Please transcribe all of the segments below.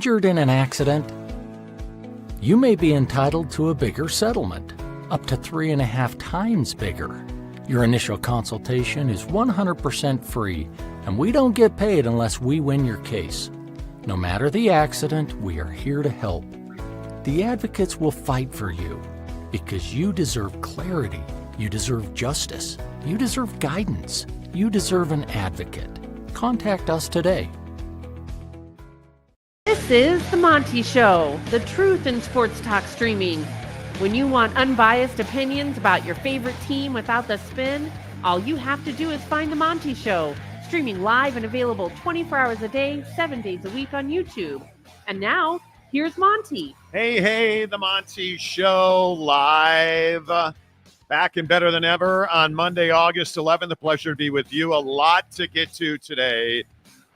Injured in an accident? You may be entitled to a bigger settlement, up to 3.5 times bigger. Your initial consultation is 100% free, and we don't get paid unless we win your case. No matter the accident, we are here to help. The advocates will fight for you because you deserve clarity, you deserve justice, you deserve guidance, you deserve an advocate. Contact us today. This is The Monty Show, the truth in sports talk streaming. When you want unbiased opinions about your favorite team without the spin, all you have to do is find The Monty Show, streaming live and available 24 hours a day, 7 days a week on YouTube. And now, here's Monty. Hey, The Monty Show live. Back and better than ever on Monday, August 11th. A pleasure to be with you. A lot to get to today.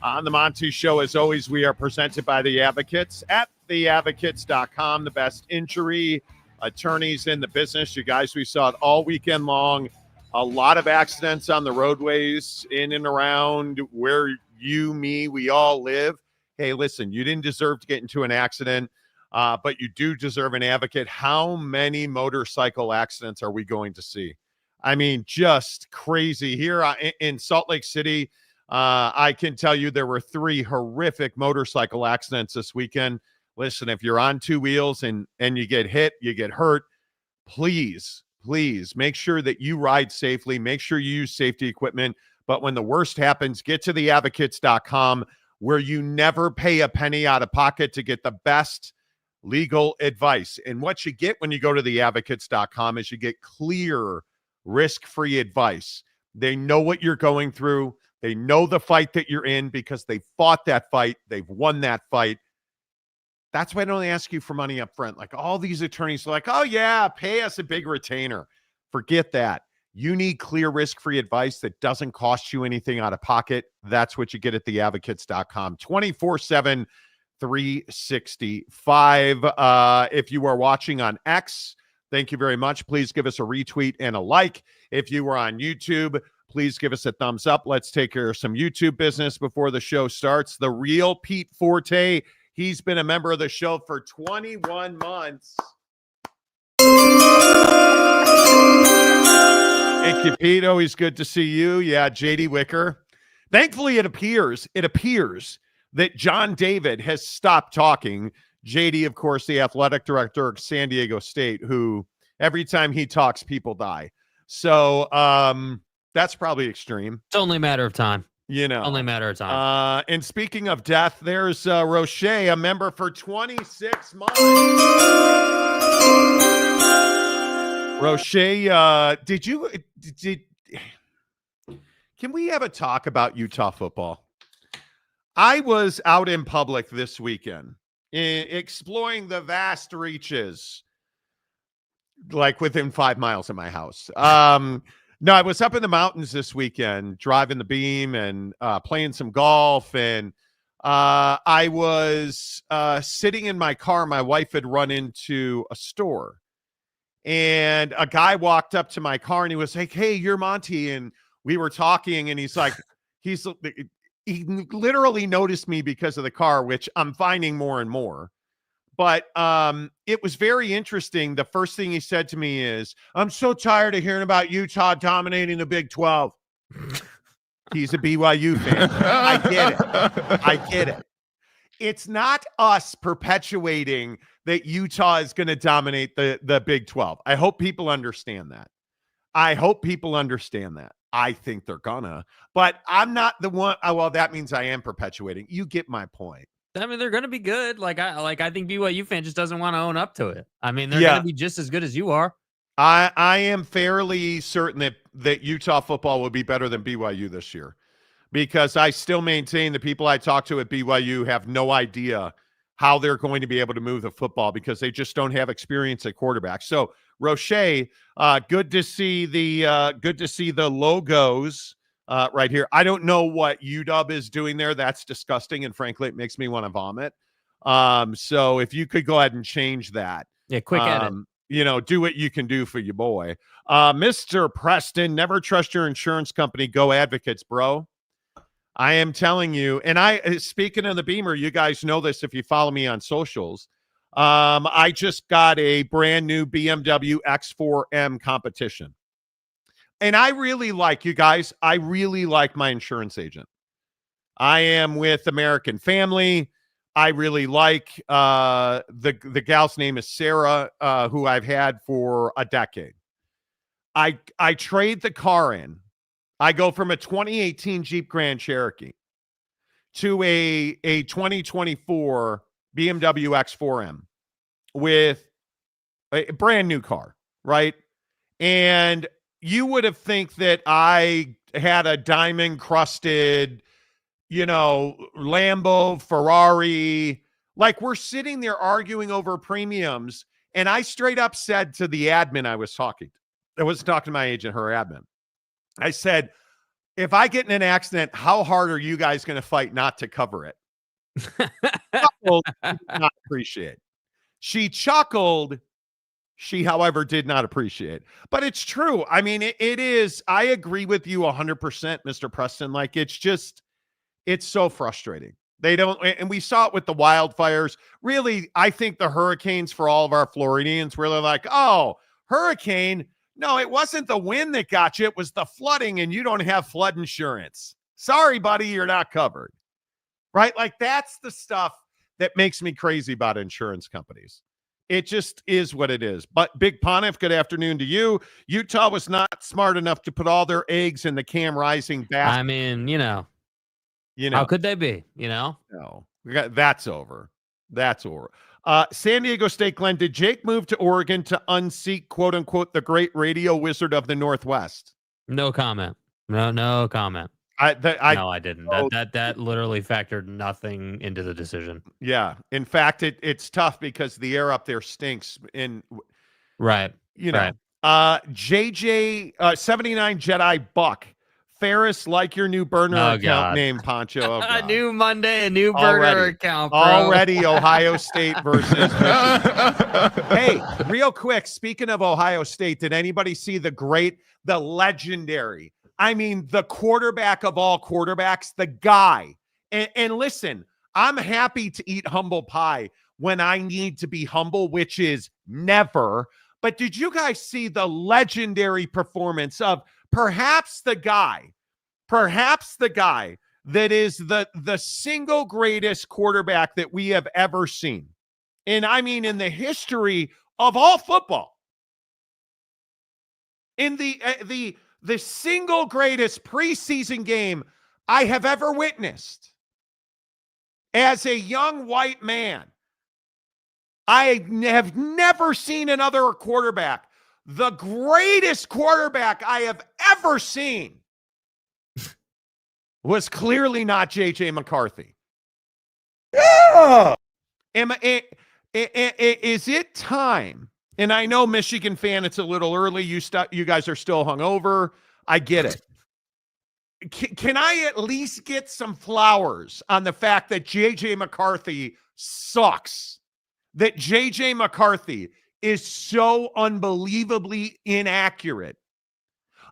On The Monty Show, as always, we are presented by The Advocates at theadvocates.com, the best injury attorneys in the business. You guys, we saw it all weekend long. A lot of accidents on the roadways in and around where you, me, we all live. Hey, listen, you didn't deserve to get into an accident, but you do deserve an advocate. How many motorcycle accidents are we going to see? I mean, just crazy. Here in Salt Lake City, I can tell you there were 3 horrific motorcycle accidents this weekend. Listen, if you're on 2 wheels and you get hit, you get hurt, please make sure that you ride safely. Make sure you use safety equipment. But when the worst happens, get to theadvocates.com, where you never pay a penny out of pocket to get the best legal advice. And what you get when you go to theadvocates.com is you get clear, risk-free advice. They know what you're going through. They know the fight that you're in because they fought that fight. They've won that fight. That's why I don't ask you for money up front. Like all these attorneys are like, oh yeah, pay us a big retainer. Forget that. You need clear, risk-free advice that doesn't cost you anything out of pocket. That's what you get at theadvocates.com. 24/7, 365. If you are watching on X, thank you very much. Please give us a retweet and a like. If you were on YouTube, please give us a thumbs up. Let's take care of some YouTube business before the show starts. The real Pete Forte. He's been a member of the show for 21 months. Thank you, Pete. Always good to see you. Yeah, JD Wicker. Thankfully, it appears that John David has stopped talking. JD, of course, the athletic director of San Diego State, who every time he talks, people die. So, that's probably extreme. It's only a matter of time. You know. Only a matter of time. And speaking of death, there's Roche, a member for 26 months. Roche, can we have a talk about Utah football? I was out in public this weekend exploring the vast reaches, like within 5 miles of my house. No, I was up in the mountains this weekend, driving the beam and playing some golf. And I was sitting in my car. My wife had run into a store. And a guy walked up to my car and he was like, hey, you're Monty. And we were talking and he's like, he literally noticed me because of the car, which I'm finding more and more. But it was very interesting. The first thing he said to me is, I'm so tired of hearing about Utah dominating the Big 12. He's a BYU fan. I get it. It's not us perpetuating that Utah is going to dominate the Big 12. I hope people understand that. I think they're gonna. But I'm not the one. Oh, well, that means I am perpetuating. You get my point. I mean, they're going to be good. I think BYU fan just doesn't want to own up to it. I mean, they're going to be just as good as you are. I am fairly certain that Utah football will be better than BYU this year, because I still maintain the people I talk to at BYU have no idea how they're going to be able to move the football because they just don't have experience at quarterback. So Roche, good to see the logos right here. I don't know what UW is doing there. That's disgusting, and frankly, it makes me want to vomit. So if you could go ahead and change that. Yeah, quick edit. Do what you can do for your boy. Mr. Preston, never trust your insurance company. Go Advocates, bro. I am telling you, and speaking of the Beamer, you guys know this if you follow me on socials. I just got a brand new BMW X4M competition. And I really like, you guys, I really like my insurance agent. I am with American Family. I really like the gal's name is Sarah, who I've had for a decade. I trade the car in. I go from a 2018 Jeep Grand Cherokee to a 2024 BMW X4M with a brand new car, right? And you would have think that I had a diamond crusted, Lambo, Ferrari. Like, we're sitting there arguing over premiums. And I straight up said to the admin I was talking to my agent, her admin. I said, if I get in an accident, how hard are you guys going to fight not to cover it? Chuckled, did not appreciate. She chuckled. She, however, did not appreciate. But it's true. I mean, it is. I agree with you 100%, Mr. Preston. Like, it's so frustrating. They don't, and we saw it with the wildfires. Really, I think the hurricanes for all of our Floridians were like, oh, hurricane. No, it wasn't the wind that got you. It was the flooding, and you don't have flood insurance. Sorry, buddy, you're not covered. Right? Like, that's the stuff that makes me crazy about insurance companies. It just is what it is. But Big Pontiff, good afternoon to you. Utah was not smart enough to put all their eggs in the Cam Rising basket. I mean, how could they be? No, that's over. That's over. San Diego State, Glenn, did Jake move to Oregon to unseat, quote unquote, the great radio wizard of the Northwest? No comment. No comment. No, I didn't. That literally factored nothing into the decision. Yeah. In fact, it's tough because the air up there stinks. Right. JJ 79 Jedi Buck. Ferris, like your new burner account name, Poncho. A new Monday, a new burner account, bro. Already Ohio State versus Hey, real quick, speaking of Ohio State, did anybody see the legendary, the quarterback of all quarterbacks, the guy? And listen, I'm happy to eat humble pie when I need to be humble, which is never. But did you guys see the legendary performance of perhaps the guy that is the single greatest quarterback that we have ever seen? And I mean, in the history of all football, in the single greatest preseason game I have ever witnessed as a young white man. I have never seen another quarterback. The greatest quarterback I have ever seen was clearly not J.J. McCarthy. Yeah! Is it time? And I know, Michigan fan, it's a little early. You guys are still hungover. I get it. Can I at least get some flowers on the fact that J.J. McCarthy sucks? That J.J. McCarthy is so unbelievably inaccurate.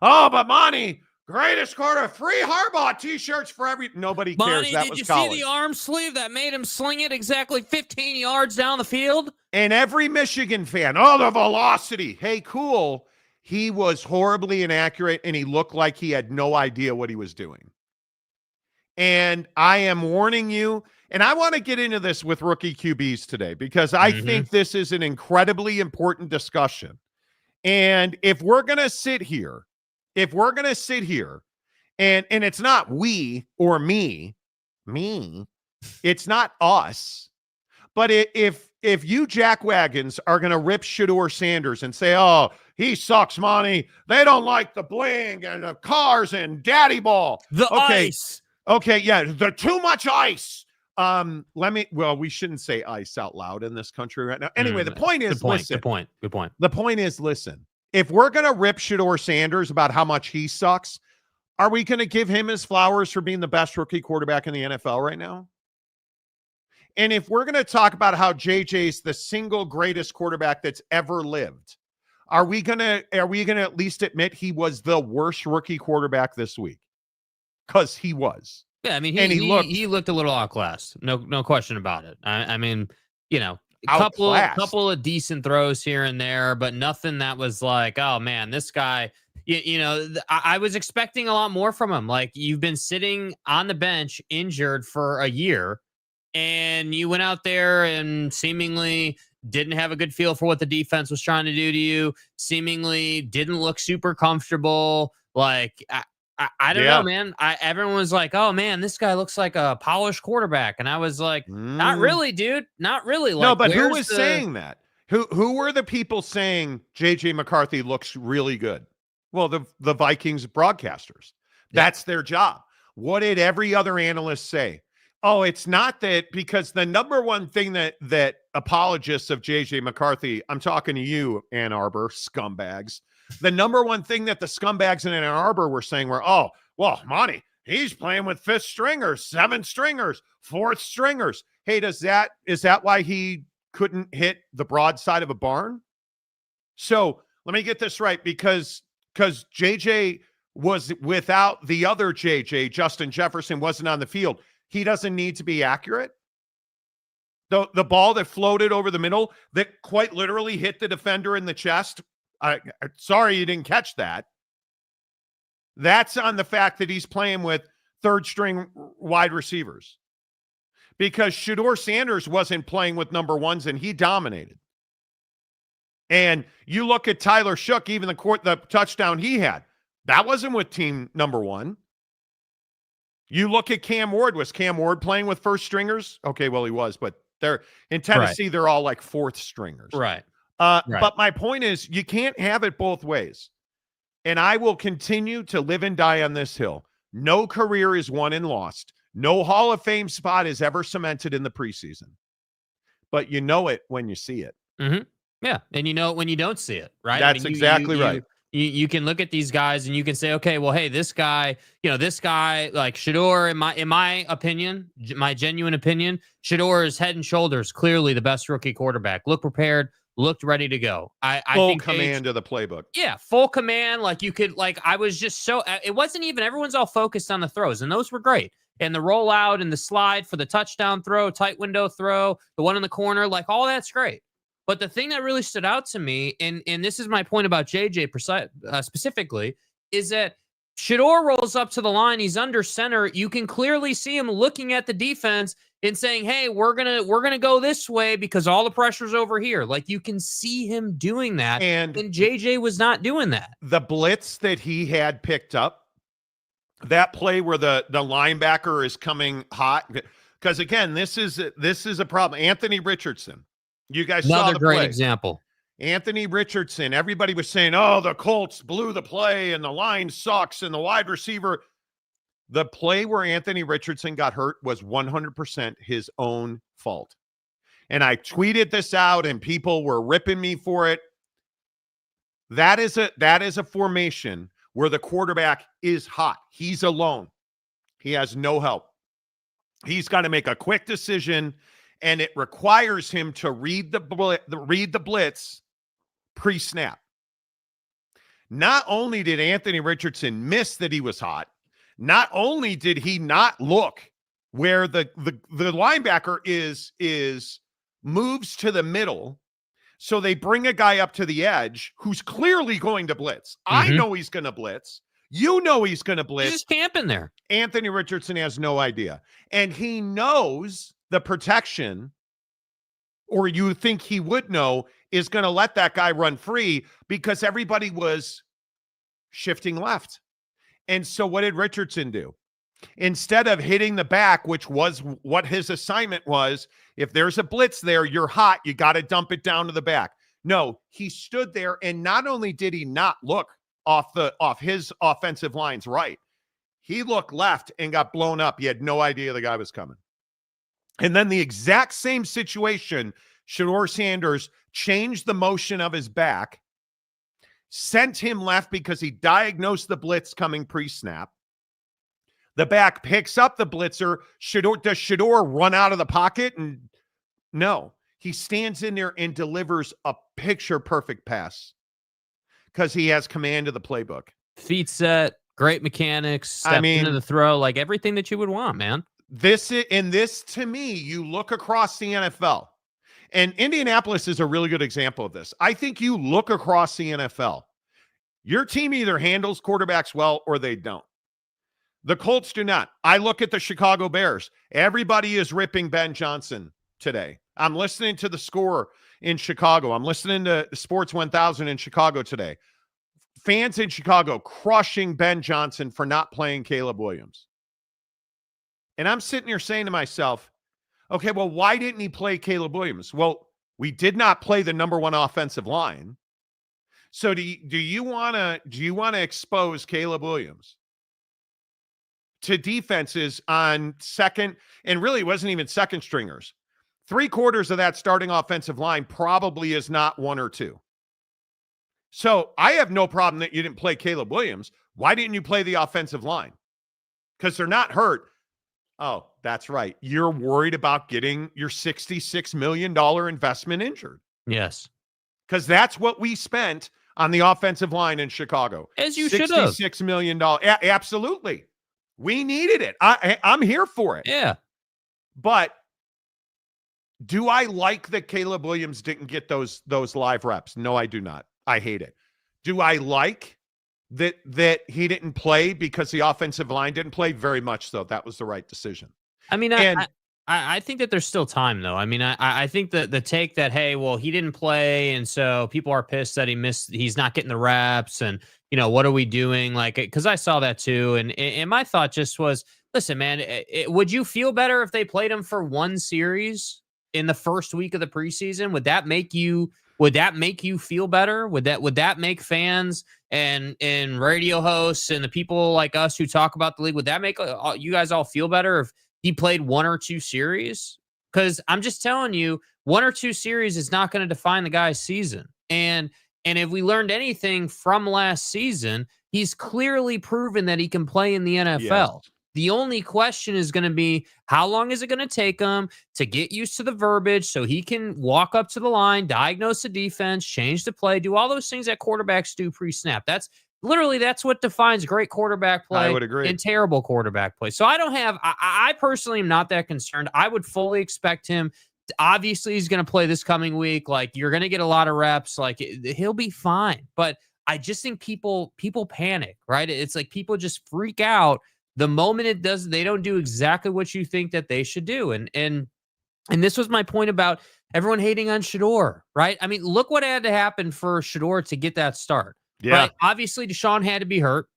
Oh, but Monty, greatest quarter, free Harbaugh t-shirts for nobody cares. Monty, that did was you college. See the arm sleeve that made him sling it exactly 15 yards down the field? And every Michigan fan, oh, the velocity. Hey, cool. He was horribly inaccurate, and he looked like he had no idea what he was doing. And I am warning you, and I want to get into this with rookie QBs today because I think this is an incredibly important discussion. And if we're going to sit here, and it's not we or me, it's not us, but if you jackwagons are going to rip Shedeur Sanders and say, oh, he sucks, Monty, they don't like the bling and the cars and daddy ball. Ice. Okay, yeah, the too much ice. We shouldn't say ice out loud in this country right now. Anyway, the point is, listen. Good point. The point is, listen, if we're going to rip Shedeur Sanders about how much he sucks, are we going to give him his flowers for being the best rookie quarterback in the NFL right now? And if we're going to talk about how JJ's the single greatest quarterback that's ever lived, are we going to at least admit he was the worst rookie quarterback this week? Because he was. Yeah, I mean, he looked a little outclassed. No question about it. I mean, a couple of decent throws here and there, but nothing that was like, oh man, this guy. I was expecting a lot more from him. Like, you've been sitting on the bench injured for a year, and you went out there and seemingly didn't have a good feel for what the defense was trying to do to you. Seemingly didn't look super comfortable. Like, I don't know, man. Everyone was like, "Oh man, this guy looks like a polished quarterback," and I was like, "Not really, dude. Not really." Like, no, but who was saying that? Who were the people saying JJ McCarthy looks really good? Well, the Vikings broadcasters. That's their job. What did every other analyst say? Oh, it's not that, because the number one thing that apologists of JJ McCarthy, I'm talking to you, Ann Arbor scumbags. The number one thing that the scumbags in Ann Arbor were saying were, oh, well, Monty, he's playing with fifth stringers, seventh stringers, fourth stringers. Hey, is that why he couldn't hit the broadside of a barn? So let me get this right, because JJ was without the other JJ, Justin Jefferson, wasn't on the field. He doesn't need to be accurate. The ball that floated over the middle that quite literally hit the defender in the chest. Sorry you didn't catch that. That's on the fact that he's playing with third string wide receivers, because Shedeur Sanders wasn't playing with number ones and he dominated. And you look at Tyler Shook, even the touchdown he had, that wasn't with team number one. You look at Cam Ward. Was Cam Ward playing with first stringers? Okay, well, he was, but they're in Tennessee, they're all like fourth stringers. Right. But my point is, you can't have it both ways. And I will continue to live and die on this hill. No career is won and lost. No Hall of Fame spot is ever cemented in the preseason. But you know it when you see it. Mm-hmm. Yeah, and you know it when you don't see it, right? That's exactly right. You can look at these guys and you can say, okay, well, hey, this guy like Shedeur, in my opinion, my genuine opinion, Shedeur is head and shoulders clearly the best rookie quarterback. Looked prepared, looked ready to go. I think command of the playbook. Yeah, full command. Like, you could, like, I was just so, it wasn't even, everyone's all focused on the throws, and those were great. And the rollout and the slide for the touchdown throw, tight window throw, the one in the corner, like, all that's great. But the thing that really stood out to me, and this is my point about JJ specifically, is that Shedeur rolls up to the line. He's under center. You can clearly see him looking at the defense and saying, "Hey, we're gonna go this way because all the pressure's over here." Like, you can see him doing that, and JJ was not doing that. The blitz that he had picked up, that play where the linebacker is coming hot, because again, this is a problem. Anthony Richardson. You guys saw the play. Another great example. Anthony Richardson. Everybody was saying, oh, the Colts blew the play and the line sucks and the wide receiver. The play where Anthony Richardson got hurt was 100% his own fault. And I tweeted this out and people were ripping me for it. That is a formation where the quarterback is hot. He's alone. He has no help. He's got to make a quick decision, and it requires him to read the blitz pre-snap. Not only did Anthony Richardson miss that he was hot, not only did he not look where the linebacker is moves to the middle, so they bring a guy up to the edge who's clearly going to blitz. I know he's going to blitz. You know he's going to blitz. He's just camping there. Anthony Richardson has no idea. And he knows the protection, or you think he would know, is going to let that guy run free because everybody was shifting left. And so what did Richardson do? Instead of hitting the back, which was what his assignment was, if there's a blitz there, you're hot, you got to dump it down to the back. No, he stood there, and not only did he not look off his offensive line's right, he looked left and got blown up. He had no idea the guy was coming. And then the exact same situation, Shedeur Sanders changed the motion of his back, sent him left because he diagnosed the blitz coming pre-snap. The back picks up the blitzer. Does Shedeur run out of the pocket? And no, he stands in there and delivers a picture-perfect pass because he has command of the playbook. Feet set, Great mechanics, stepped into the throw, like everything that you would want, man. This to me, you look across the NFL, and Indianapolis is a really good example of this. I think you look across the NFL, your team either handles quarterbacks well or they don't. The Colts do not. I look at the Chicago Bears. Everybody is ripping Ben Johnson today. I'm listening to the Score in Chicago. I'm listening to Sports 1000 in Chicago today. Fans in Chicago crushing Ben Johnson for not playing Caleb Williams. And I'm sitting here saying to myself, okay, well, why didn't he play Caleb Williams? Well, we did not play the number one offensive line. So do you want to expose Caleb Williams to defenses on second, and really it wasn't even second stringers? 3/4 of that starting offensive line probably is not one or two. So I have no problem that you didn't play Caleb Williams. Why didn't you play the offensive line? Because they're not hurt. Oh, that's right. You're worried about getting your $66 million investment injured. Yes. Because that's what we spent on the offensive line in Chicago. As you should have. $66 million. Absolutely. We needed it. I'm here for it. Yeah. But do I like that Caleb Williams didn't get those live reps? No, I do not. I hate it. Do I like that he didn't play because the offensive line didn't play? Very much so. That was the right decision. I mean, I think that there's still time, though. I mean, I think that the take that, hey, well, he didn't play, and so people are pissed that he's not getting the reps, and, you know, what are we doing? Like, because I saw that too, and my thought just was, listen, man, would you feel better if they played him for one series in the first week of the preseason? Would that make you feel better? Would that make fans and radio hosts and the people like us who talk about the league, would that make you guys all feel better if he played one or two series? Because I'm just telling you, one or two series is not going to define the guy's season. And if we learned anything from last season, he's clearly proven that he can play in the NFL. Yes. The only question is going to be, how long is it going to take him to get used to the verbiage so he can walk up to the line, diagnose the defense, change the play, do all those things that quarterbacks do pre-snap. That's what defines great quarterback play. I would agree. And terrible quarterback play. So I personally am not that concerned. I would fully expect him. Obviously, he's going to play this coming week. Like, you're going to get a lot of reps. Like, he'll be fine. But I just think people panic, right? It's like people just freak out the moment they don't do exactly what you think that they should do. And this was my point about everyone hating on Shedeur, right? I mean, look what had to happen for Shedeur to get that start. Yeah. Right? Obviously, Deshaun had to be hurt.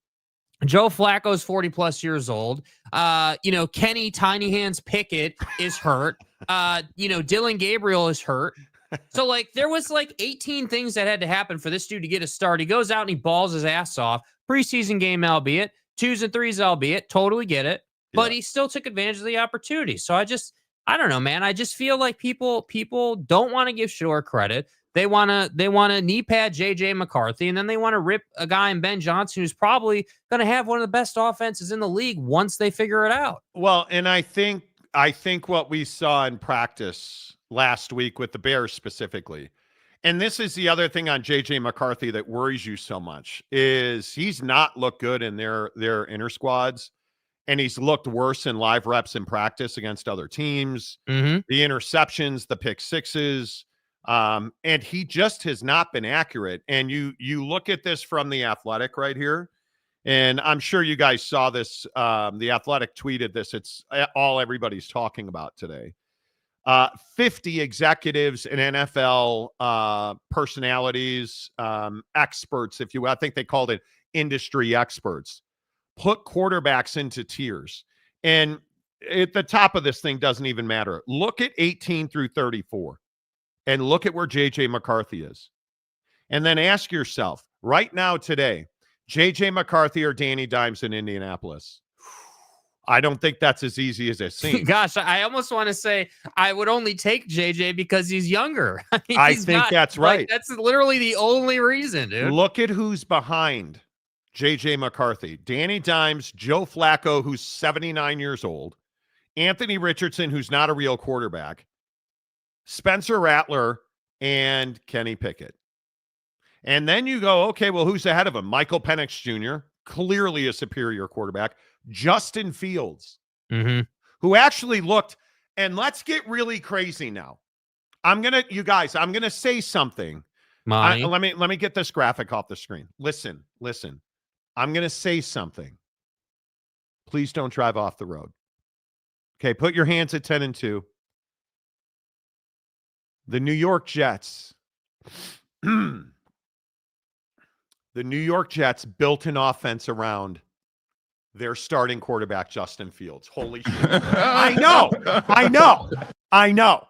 Joe Flacco's 40+ years old. Kenny Tiny Hands Pickett is hurt. Dylan Gabriel is hurt. So, like, there was like 18 things that had to happen for this dude to get a start. He goes out and he balls his ass off. Preseason game, albeit. 2s and 3s, albeit. Totally get it. But he still took advantage of the opportunity. So I don't know, man. I just feel like people don't want to give Shedeur credit. They want to knee pad JJ McCarthy, and then they want to rip a guy in Ben Johnson who's probably going to have one of the best offenses in the league once they figure it out. Well, and I think what we saw in practice last week with the Bears specifically, and this is the other thing on JJ McCarthy that worries you so much, is he's not looked good in their inner squads, and he's looked worse in live reps in practice against other teams. Mm-hmm. The interceptions, the pick sixes, and he just has not been accurate. And you look at this from The Athletic right here, and I'm sure you guys saw this. The Athletic tweeted this. It's all everybody's talking about today. 50 executives and NFL personalities, experts, if you will. I think they called it industry experts, put quarterbacks into tiers. And at the top of this thing doesn't even matter. Look at 18 through 34 and look at where JJ McCarthy is. And then ask yourself right now today, JJ McCarthy or Danny Dimes in Indianapolis? I don't think that's as easy as it seems. Gosh, I almost want to say I would only take JJ because he's younger. I think that's right. Like, that's literally the only reason, dude. Look at who's behind JJ McCarthy. Danny Dimes, Joe Flacco, who's 79 years old, Anthony Richardson, who's not a real quarterback, Spencer Rattler, and Kenny Pickett. And then you go, okay, well, who's ahead of him? Michael Penix Jr., clearly a superior quarterback, Justin Fields, Mm-hmm. who actually looked, and let's get really crazy now. I'm going to say something. Let me get this graphic off the screen. Listen. I'm going to say something. Please don't drive off the road. Okay, put your hands at 10-2. The New York Jets. The New York Jets built an offense around their starting quarterback, Justin Fields. Holy shit. I know.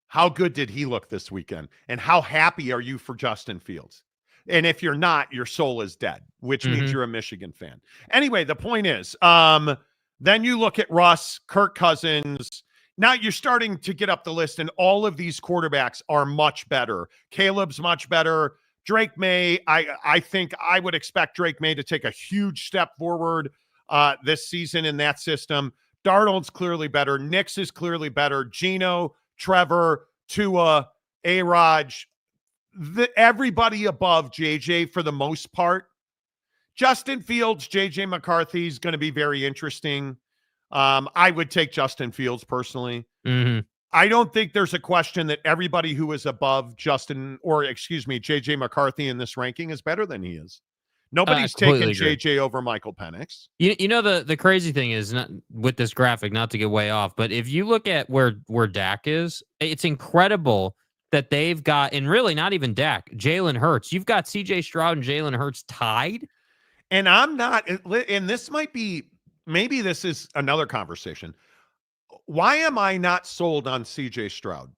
How good did he look this weekend? And how happy are you for Justin Fields? And if you're not, your soul is dead, which means you're a Michigan fan. Anyway, the point is, then you look at Russ, Kirk Cousins. Now you're starting to get up the list, and all of these quarterbacks are much better. Caleb's much better. Drake May, I think I would expect Drake May to take a huge step forward this season in that system. Darnold's clearly better. Nix is clearly better. Geno, Trevor, Tua, A-Raj, everybody above JJ for the most part. Justin Fields, JJ McCarthy is going to be very interesting. I would take Justin Fields personally. Mm-hmm. I don't think there's a question that everybody who is above JJ McCarthy in this ranking is better than he is. Nobody's taking JJ over Michael Penix. You know, the crazy thing is, not with this graphic, not to get way off, but if you look at where Dak is, it's incredible that they've got, and really not even Dak, Jalen Hurts. You've got CJ Stroud and Jalen Hurts tied. And I'm not, and this might be, maybe this is another conversation. Why am I not sold on CJ Stroud?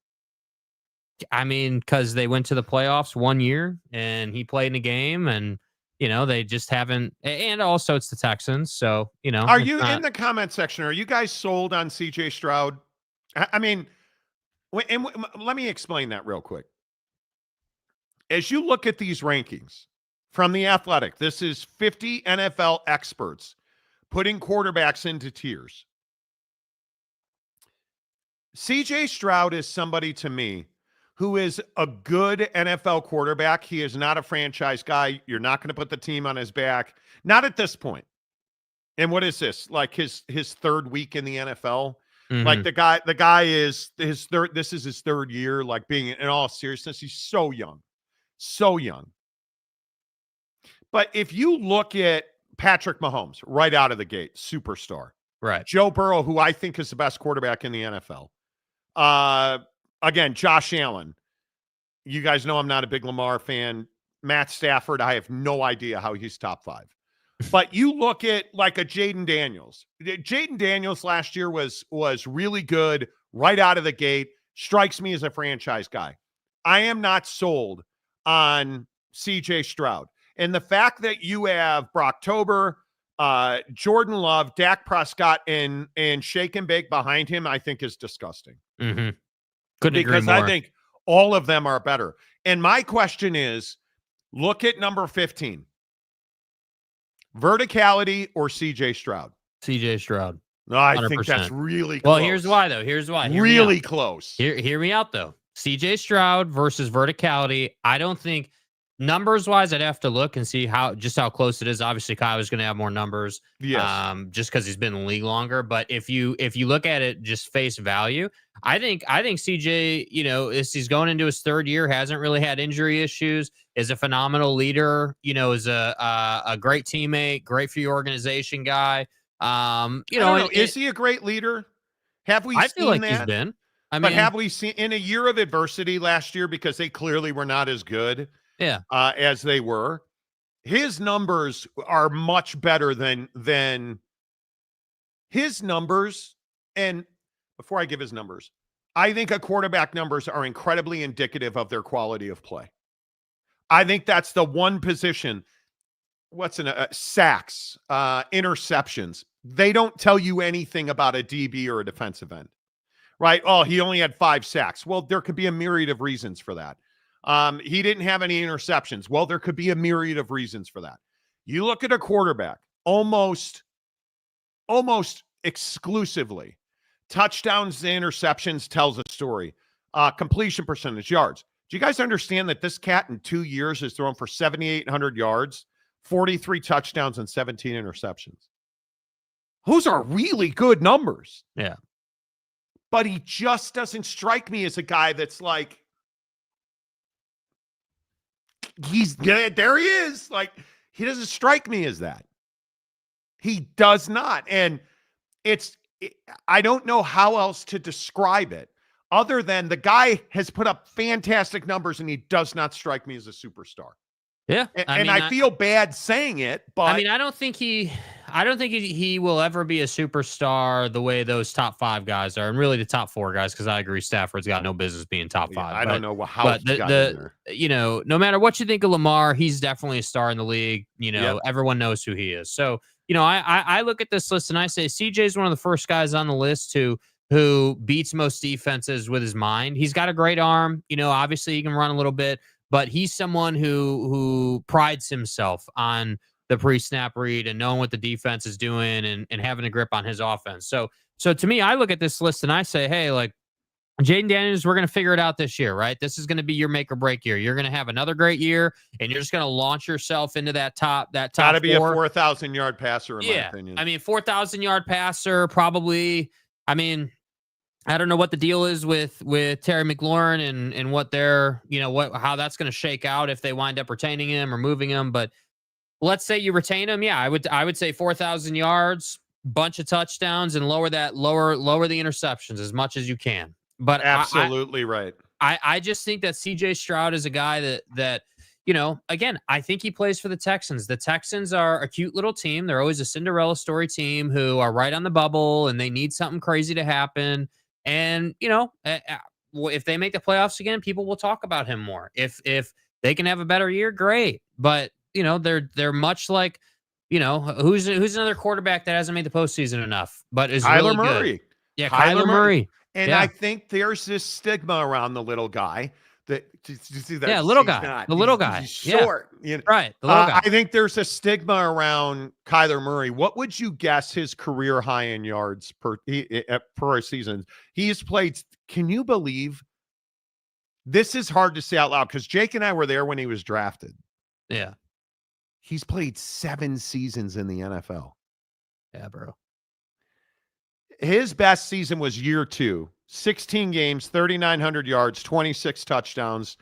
I mean, because they went to the playoffs 1 year and he played in a game, and they just haven't. And also, it's the Texans, so Are you in the comment section? Are you guys sold on CJ Stroud? I mean, let me explain that real quick. As you look at these rankings from The Athletic, this is 50 NFL experts putting quarterbacks into tiers. CJ Stroud is somebody to me who is a good NFL quarterback. He is not a franchise guy. You're not going to put the team on his back. Not at this point. And what is this? Like his third week in the NFL? Mm-hmm. Like the guy is this is his third year, like being in all seriousness. He's so young. So young. But if you look at Patrick Mahomes right out of the gate, superstar. Right. Joe Burrow, who I think is the best quarterback in the NFL. Again, Josh Allen. You guys know I'm not a big Lamar fan. Matt Stafford, I have no idea how he's top 5. But you look at like a Jaden Daniels. Jaden Daniels last year was really good right out of the gate. Strikes me as a franchise guy. I am not sold on CJ Stroud. And the fact that you have Brocktober, Jordan Love, Dak Prescott, and shake and bake behind him, I think is disgusting. Mm-hmm. Couldn't agree more. Because I think all of them are better. And my question is, look at number 15. Verticality or CJ Stroud? CJ Stroud. No, I think that's really close. Well, here's why, though. Really close. Hear me out, though. CJ Stroud versus verticality. I don't think, numbers-wise, I'd have to look and see how close it is. Obviously, Kyle is going to have more numbers, yes. Just because he's been in the league longer. But if you look at it just face value, I think CJ, he's going into his third year, hasn't really had injury issues, is a phenomenal leader, is a great teammate, great for your organization guy. Is he a great leader? Have we? I seen feel like that? He's been. But have we seen in a year of adversity last year, because they clearly were not as good? Yeah. As they were. His numbers are much better than his numbers. And before I give his numbers, I think a quarterback numbers are incredibly indicative of their quality of play. I think that's the one position. Sacks, interceptions. They don't tell you anything about a DB or a defensive end, right? Oh, he only had 5 sacks. Well, there could be a myriad of reasons for that. He didn't have any interceptions. Well, there could be a myriad of reasons for that. You look at a quarterback, almost exclusively, touchdowns to interceptions tells a story. Completion percentage, yards. Do you guys understand that this cat in 2 years has thrown for 7,800 yards, 43 touchdowns and 17 interceptions. Those are really good numbers. Yeah. But he just doesn't strike me as a guy that's like, there he is. Like, he doesn't strike me as that. He does not. And I don't know how else to describe it other than the guy has put up fantastic numbers and he does not strike me as a superstar. Yeah. I feel bad saying it, but I don't think he will ever be a superstar the way those top 5 guys are, and really the top 4 guys, because I agree Stafford's got no business being top 5. I don't know how he got in there. No matter what you think of Lamar, he's definitely a star in the league. Everyone knows who he is. So, I look at this list and I say CJ is one of the first guys on the list who beats most defenses with his mind. He's got a great arm. Obviously he can run a little bit, but he's someone who prides himself on the pre-snap read and knowing what the defense is doing and having a grip on his offense. So to me, I look at this list and I say, hey, like, Jaden Daniels, we're going to figure it out this year, right? This is going to be your make or break year. You're going to have another great year, and you're just going to launch yourself into that top. Got to be a 4,000-yard passer, in my opinion. 4,000-yard passer, probably. I don't know what the deal is with Terry McLaurin and what they're, how that's going to shake out if they wind up retaining him or moving him. But let's say you retain him. Yeah, I would say 4,000 yards, bunch of touchdowns, and lower the interceptions as much as you can. But absolutely right. I just think that CJ Stroud is a guy that again, I think he plays for the Texans. The Texans are a cute little team. They're always a Cinderella story team who are right on the bubble and they need something crazy to happen. And, if they make the playoffs again, people will talk about him more. If they can have a better year, great. But, they're much like, who's another quarterback that hasn't made the postseason enough, but is Kyler really Murray. Good. Yeah, Kyler Murray. And I think there's this stigma around the little guy that you see that. Yeah, little guy. The little guy. He's short. Right. The little guy. I think there's a stigma around Kyler Murray. What would you guess his career high in yards per season? He's played. Can you believe? This is hard to say out loud because Jake and I were there when he was drafted. Yeah. He's played 7 seasons in the NFL. Yeah, bro. His best season was year 2, 16 games, 3,900 yards, 26 touchdowns,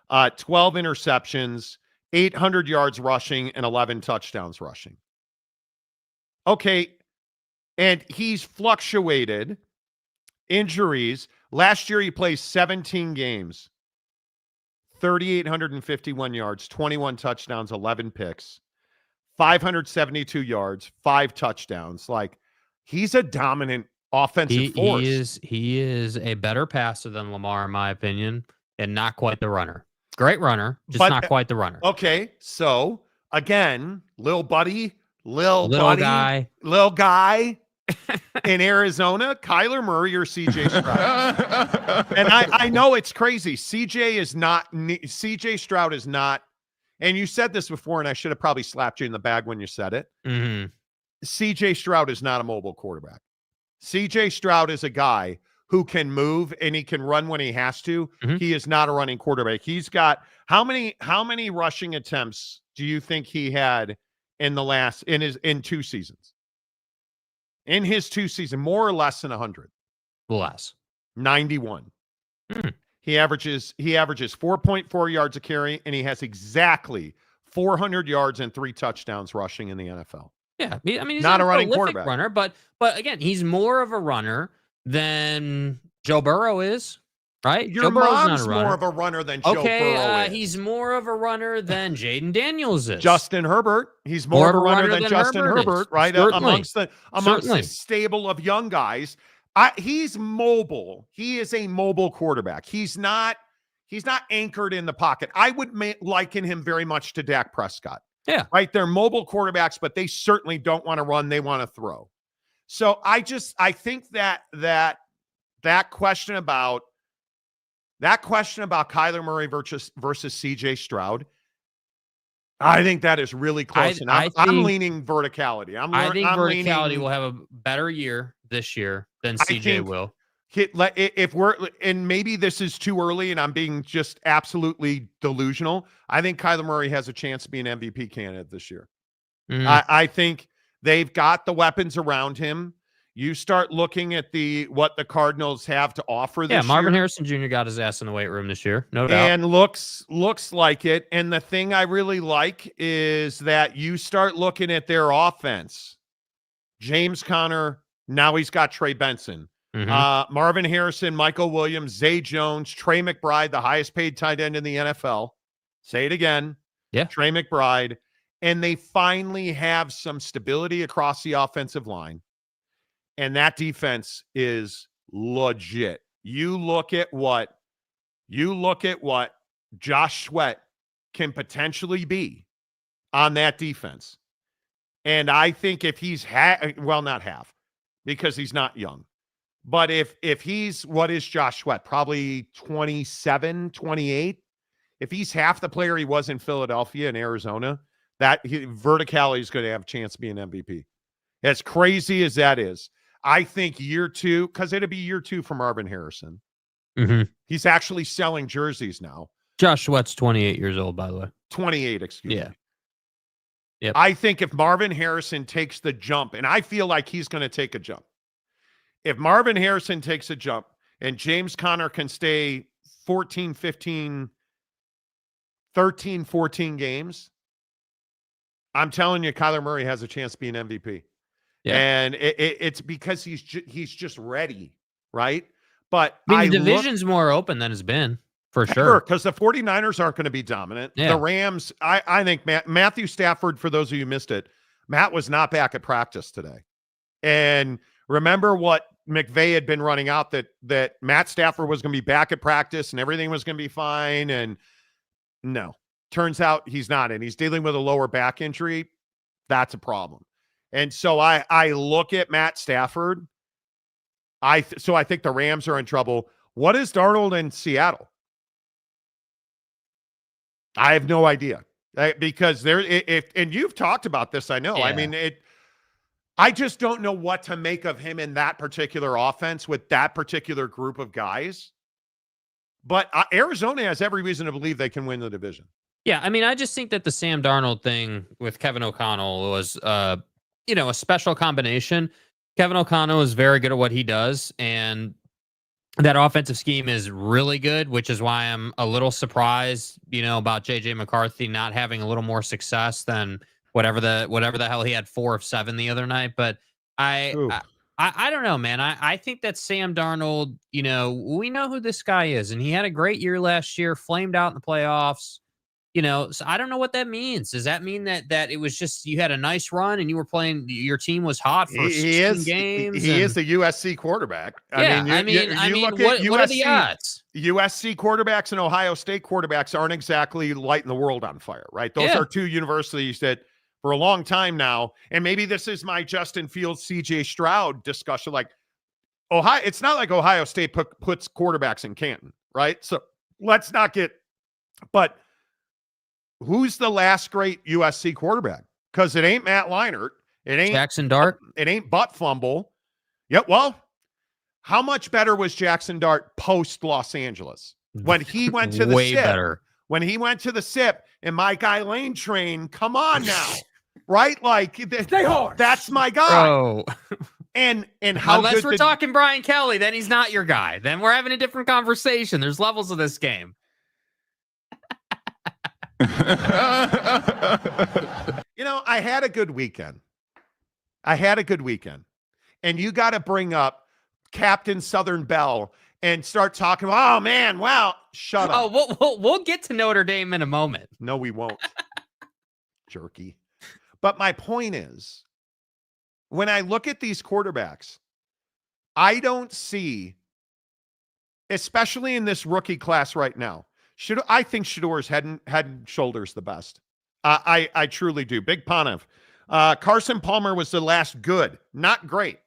12 interceptions, 800 yards rushing, and 11 touchdowns rushing. Okay. And he's fluctuated injuries. Last year, he played 17 games, 3,851 yards, 21 touchdowns, 11 picks, 572 yards, 5 touchdowns. Like, he's a dominant offensive force. He is a better passer than Lamar, in my opinion, and not quite the runner. Great runner, just not quite the runner. Okay, so again, little guy in Arizona, Kyler Murray or CJ Stroud. And I know it's crazy. CJ Stroud is not, and you said this before, and I should have probably slapped you in the bag when you said it. Mm-hmm. CJ Stroud is not a mobile quarterback. CJ Stroud is a guy who can move and he can run when he has to. Mm-hmm. He is not a running quarterback. He's got how many rushing attempts do you think he had in 2 seasons? In his 2 seasons, more or less than 100? Less. 91. Mm. He averages 4.4 yards a carry, and he has exactly 400 yards and 3 touchdowns rushing in the NFL. Yeah, I mean, he's not a running quarterback runner, but again, he's more of a runner than Joe Burrow is, right? Your mom's more of a runner than Joe Burrow is. He's more of a runner than Jaden Daniels is. Justin Herbert, he's more of a runner than Justin Herbert, right? Amongst the stable of young guys. He's mobile. He is a mobile quarterback. He's not anchored in the pocket. I would liken him very much to Dak Prescott. Yeah. Right. They're mobile quarterbacks, but they certainly don't want to run. They want to throw. So I think that question about Kyler Murray versus CJ Stroud, I think that is really close. I'm leaning verticality. I think verticality will have a better year this year than CJ will. if we're, and maybe this is too early and I'm being just absolutely delusional, I think Kyler Murray has a chance to be an MVP candidate this year. I think they've got the weapons around him. You start looking at what the Cardinals have to offer this year. Yeah, Marvin Harrison Jr. got his ass in the weight room this year, no doubt. And looks like it. And the thing I really like is that you start looking at their offense. James Conner, now he's got Trey Benson. Marvin Harrison, Michael Williams, Zay Jones, Trey McBride, the highest paid tight end in the NFL. Say it again. Yeah. Trey McBride. And they finally have some stability across the offensive line. And that defense is legit. You look at what Josh Sweat can potentially be on that defense. And I think if he's not half, because he's not young. But if he's, what is Josh Sweat? Probably 27, 28. If he's half the player he was in Philadelphia and Arizona, verticality is going to have a chance to be an MVP. As crazy as that is, I think year 2, because it'll be year 2 for Marvin Harrison. He's actually selling jerseys now. Josh Sweat's 28 years old, by the way. 28, excuse me. Yep. I think if Marvin Harrison takes the jump, and I feel like he's going to take a jump. If Marvin Harrison takes a jump and James Conner can stay 14, 15, 13, 14 games, I'm telling you, Kyler Murray has a chance to be an MVP. Yeah. And it's because he's just ready, right? But the division's more open than it's been, for sure. Because the 49ers aren't going to be dominant. Yeah. The Rams, I think Matthew Stafford, for those of you who missed it, Matt was not back at practice today. And remember what McVay had been running out, that Matt Stafford was going to be back at practice and everything was going to be fine. And no, turns out he's not. And he's dealing with a lower back injury. That's a problem. And so I look at Matt Stafford. So I think the Rams are in trouble. What is Darnold in Seattle? I have no idea, because and you've talked about this. I know. Yeah. I mean, I just don't know what to make of him in that particular offense with that particular group of guys. But Arizona has every reason to believe they can win the division. Yeah, I mean, I just think that the Sam Darnold thing with Kevin O'Connell was a special combination. Kevin O'Connell is very good at what he does, and that offensive scheme is really good, which is why I'm a little surprised, about JJ McCarthy not having a little more success than whatever the hell he had 4 of 7 the other night. But I don't know, man. I think that Sam Darnold, we know who this guy is, and he had a great year last year, flamed out in the playoffs. So I don't know what that means. Does that mean that it was just you had a nice run and you were playing, your team was hot for 16 games? He is the USC quarterback. Yeah, what are the odds? USC quarterbacks and Ohio State quarterbacks aren't exactly lighting the world on fire, right? Those are two universities that for a long time now, and maybe this is my Justin Fields, CJ Stroud discussion, like Ohio, it's not like Ohio State puts quarterbacks in Canton, right? So let's not get, but who's the last great USC quarterback? Because it ain't Matt Leinart. It ain't Jackson Dart. It ain't Butt Fumble. Yep. Well, how much better was Jackson Dart post Los Angeles when he went to the way SIP? Better. When he went to the SIP and my guy Lane Train, come on now, right? Like, stay hard. That's my guy. Bro. And how unless good we're talking Brian Kelly, then he's not your guy. Then we're having a different conversation. There's levels of this game. I had a good weekend. And you got to bring up Captain Southern Belle and start talking about, oh man, wow, shut up. Oh, we'll get to Notre Dame in a moment. No, we won't. Jerky. But my point is, when I look at these quarterbacks, I don't see, especially in this rookie class right now, I think Shedeur's head and shoulders the best. I truly do. Big Panev. Carson Palmer was the last good, not great.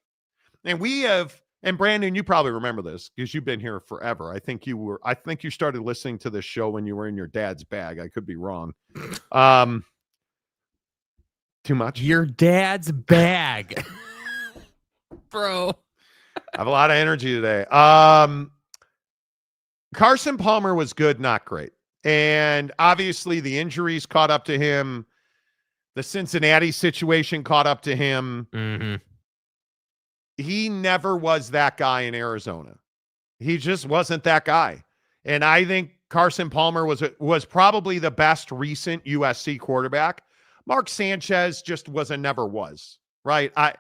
And we have, and Brandon, you probably remember this because you've been here forever. I think you started listening to this show when you were in your dad's bag. I could be wrong. Too much? Your dad's bag. Bro. have a lot of energy today. Carson Palmer was good, not great. And obviously the injuries caught up to him. The Cincinnati situation caught up to him. Mm-hmm. He never was that guy in Arizona. He just wasn't that guy. And I think Carson Palmer was probably the best recent USC quarterback. Mark Sanchez just never was, right? If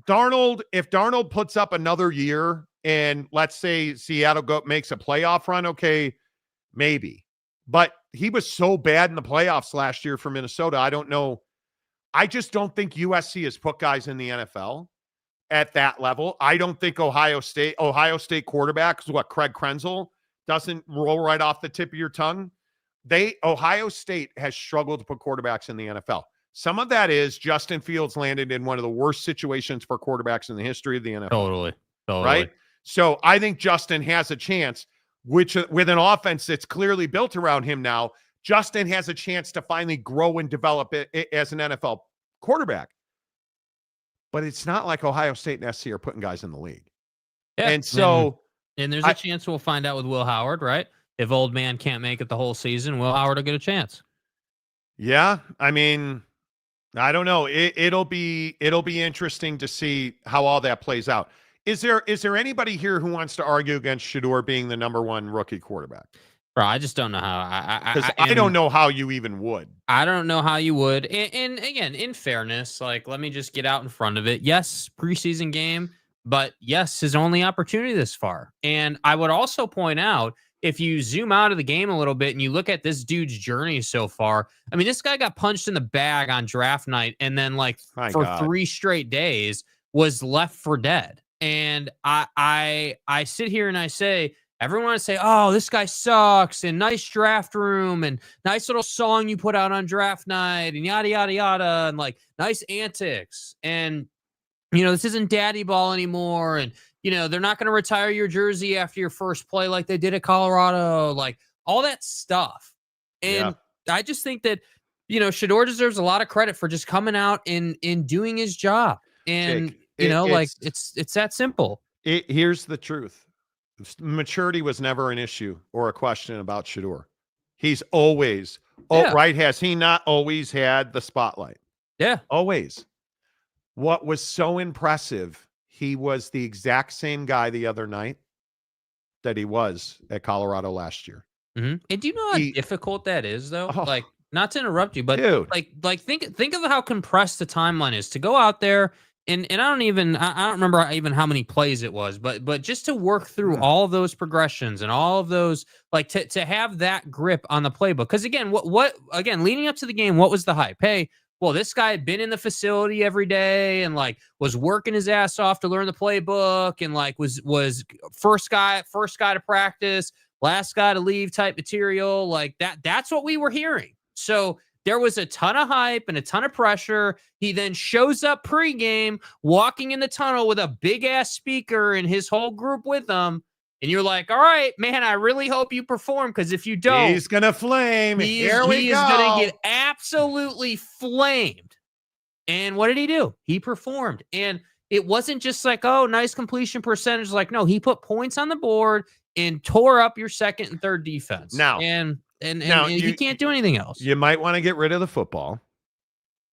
Darnold puts up another year and let's say Seattle makes a playoff run, okay, maybe. But he was so bad in the playoffs last year for Minnesota. I don't know. I just don't think USC has put guys in the NFL at that level. I don't think Ohio State quarterbacks, Craig Krenzel, doesn't roll right off the tip of your tongue. Ohio State has struggled to put quarterbacks in the NFL. Some of that is Justin Fields landed in one of the worst situations for quarterbacks in the history of the NFL. Totally. Right? So I think Justin has a chance, which with an offense that's clearly built around him now, Justin has a chance to finally grow and develop it as an NFL quarterback. But it's not like Ohio State and SC are putting guys in the league. Yeah. And so... And there's a chance we'll find out with Will Howard, right? If old man can't make it the whole season, Will Howard will get a chance. Yeah. I mean, I don't know. It'll be interesting to see how all that plays out. Is there anybody here who wants to argue against Shedeur being the number one rookie quarterback? Bro, I just don't know how. I don't know how you even would. I don't know how you would. And again, in fairness, like, let me just get out in front of it. Yes, preseason game, but yes, his only opportunity this far. And I would also point out, if you zoom out of the game a little bit and you look at this dude's journey so far, I mean, this guy got punched in the bag on draft night and then for 3 straight days was left for dead. And I sit here and I say, everyone say, oh, this guy sucks and nice draft room and nice little song you put out on draft night and yada, yada, yada, and like nice antics. And, this isn't daddy ball anymore. And, they're not going to retire your jersey after your first play like they did at Colorado, like all that stuff. And I just think that, Shedeur deserves a lot of credit for just coming out and doing his job. And, Jake, it's that simple. Here's the truth. Maturity was never an issue or a question about Shedeur. He's always, right? Has he not always had the spotlight? Yeah. Always. What was so impressive, he was the exact same guy the other night that he was at Colorado last year. Mm-hmm. And do you know how difficult that is, though? Like, not to interrupt you, but dude, like think of how compressed the timeline is to go out there. And I don't remember even how many plays it was, but just to work through all of those progressions and all of those, like to have that grip on the playbook. Because again, what leading up to the game, what was the hype? Hey, well, this guy had been in the facility every day and like was working his ass off to learn the playbook and like was first guy to practice, last guy to leave type material. Like that's what we were hearing. So there was a ton of hype and a ton of pressure. He then shows up pregame, walking in the tunnel with a big-ass speaker and his whole group with him. And you're like, all right, man, I really hope you perform, because if you don't... He's going to flame. Here we go. He is going to get absolutely flamed. And what did he do? He performed. And it wasn't just like, oh, nice completion percentage. Like, no, he put points on the board and tore up your second and third defense. Now... And you can't do anything else. You might want to get rid of the football.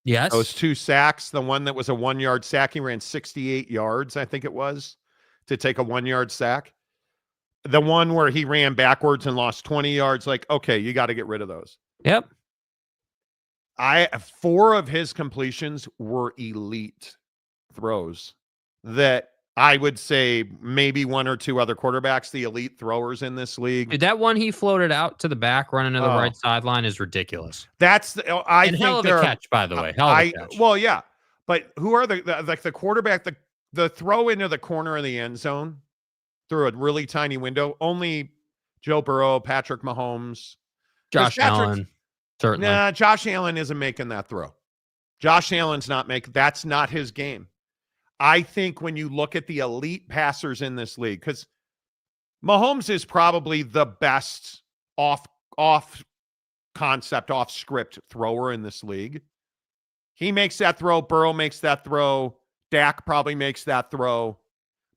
Yes. Those 2 sacks, the one that was a 1-yard sack, he ran 68 yards, I think it was, to take a 1-yard sack. The one where he ran backwards and lost 20 yards, like, okay, you got to get rid of those. Yep. 4 of his completions were elite throws that I would say maybe 1 or 2 other quarterbacks, the elite throwers in this league. Dude, that one he floated out to the back, running to the right sideline is ridiculous. That's I think hell of a catch, by the way. Hell of a catch. Well, yeah, but who are the quarterback? The throw into the corner of the end zone through a really tiny window. Only Joe Burrow, Patrick Mahomes, Josh Allen. Certainly. Nah, Josh Allen isn't making that throw. Josh Allen's not making. That's not his game. I think when you look at the elite passers in this league, because Mahomes is probably the best off concept, off script thrower in this league. He makes that throw. Burrow makes that throw. Dak probably makes that throw.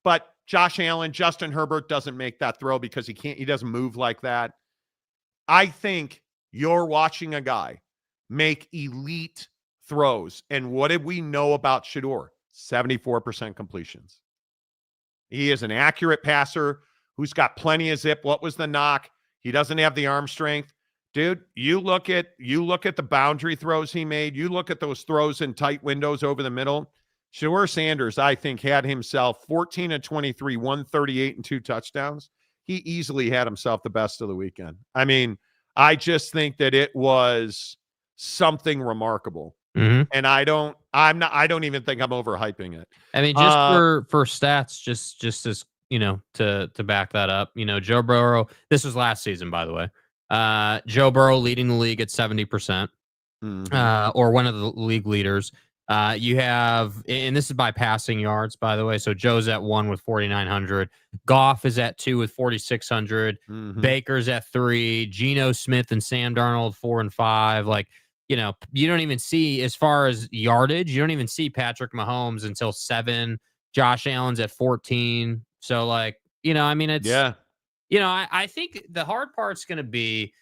But Josh Allen, Justin Herbert doesn't make that throw because he doesn't move like that. I think you're watching a guy make elite throws. And what did we know about Shedeur? 74% completions. He is an accurate passer who's got plenty of zip. What was the knock? He doesn't have the arm strength. Dude, you look at the boundary throws he made. You look at those throws in tight windows over the middle. Shedeur Sanders, I think, had himself 14 of 23, 138 and 2 touchdowns. He easily had himself the best of the weekend. I mean, I just think that it was something remarkable. Mm-hmm. And I don't even think I'm overhyping it. I mean, just for stats, just as, to back that up, Joe Burrow, this was last season, by the way. Joe Burrow leading the league at 70%, or one of the league leaders. You have, and this is by passing yards, by the way. So Joe's at 1 with 4,900. Goff is at 2 with 4,600. Baker's at 3. Geno Smith and Sam Darnold 4 and 5. Like, you don't even see, as far as yardage, you don't even see Patrick Mahomes until 7. Josh Allen's at 14. So, like, it's, I think the hard part's going to be,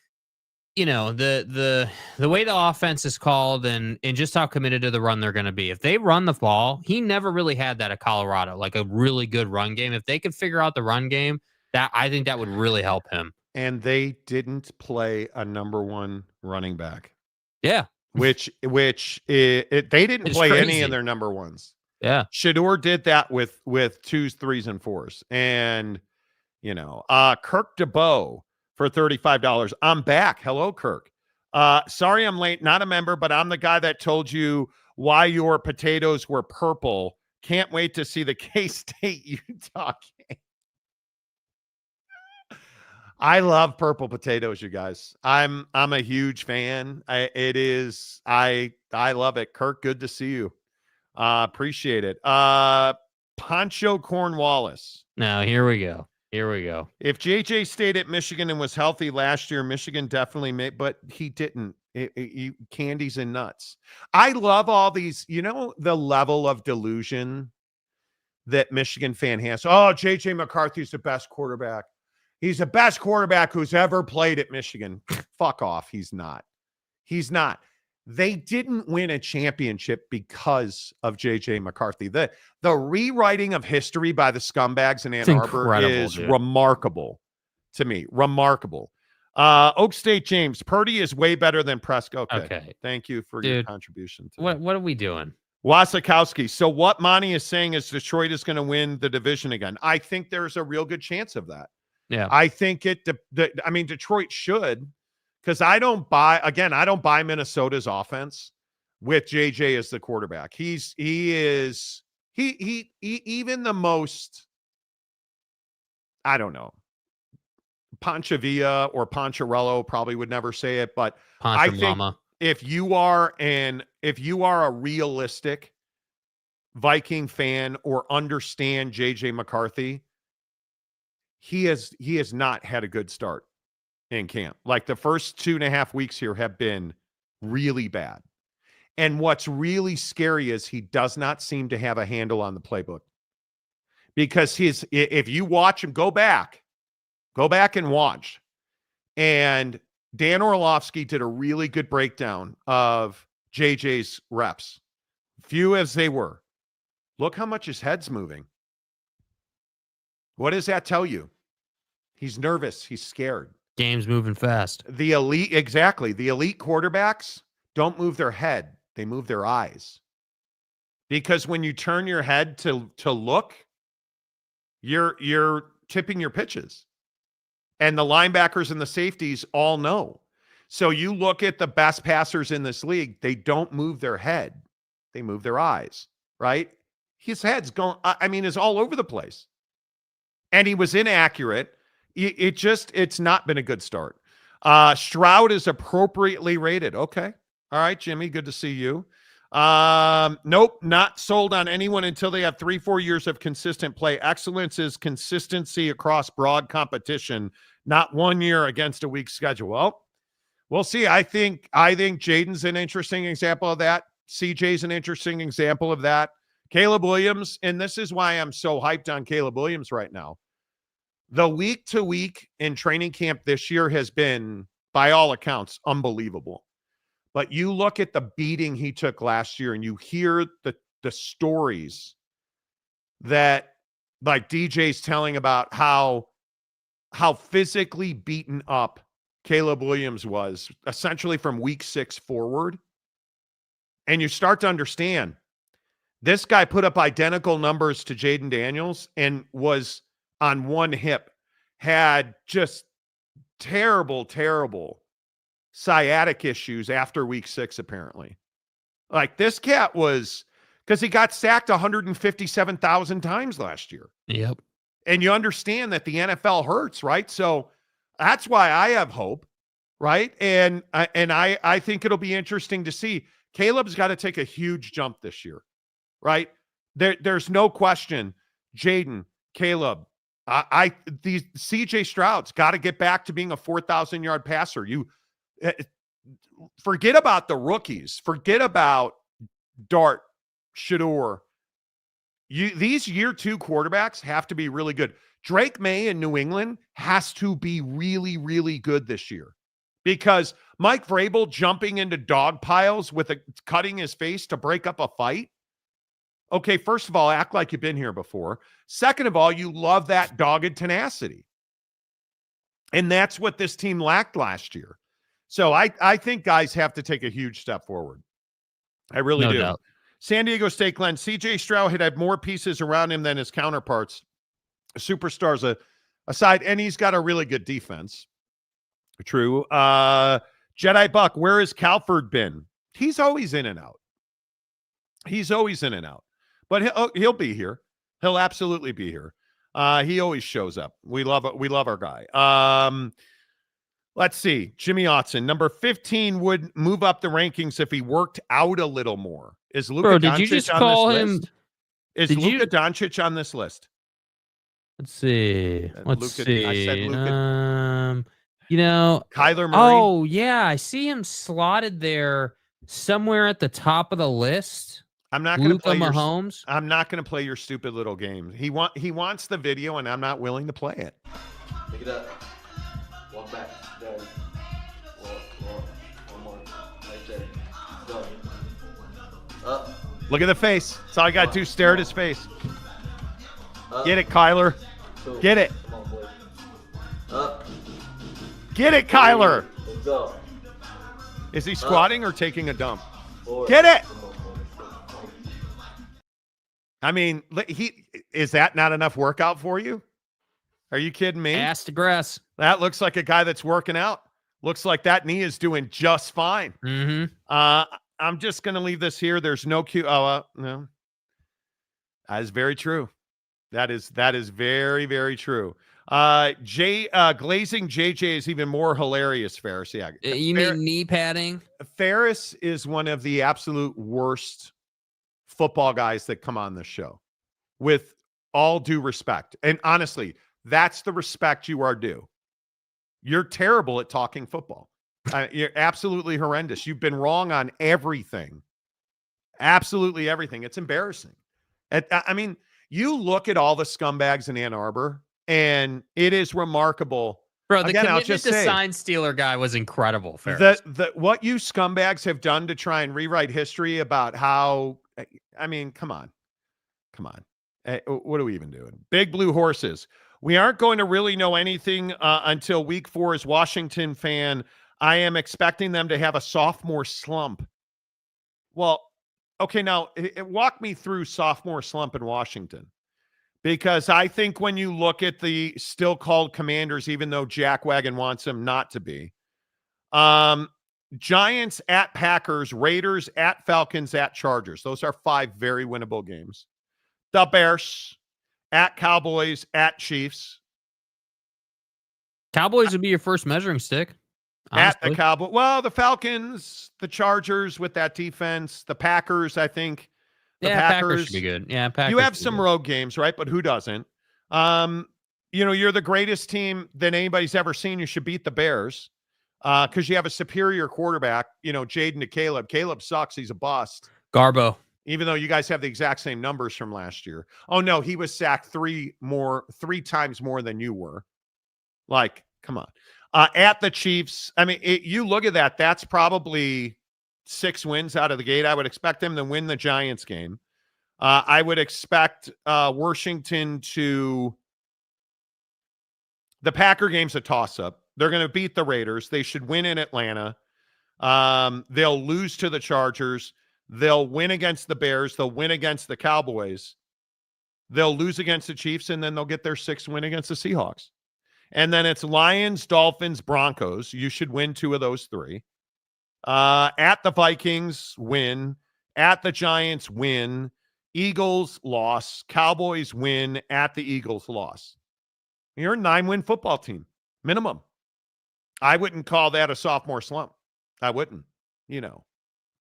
the way the offense is called and just how committed to the run they're going to be. If they run the ball, he never really had that at Colorado, like a really good run game. If they could figure out the run game, I think that would really help him. And they didn't play a number 1 running back. Yeah. Which they didn't play crazy. Any of their number 1s. Yeah. Shedeur did that with 2s, 3s, and 4s. And, Kirk DeBow for $35. I'm back. Hello, Kirk. Sorry I'm late. Not a member, but I'm the guy that told you why your potatoes were purple. Can't wait to see the K-State Utah game. I love purple potatoes, you guys. I'm a huge fan. I love it. Kirk, good to see you. Appreciate it. Poncho Cornwallis. Now, here we go. If JJ stayed at Michigan and was healthy last year, Michigan definitely made, but he didn't. Candies and nuts. I love all these, the level of delusion that Michigan fan has. Oh, JJ McCarthy's the best quarterback. He's the best quarterback who's ever played at Michigan. Fuck off. He's not. They didn't win a championship because of J.J. McCarthy. The rewriting of history by the scumbags in Ann Arbor is remarkable to me. Remarkable. Oak State James, Purdy is way better than Prescott. Okay. Thank you for your contribution. What are we doing? Wasikowski. So what Monty is saying is Detroit is going to win the division again. I think there's a real good chance of that. Yeah. I think Detroit should. Because I don't buy Minnesota's offense with JJ as the quarterback. He even the most, I don't know, Panchavilla or Pancharello probably would never say it, but I think if you are a realistic Viking fan or understand JJ McCarthy, he has not had a good start in camp. Like the first 2.5 weeks here have been really bad. And what's really scary is he does not seem to have a handle on the playbook. Because if you watch him, go back and watch. And Dan Orlovsky did a really good breakdown of JJ's reps. Few as they were. Look how much his head's moving. What does that tell you? He's nervous. He's scared. Game's moving fast. The elite quarterbacks don't move their head. They move their eyes. Because when you turn your head to look, you're tipping your pitches. And the linebackers and the safeties all know. So you look at the best passers in this league, they don't move their head. They move their eyes, right? His head's is all over the place. And he was inaccurate. It's not been a good start. Stroud is appropriately rated. Okay. All right, Jimmy, good to see you. Nope, not sold on anyone until they have 3-4 years of consistent play. Excellence is consistency across broad competition, not 1 year against a weak schedule. Well, we'll see. I think Jaden's an interesting example of that. CJ's an interesting example of that. Caleb Williams, and this is why I'm so hyped on Caleb Williams right now. The week-to-week in training camp this year has been, by all accounts, unbelievable. But you look at the beating he took last year and you hear the stories that like DJ's telling about how physically beaten up Caleb Williams was essentially from week 6 forward. And you start to understand this guy put up identical numbers to Jaden Daniels and was on one hip, had just terrible sciatic issues after week 6, apparently. Like this cat was, because he got sacked 157,000 times last year. Yep. And you understand that the NFL hurts, right? So that's why I have hope, right? And I think it'll be interesting to see. Caleb's got to take a huge jump this year, right? There's no question. Jaden, Caleb, these CJ Stroud's got to get back to being a 4,000-yard passer. You forget about the rookies. Forget about Dart, Shedeur. These year 2 quarterbacks have to be really good. Drake May in New England has to be really, really good this year because Mike Vrabel jumping into dog piles with cutting his face to break up a fight. Okay, first of all, act like you've been here before. Second of all, you love that dogged tenacity. And that's what this team lacked last year. So I think guys have to take a huge step forward. I really do. Doubt. San Diego State Glenn, CJ Stroud had more pieces around him than his counterparts. Superstars aside, and he's got a really good defense. True. Jedi Buck, where has Calford been? He's always in and out. But he'll be here. He'll absolutely be here. He always shows up. We love our guy. Let's see. Jimmy Otson, number 15, would move up the rankings if he worked out a little more. Is Luka Did you Doncic just on call this him? list? Is Luka Doncic on this list? Let's see. Let's see. I said Luka. Kyler Murray. Oh yeah, I see him slotted there somewhere at the top of the list. I'm not going to play Mahomes. I'm not going to play your stupid little game. He wants the video, and I'm not willing to play it. Pick it up. Walk back. There. Walk. One more. Right there. Go. Up. Look at the face. That's all I got to do. Stare at his face. Up. Get it, Kyler. Two. Get it. Come on, boy. Up. Get it, Kyler. Let's go. Is he squatting or taking a dump? Forward. Get it. I mean, is that not enough workout for you? Are you kidding me? Ass to grass. That looks like a guy that's working out. Looks like that knee is doing just fine. Mm-hmm. I'm just going to leave this here. There's no cue. No. That is very true. That is very, very true. Glazing JJ is even more hilarious, Ferris. Yeah. You mean knee padding? Ferris is one of the absolute worst football guys that come on this show, with all due respect. And honestly, that's the respect you are due. You're terrible at talking football. You're absolutely horrendous. You've been wrong on everything. Absolutely everything. It's embarrassing. I mean, you look at all the scumbags in Ann Arbor, and it is remarkable. Bro, the Again, commitment to sign stealer guy was incredible. Ferris. What you scumbags have done to try and rewrite history about how, I mean, come on. What are we even doing? Big Blue Horses. We aren't going to really know anything until week 4 as Washington fan. I am expecting them to have a sophomore slump. Well, okay, now walk me through sophomore slump in Washington. Because I think when you look at the still called Commanders, even though Jack Wagon wants them not to be, Giants at Packers, Raiders at Falcons at Chargers. Those are 5 very winnable games. The Bears at Cowboys at Chiefs. Cowboys would be your first measuring stick. Honestly. At the Cowboys. Well, the Falcons, the Chargers with that defense, the Packers, I think. Packers should be good. Yeah, Packers. You have some road games, right? But who doesn't? You're the greatest team that anybody's ever seen. You should beat the Bears because you have a superior quarterback, Jaden to Caleb. Caleb sucks. He's a bust. Garbo. even though you guys have the exact same numbers from last year. Oh, no, he was sacked three times more than you were. Like, come on. At the Chiefs, I mean, you look at that, that's probably 6 wins out of the gate. I would expect them to win the Giants game. I would expect Washington to – the Packer game's a toss-up. They're going to beat the Raiders. They should win in Atlanta. They'll lose to the Chargers. They'll win against the Bears. They'll win against the Cowboys. They'll lose against the Chiefs, and then they'll get their 6th win against the Seahawks. And then it's Lions, Dolphins, Broncos. You should win 2 of those 3. At the Vikings, win. At the Giants, win. Eagles, loss. Cowboys, win. At the Eagles, loss. You're a 9-win football team, minimum. I wouldn't call that a sophomore slump. I wouldn't,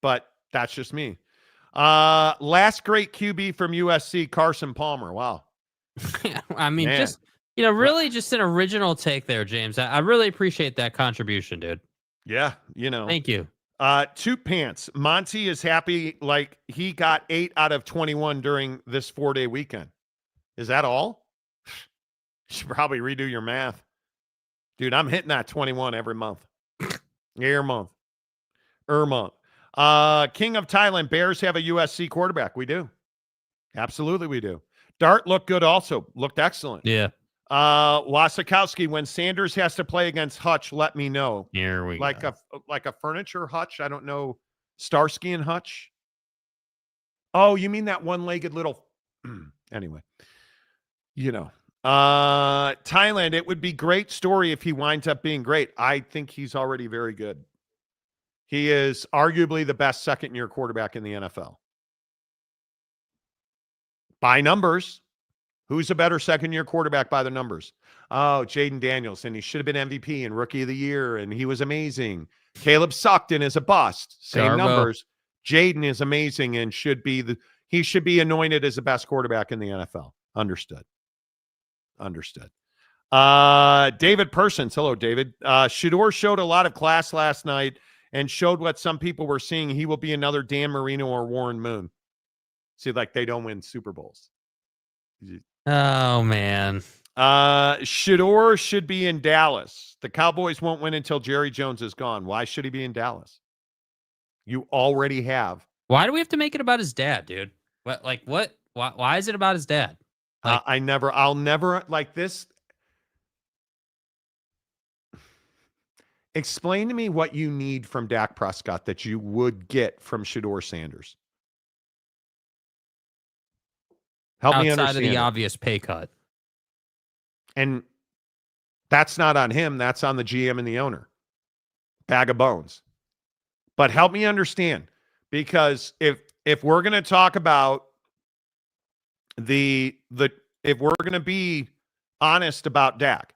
but that's just me. Last great QB from USC, Carson Palmer. Wow. I mean, Man. just, really just an original take there, James. I really appreciate that contribution, dude. Yeah. Thank you. Toot Pants. Monty is happy like he got 8 out of 21 during this 4-day weekend. Is that all? You should probably redo your math. Dude, I'm hitting that 21 every month. Every month. King of Thailand, Bears have a USC quarterback. We do. Absolutely we do. Dart looked good also. Looked excellent. Yeah. Wasikowski, when Sanders has to play against Hutch, let me know. Here we go. Like a furniture Hutch? I don't know. Starsky and Hutch? Oh, you mean that one-legged little... Anyway. Thailand, it would be great story if he winds up being great. I think he's already very good. He is arguably the best second-year quarterback in the NFL. By numbers, who's a better second-year quarterback by the numbers? Oh, Jaden Daniels, and he should have been MVP and Rookie of the Year, and he was amazing. Caleb Suckton is a bust. Same numbers. Jaden is amazing and he should be anointed as the best quarterback in the NFL. Understood. David Persons. Hello, David. Shedeur showed a lot of class last night and showed what some people were seeing. He will be another Dan Marino or Warren Moon. See, like they don't win Super Bowls. Oh, man. Shedeur should be in Dallas. The Cowboys won't win until Jerry Jones is gone. Why should he be in Dallas? You already have. Why do we have to make it about his dad, dude? What? Why is it about his dad? I'll never like this. Explain to me what you need from Dak Prescott that you would get from Shedeur Sanders. Help me understand. Outside of the obvious pay cut. And that's not on him. That's on the GM and the owner. Bag of bones. But help me understand, because if we're going to talk about if we're going to be honest about Dak,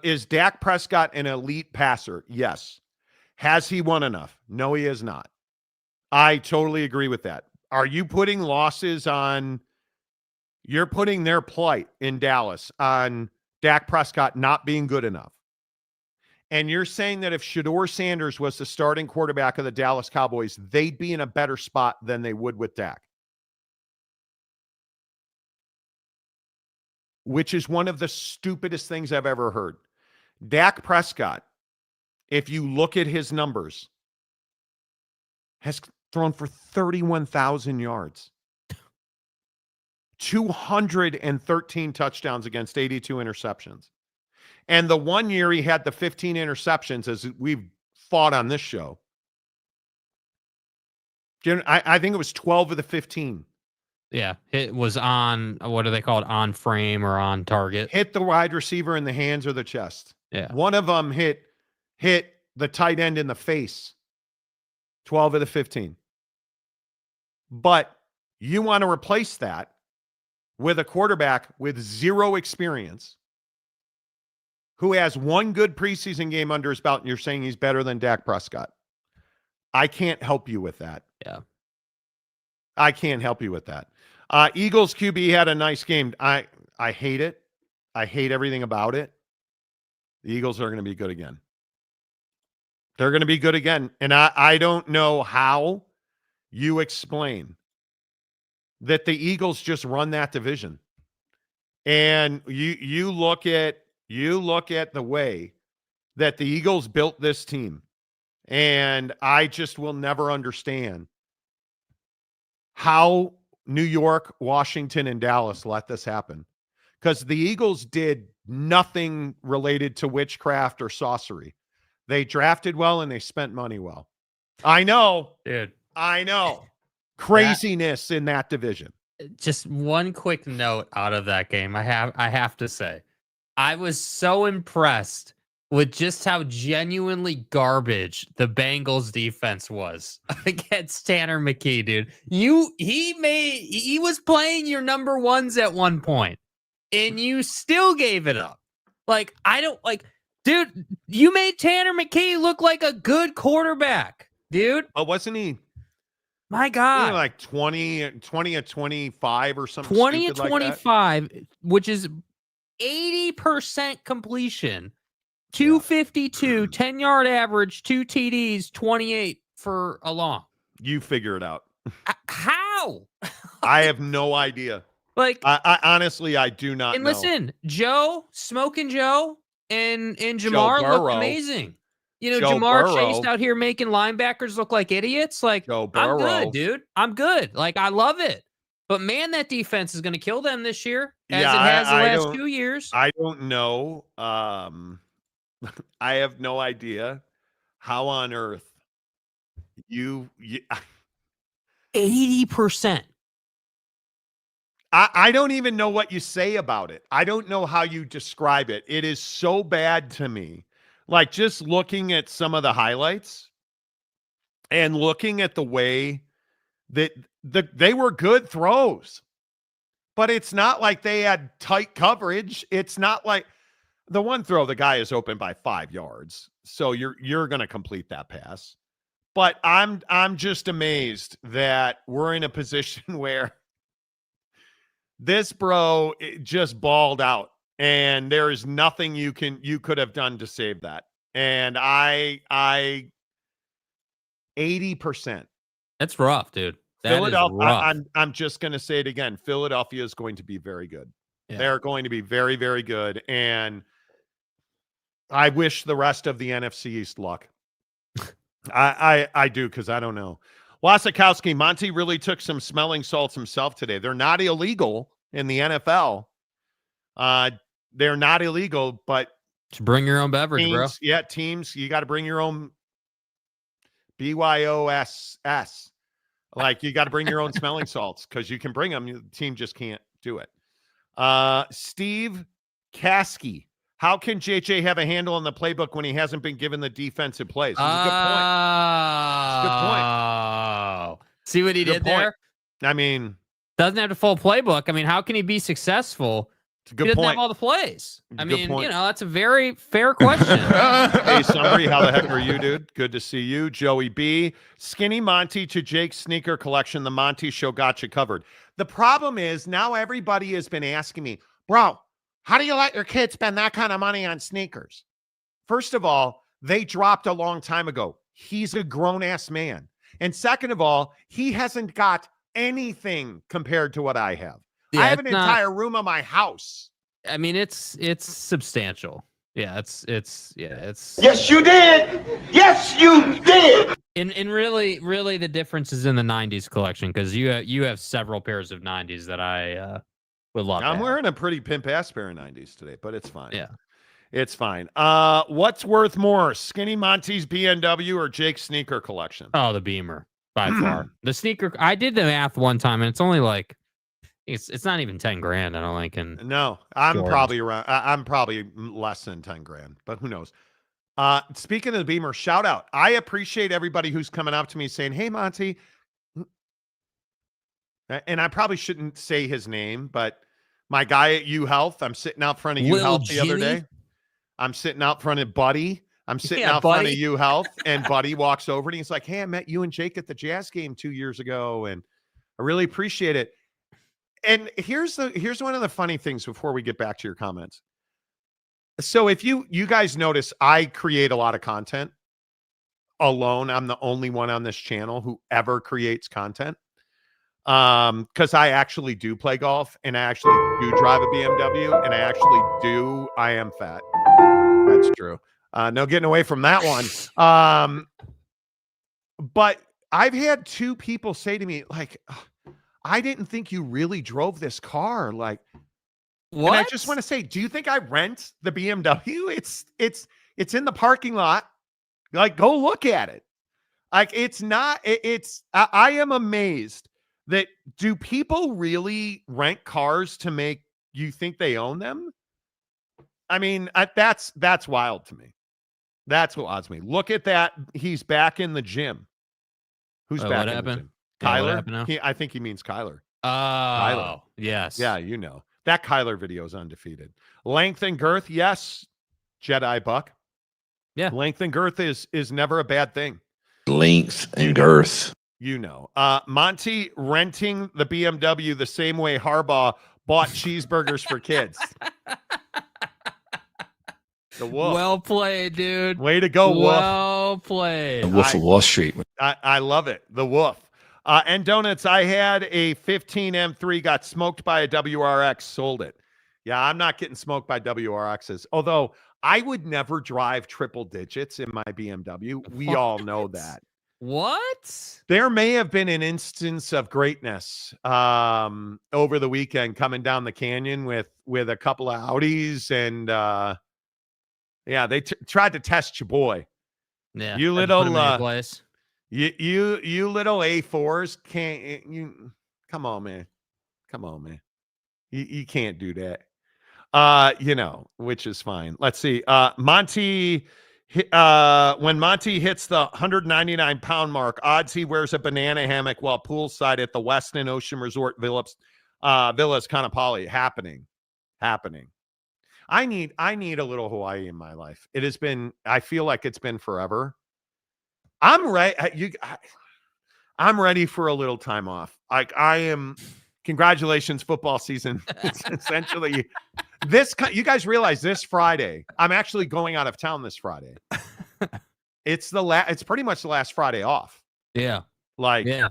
is Dak Prescott an elite passer? Yes. Has he won enough? No, he has not. I totally agree with that. Are you putting you're putting their plight in Dallas on Dak Prescott not being good enough? And you're saying that if Shedeur Sanders was the starting quarterback of the Dallas Cowboys, they'd be in a better spot than they would with Dak. Which is one of the stupidest things I've ever heard. Dak Prescott, if you look at his numbers, has thrown for 31,000 yards. 213 touchdowns against 82 interceptions. And the one year he had the 15 interceptions, as we've fought on this show. I think it was 12 of the 15. Yeah, it was on, what do they call it, on frame or on target. Hit the wide receiver in the hands or the chest. Yeah. One of them hit the tight end in the face. 12 of the 15. But you want to replace that with a quarterback with zero experience who has one good preseason game under his belt, and you're saying he's better than Dak Prescott. I can't help you with that. Yeah. I can't help you with that. Eagles QB had a nice game. I hate it. I hate everything about it. The Eagles are going to be good again. They're going to be good again. And I don't know how you explain that the Eagles just run that division. And you look at the way that the Eagles built this team. And I just will never understand how New York, Washington, and Dallas let this happen. Because the Eagles did nothing related to witchcraft or sorcery. They drafted well and they spent money well. I know. Dude. I know. Craziness in that division. Just one quick note out of that game. I have to say, I was so impressed with just how genuinely garbage the Bengals defense was against Tanner McKee, dude. He was playing your number ones at one point, and you still gave it up. Like, dude, you made Tanner McKee look like a good quarterback, dude. Oh, wasn't he? My God. Like 20 at 25 or something. 20 at 25, like which is 80% completion, 252, 10-yard average, 2 TDs, 28 for a long. You figure it out. How? I have no idea. Like, I honestly, I do not know. And listen, Smoking Joe and Jamar look amazing. You know, Jamar Chase out here making linebackers look like idiots. Like, I'm good, dude. I'm good. Like, I love it. But, man, that defense is going to kill them this year, as it has the last 2 years. I don't know. I have no idea how on earth you 80%. I don't even know what you say about it. I don't know how you describe it. It is so bad to me. Like, just looking at some of the highlights and looking at the way that they were good throws, but it's not like they had tight coverage. It's not like the one throw, the guy is open by 5 yards. So you're going to complete that pass. But I'm just amazed that we're in a position where this bro just balled out. And there is nothing you could have done to save that. And I 80%. That's rough, dude. Philadelphia. I'm just going to say it again. Philadelphia is going to be very good. Yeah. They're going to be very, very good. And I wish the rest of the NFC East luck. I do, because I don't know. Wasikowski, Monty really took some smelling salts himself today. They're not illegal in the NFL. They're not illegal, but just bring your own beverage, teams, bro. Yeah, teams, you got to bring your own BYOSS. Like, you got to bring your own smelling salts, because you can bring them. The team just can't do it. Steve Caskey. How can JJ have a handle on the playbook when he hasn't been given the defensive plays? That's a good point. That's a good point. See what he did there? I mean, doesn't have the full playbook. I mean, how can he be successful? It's a good he doesn't point. have all the plays. I mean, that's a very fair question. Hey, Summary, how the heck are you, dude? Good to see you. Joey B. Skinny Monty to Jake's sneaker collection. The Monty Show got you covered. The problem is now everybody has been asking me, bro, how do you let your kids spend that kind of money on sneakers? First of all, they dropped a long time ago. He's a grown-ass man. And second of all, he hasn't got anything compared to what I have. Yeah, I have an entire room of my house. I mean, it's substantial. Yeah, it's Yes, you did. Yes, you did. And really the difference is in the 90s collection, because you have several pairs of 90s that I would love. I'm wearing a pretty pimp-ass pair of 90s today, but it's fine. Yeah. It's fine. What's worth more, Skinny Monty's BMW or Jake's sneaker collection? Oh, the Beamer, by far. The sneaker, I did the math one time, and it's only like, it's not even 10 grand, I don't think. And no, I'm probably around. I'm probably less than 10 grand, but who knows? Speaking of the Beamer, shout out. I appreciate everybody who's coming up to me saying, "Hey, Monty," and I probably shouldn't say his name, but my guy at U Health. I'm sitting out front of U Health the other day. I'm sitting out front of Buddy. I'm sitting out front of U Health, and Buddy walks over and he's like, "Hey, I met you and Jake at the Jazz game 2 years ago, and I really appreciate it." And here's one of the funny things before we get back to your comments. So if you guys notice, I create a lot of content alone. I'm the only one on this channel who ever creates content. Because I actually do play golf, and I actually do drive a BMW, and I am fat. That's true. No getting away from that one. But I've had 2 people say to me, like, I didn't think you really drove this car. Like, what? And I just want to say, do you think I rent the BMW? It's in the parking lot. Like, go look at it. Like, it's not, I am amazed that do people really rent cars to make you think they own them? I mean, that's wild to me. That's what odds me. Look at that. He's back in the gym. Who's back in the gym? Kyler? I think he means Kyler. Oh, Kyler. Yes. Yeah, you know. That Kyler video is undefeated. Length and girth, yes. Jedi Buck. Yeah. Length and girth is never a bad thing. Length and girth. You know. Monty renting the BMW the same way Harbaugh bought cheeseburgers for kids. The wolf. Well played, dude. Way to go, wolf. Well played. The Wolf of Wall Street. I love it. The wolf. And donuts, I had a 15 M3, got smoked by a WRX, sold it. Yeah, I'm not getting smoked by WRXs. Although I would never drive triple digits in my BMW. We all know that. What? There may have been an instance of greatness over the weekend coming down the canyon with a couple of Audis and yeah, they tried to test your boy. Yeah, you little you little A4s can't you? Come on, man. You can't do that. You know, which is fine. Let's see. Monty. When Monty hits the 199-pound mark, odds he wears a banana hammock while poolside at the Westin Ocean Resort Villas Kaanapali. Happening. I need a little Hawaii in my life. It has been, I feel like it's been forever. I'm ready. I'm ready for a little time off. Like I am. Congratulations, football season. It's essentially this. You guys realize this Friday, I'm actually going out of town this Friday. It's pretty much the last Friday off. Yeah. Yeah.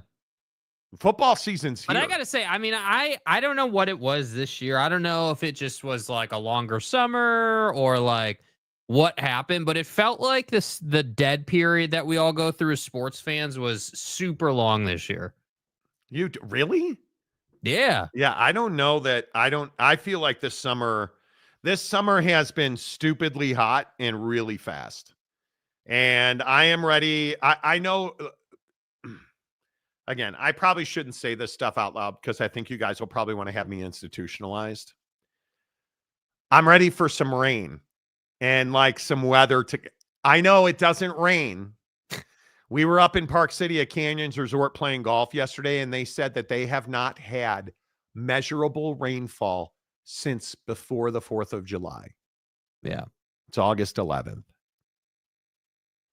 Football season's here. But I got to say, I mean, I don't know what it was this year. I don't know if it just was like a longer summer or like what happened, but it felt like the dead period that we all go through as sports fans was super long this year. You really? Yeah. Yeah. I don't know that. I feel like this summer has been stupidly hot and really fast. And I am ready. I know. Again, I probably shouldn't say this stuff out loud because I think you guys will probably want to have me institutionalized. I'm ready for some rain and like some weather I know it doesn't rain. We were up in Park City at Canyons Resort playing golf yesterday, and they said that they have not had measurable rainfall since before the 4th of July. Yeah. It's August 11th.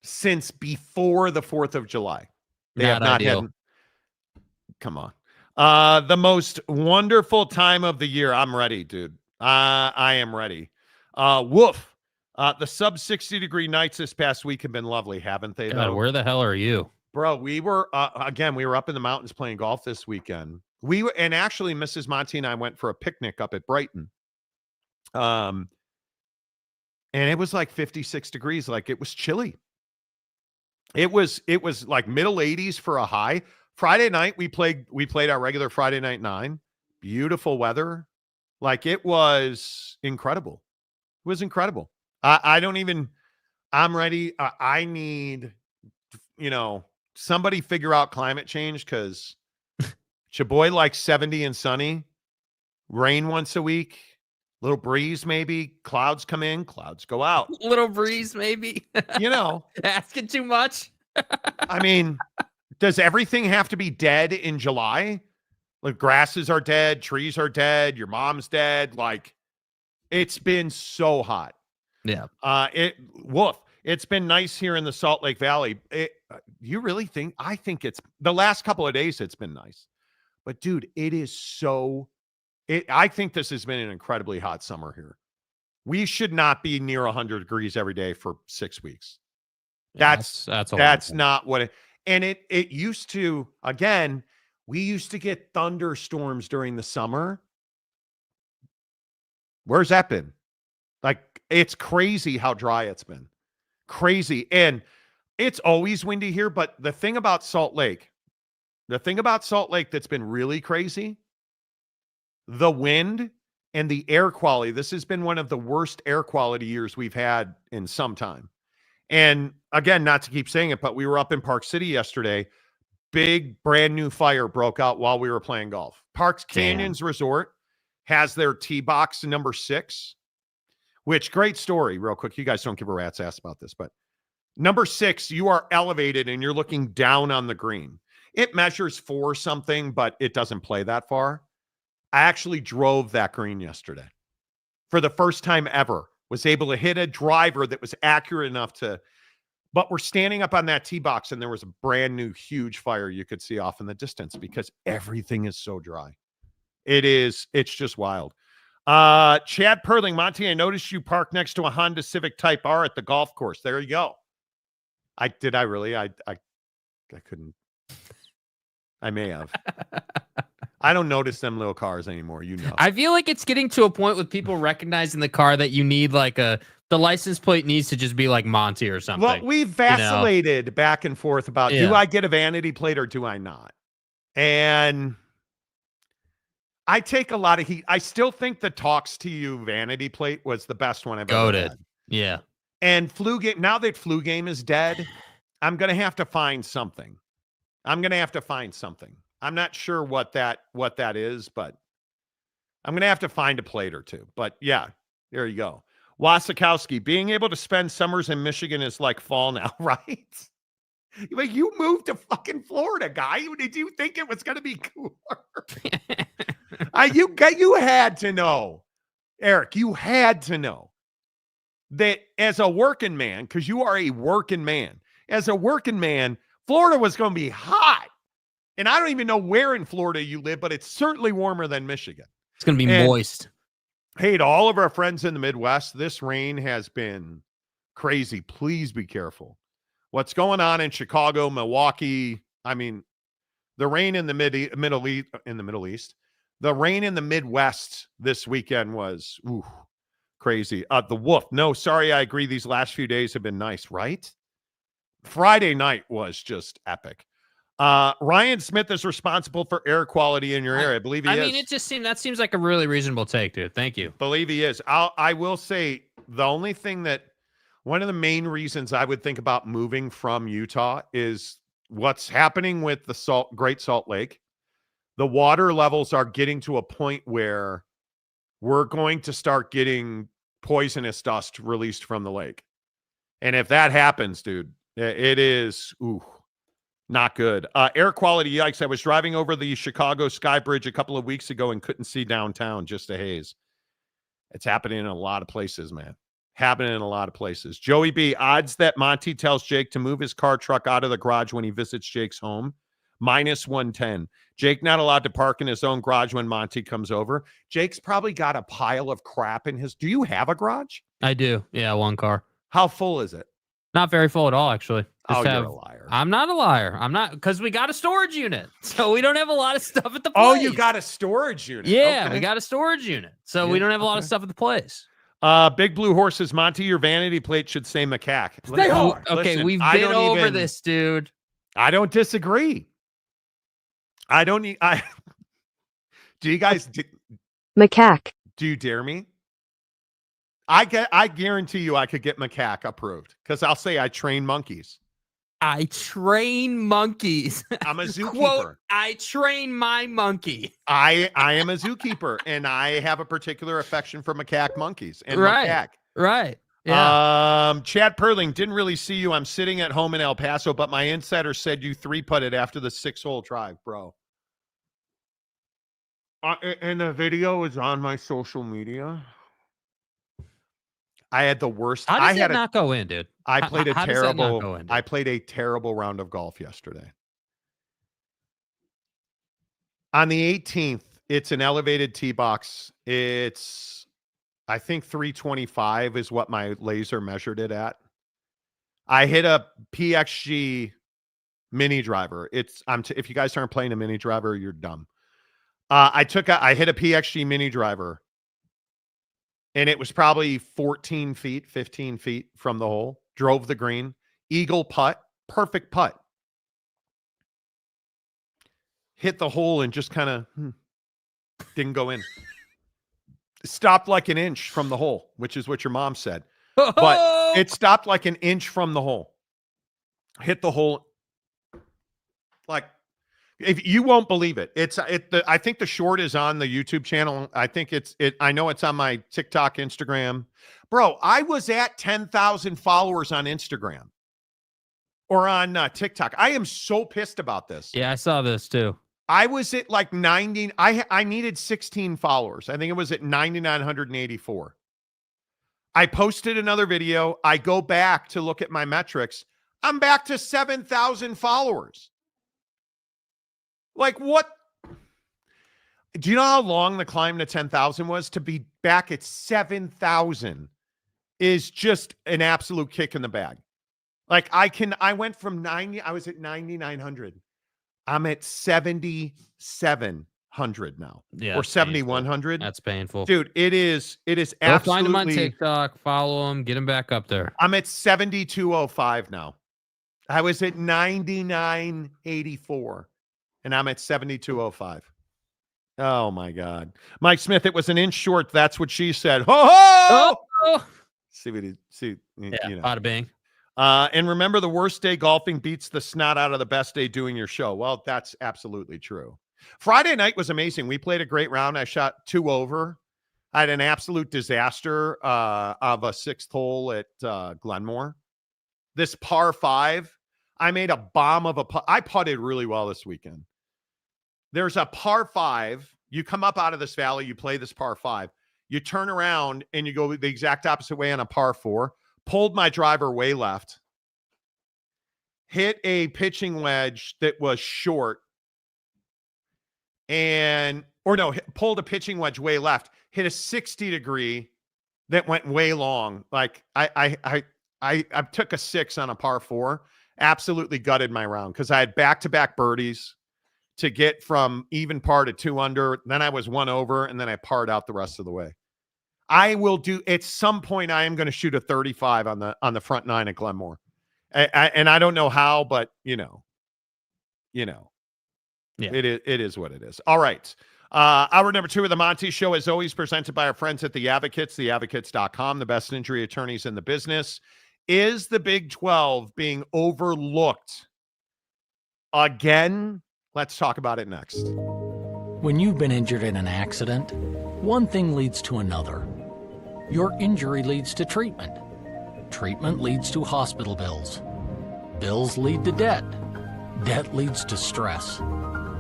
Since before the 4th of July. They have not had. Come on. The most wonderful time of the year. I'm ready, dude. I am ready. Woof. The sub 60-degree nights this past week have been lovely, haven't they? God, where the hell are you? Bro, we were up in the mountains playing golf this weekend. And actually Mrs. Monty and I went for a picnic up at Brighton. And it was like 56 degrees. Like it was chilly. It was like middle 80s for a high. Friday night, we played our regular Friday night 9. Beautiful weather. Like it was incredible. It was incredible. I'm ready. I need, somebody figure out climate change because your boy likes 70 and sunny, rain once a week, little breeze maybe, clouds come in, clouds go out. Little breeze maybe. Asking too much. I mean, does everything have to be dead in July? Like grasses are dead, trees are dead, your mom's dead. Like it's been so hot. Yeah. It's been nice here in the Salt Lake Valley. You really think? I think it's the last couple of days it's been nice. But dude, it is I think this has been an incredibly hot summer here. We should not be near 100 degrees every day for 6 weeks. That's a lot. not what it used to. Again, we used to get thunderstorms during the summer. Where's that been? Like, it's crazy how dry it's been. Crazy. And it's always windy here, but the thing about Salt Lake that's been really crazy, the wind and the air quality. This has been one of the worst air quality years we've had in some time. And again, not to keep saying it, but we were up in Park City yesterday. Big brand new fire broke out while we were playing golf. Parks Canyons Resort has their tee box number 6, which great story. Real quick, you guys don't give a rat's ass about this, but number 6, you are elevated and you're looking down on the green. It measures 4 something, but it doesn't play that far. I actually drove that green yesterday for the first time ever. Was able to hit a driver that was accurate enough to, but we're standing up on that tee box and there was a brand new huge fire you could see off in the distance because everything is so dry. It's just wild. Chad Perling, Monty, I noticed you parked next to a Honda Civic Type R at the golf course. There you go. I couldn't. I may have. I don't notice them little cars anymore. You know. I feel like it's getting to a point with people recognizing the car that you need the license plate needs to just be like Monty or something. Well, we've vacillated back and forth about do I get a vanity plate or do I not? And I take a lot of heat. I still think the Talks to You vanity plate was the best one I've ever had. Yeah. And Flu Game, now that Flu Game is dead, I'm going to have to find something. I'm not sure what that is, but I'm going to have to find a plate or two. But yeah, there you go. Wasikowski, being able to spend summers in Michigan is like fall now, right? Like, you moved to fucking Florida, guy. Did you think it was going to be cooler? You had to know, Eric, you had to know that as a working man, because you are a working man, as a working man, Florida was going to be hot. And I don't even know where in Florida you live, but it's certainly warmer than Michigan. It's going to be moist. Hey, to all of our friends in the Midwest, this rain has been crazy. Please be careful. What's going on in Chicago, Milwaukee? I mean, the rain in the Middle East, the rain in the Midwest this weekend was crazy. The Wolf. No, sorry, I agree. These last few days have been nice, right? Friday night was just epic. Ryan Smith is responsible for air quality in your area. I believe he is. I mean, that seems like a really reasonable take, dude. Thank you. Believe he is. I will say the only thing one of the main reasons I would think about moving from Utah is what's happening with the Great Salt Lake. The water levels are getting to a point where we're going to start getting poisonous dust released from the lake. And if that happens, dude, it is, not good. Air quality, yikes. I was driving over the Chicago Sky Bridge a couple of weeks ago and couldn't see downtown, just a haze. It's happening in a lot of places, man. Happening in a lot of places. Joey B, odds that Monty tells Jake to move his car truck out of the garage when he visits Jake's home, -110. Jake not allowed to park in his own garage when Monty comes over. Jake's probably got a pile of crap in his. Do you have a garage? I do. Yeah, one car. How full is it? Not very full at all, actually. You're a liar. I'm not a liar. I'm not, because we got a storage unit. So we don't have a lot of stuff at the place. Oh, you got a storage unit. Yeah, okay. We got a storage unit. So we don't have a lot of stuff at the place. Big Blue Horses, Monty, your vanity plate should say macaque. Stay hard. Okay, listen, we've been over this, dude. I don't disagree. Do you guys... Macaque. Do you dare me? I guarantee you I could get macaque approved because I'll say I train monkeys. I train monkeys. I'm a zookeeper. Quote, I train my monkey. I am a zookeeper, and I have a particular affection for macaque monkeys and macaque. Right. Yeah. Chad Perling, didn't really see you. I'm sitting at home in El Paso, but my insider said you 3-putted after the 6-hole drive, bro. And the video is on my social media. I had the worst. How does that not go in, dude? I played I played a terrible round of golf yesterday. On the 18th, it's an elevated tee box. It's, I think 325 is what my laser measured it at. I hit a PXG mini driver. If you guys aren't playing a mini driver, you're dumb. I hit a PXG mini driver, and it was probably 14 feet, 15 feet from the hole. Drove the green, eagle putt, perfect putt. Hit the hole and just kind of didn't go in. Stopped like an inch from the hole, which is what your mom said. But it stopped like an inch from the hole. Hit the hole. Like, if you won't believe it, I think the short is on the YouTube channel. I think I know it's on my TikTok, Instagram. Bro, I was at 10,000 followers on Instagram or on TikTok. I am so pissed about this. Yeah, I saw this too. I was at like 90. I needed 16 followers. I think it was at 9,984. I posted another video. I go back to look at my metrics. I'm back to 7,000 followers. Like, what? Do you know how long the climb to 10,000 was? To be back at 7,000 is just an absolute kick in the bag. Like, I went from 90, I was at 9,900. I'm at 7,700 now. Yeah, or 7,100. That's painful. Dude, it is absolutely. Go find him on TikTok, follow him, get him back up there. I'm at 7,205 now. I was at 9,984. And I'm at 7,205. Oh, my God. Mike Smith, it was an inch short. That's what she said. Ho, ho! Oh! See, Yeah, you know. bada bing. And remember, the worst day golfing beats the snot out of the best day doing your show. Well, that's absolutely true. Friday night was amazing. We played a great round. I shot 2 over. I had an absolute disaster of a 6th hole at Glenmore. This par 5, I made a bomb of a putt. I putted really well this weekend. There's a par 5. You come up out of this valley, you play this par 5. You turn around and you go the exact opposite way on a par 4. Pulled my driver way left. Hit a pitching wedge that was short. Pulled a pitching wedge way left. Hit a 60-degree that went way long. Like, I took a 6 on a par 4. Absolutely gutted my round because I had back-to-back birdies to get from even par to 2 under. Then I was 1 over, and then I parred out the rest of the way. I will do at some point. I am going to shoot a 35 on the front 9 at Glenmore, and I don't know how, but yeah. It is what it is. All right. Hour number 2 of the Monty Show is always presented by our friends at the Advocates, theadvocates.com, the best injury attorneys in the business. Is the Big 12 being overlooked again? Let's talk about it next. When you've been injured in an accident, one thing leads to another. Your injury leads to treatment. Treatment leads to hospital bills. Bills lead to debt. Debt leads to stress.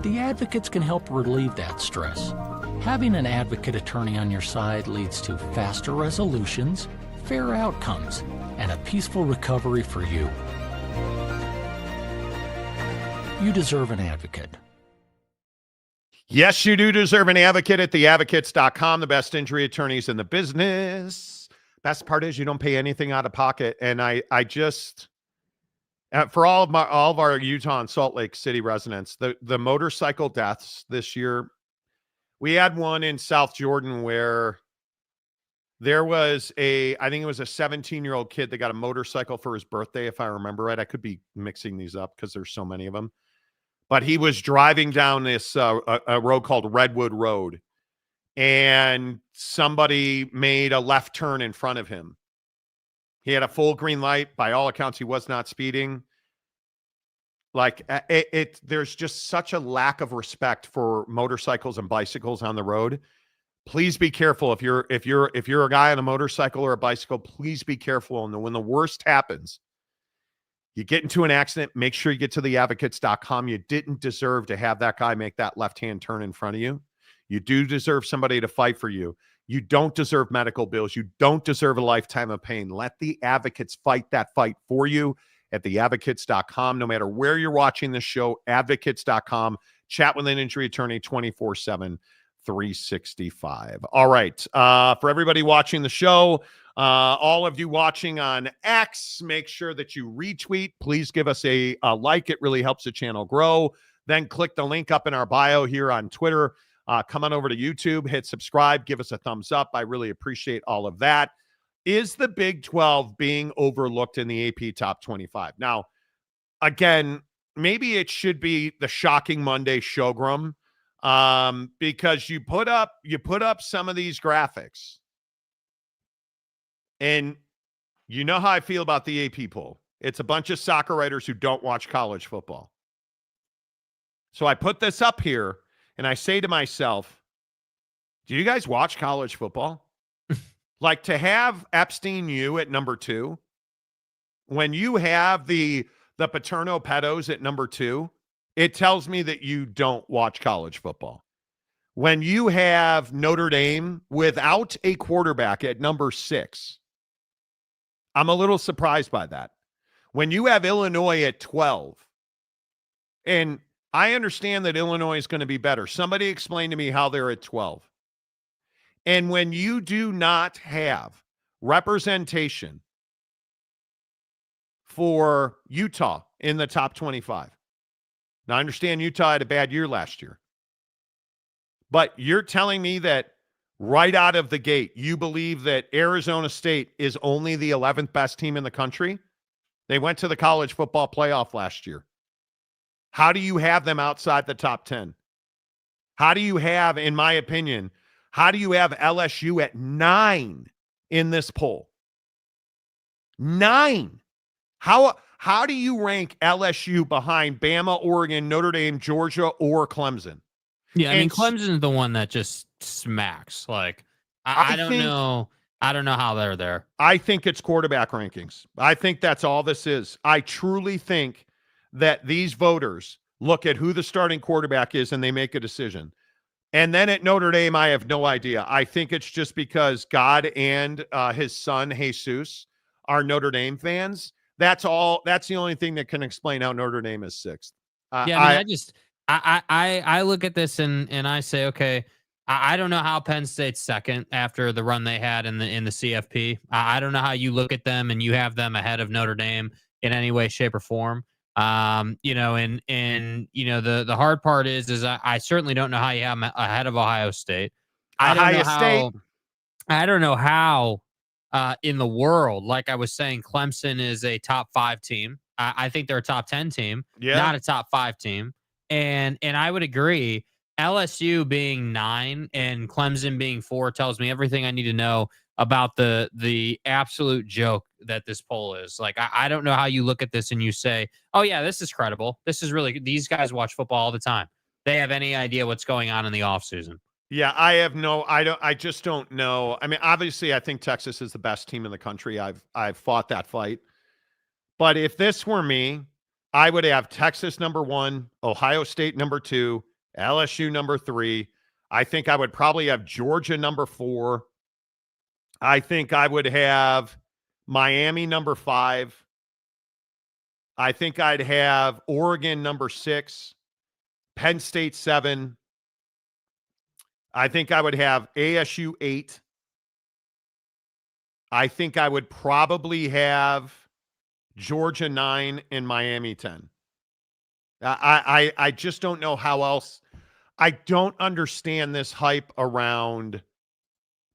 The Advocates can help relieve that stress. Having an advocate attorney on your side leads to faster resolutions, fair outcomes, and a peaceful recovery for you. You deserve an advocate. Yes, you do deserve an advocate at theadvocates.com, the best injury attorneys in the business. Best part is you don't pay anything out of pocket. And I just, for all of our Utah and Salt Lake City residents, the motorcycle deaths this year, we had one in South Jordan where there was I think it was a 17-year-old kid that got a motorcycle for his birthday, if I remember right. I could be mixing these up because there's so many of them. But he was driving down this a road called Redwood Road, and somebody made a left turn in front of him. He had a full green light. By all accounts, he was not speeding. Like there's just such a lack of respect for motorcycles and bicycles on the road. Please be careful if you're a guy on a motorcycle or a bicycle. Please be careful, and when the worst happens, you get into an accident, make sure you get to theadvocates.com. You didn't deserve to have that guy make that left-hand turn in front of you. You do deserve somebody to fight for you. You don't deserve medical bills. You don't deserve a lifetime of pain. Let the Advocates fight that fight for you at theadvocates.com. No matter where you're watching this show, advocates.com. Chat with an injury attorney 24/7, 365. All right. For everybody watching the show, All of you watching on X, make sure that you retweet. Please give us a like. It really helps the channel grow. Then click the link up in our bio here on Twitter. Come on over to YouTube, hit subscribe, give us a thumbs up. I really appreciate all of that. Is the Big 12 being overlooked in the AP Top 25? Now, again, maybe it should be the Shocking Monday showgrum, because you put up some of these graphics, and you know how I feel about the AP poll. It's a bunch of soccer writers who don't watch college football. So I put this up here, and I say to myself, do you guys watch college football? Like, to have Epstein U at number 2, when you have the Paterno pedos at number 2, it tells me that you don't watch college football. When you have Notre Dame without a quarterback at number 6, I'm a little surprised by that. When you have Illinois at 12, and I understand that Illinois is going to be better. Somebody explain to me how they're at 12. And when you do not have representation for Utah in the top 25. Now, I understand Utah had a bad year last year. But you're telling me that right out of the gate, you believe that Arizona State is only the 11th best team in the country? They went to the college football playoff last year. How do you have them outside the top 10? How do you have, in my opinion, how do you have LSU at 9 in this poll? 9. How do you rank LSU behind Bama, Oregon, Notre Dame, Georgia, or Clemson? Yeah, I mean, Clemson's the one that just smacks. Like, I don't know. I don't know how they're there. I think it's quarterback rankings. I think that's all this is. I truly think that these voters look at who the starting quarterback is and they make a decision. And then at Notre Dame, I have no idea. I think it's just because God and his son, Jesus, are Notre Dame fans. That's all. That's the only thing that can explain how Notre Dame is 6th. Yeah, I mean, I look at this and I say, okay, I don't know how Penn State's 2nd after the run they had in the CFP. I don't know how you look at them and you have them ahead of Notre Dame in any way, shape, or form. And you know, the hard part is I certainly don't know how you have them ahead of Ohio State. I don't know how in the world, like I was saying, Clemson is a top 5 team. I think they're a top 10 team, not a top 5 team. And I would agree. LSU being 9 and Clemson being 4 tells me everything I need to know about the absolute joke that this poll is. Like, I don't know how you look at this and you say, oh yeah, this is credible. This is really, these guys watch football all the time. They have any idea what's going on in the offseason. Yeah, I just don't know. I mean, obviously I think Texas is the best team in the country. I've fought that fight. But if this were me, I would have Texas number 1, Ohio State number 2, LSU number 3. I think I would probably have Georgia number 4. I think I would have Miami number 5. I think I'd have Oregon number 6, Penn State 7. I think I would have ASU 8. I think I would probably have Georgia 9 and Miami 10. I just don't know how else. I don't understand this hype around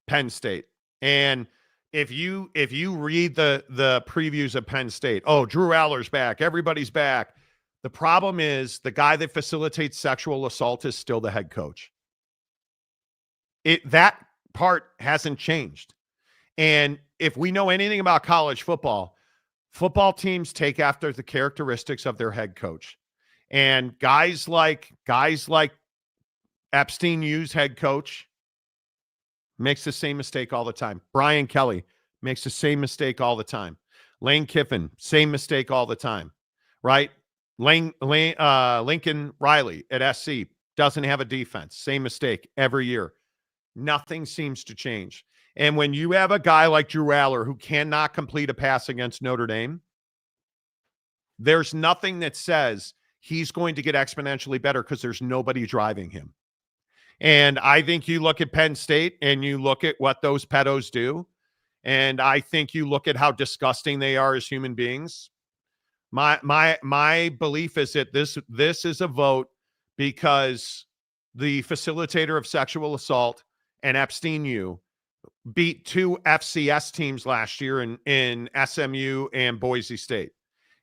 Penn State. And if you read the previews of Penn State, oh, Drew Aller's back, everybody's back. The problem is the guy that facilitates sexual assault is still the head coach. That part hasn't changed. And if we know anything about college football teams take after the characteristics of their head coach. And guys like Epstein U's head coach makes the same mistake all the time. Brian Kelly makes the same mistake all the time. Lane Kiffin, same mistake all the time, right? Lincoln Riley at SC doesn't have a defense. Same mistake every year. Nothing seems to change. And when you have a guy like Drew Aller who cannot complete a pass against Notre Dame, there's nothing that says he's going to get exponentially better because there's nobody driving him. And I think you look at Penn State and you look at what those pedos do, And I think you look at how disgusting they are as human beings. My belief is that this is a vote because the facilitator of sexual assault and Epstein U beat 2 FCS teams last year in SMU and Boise State,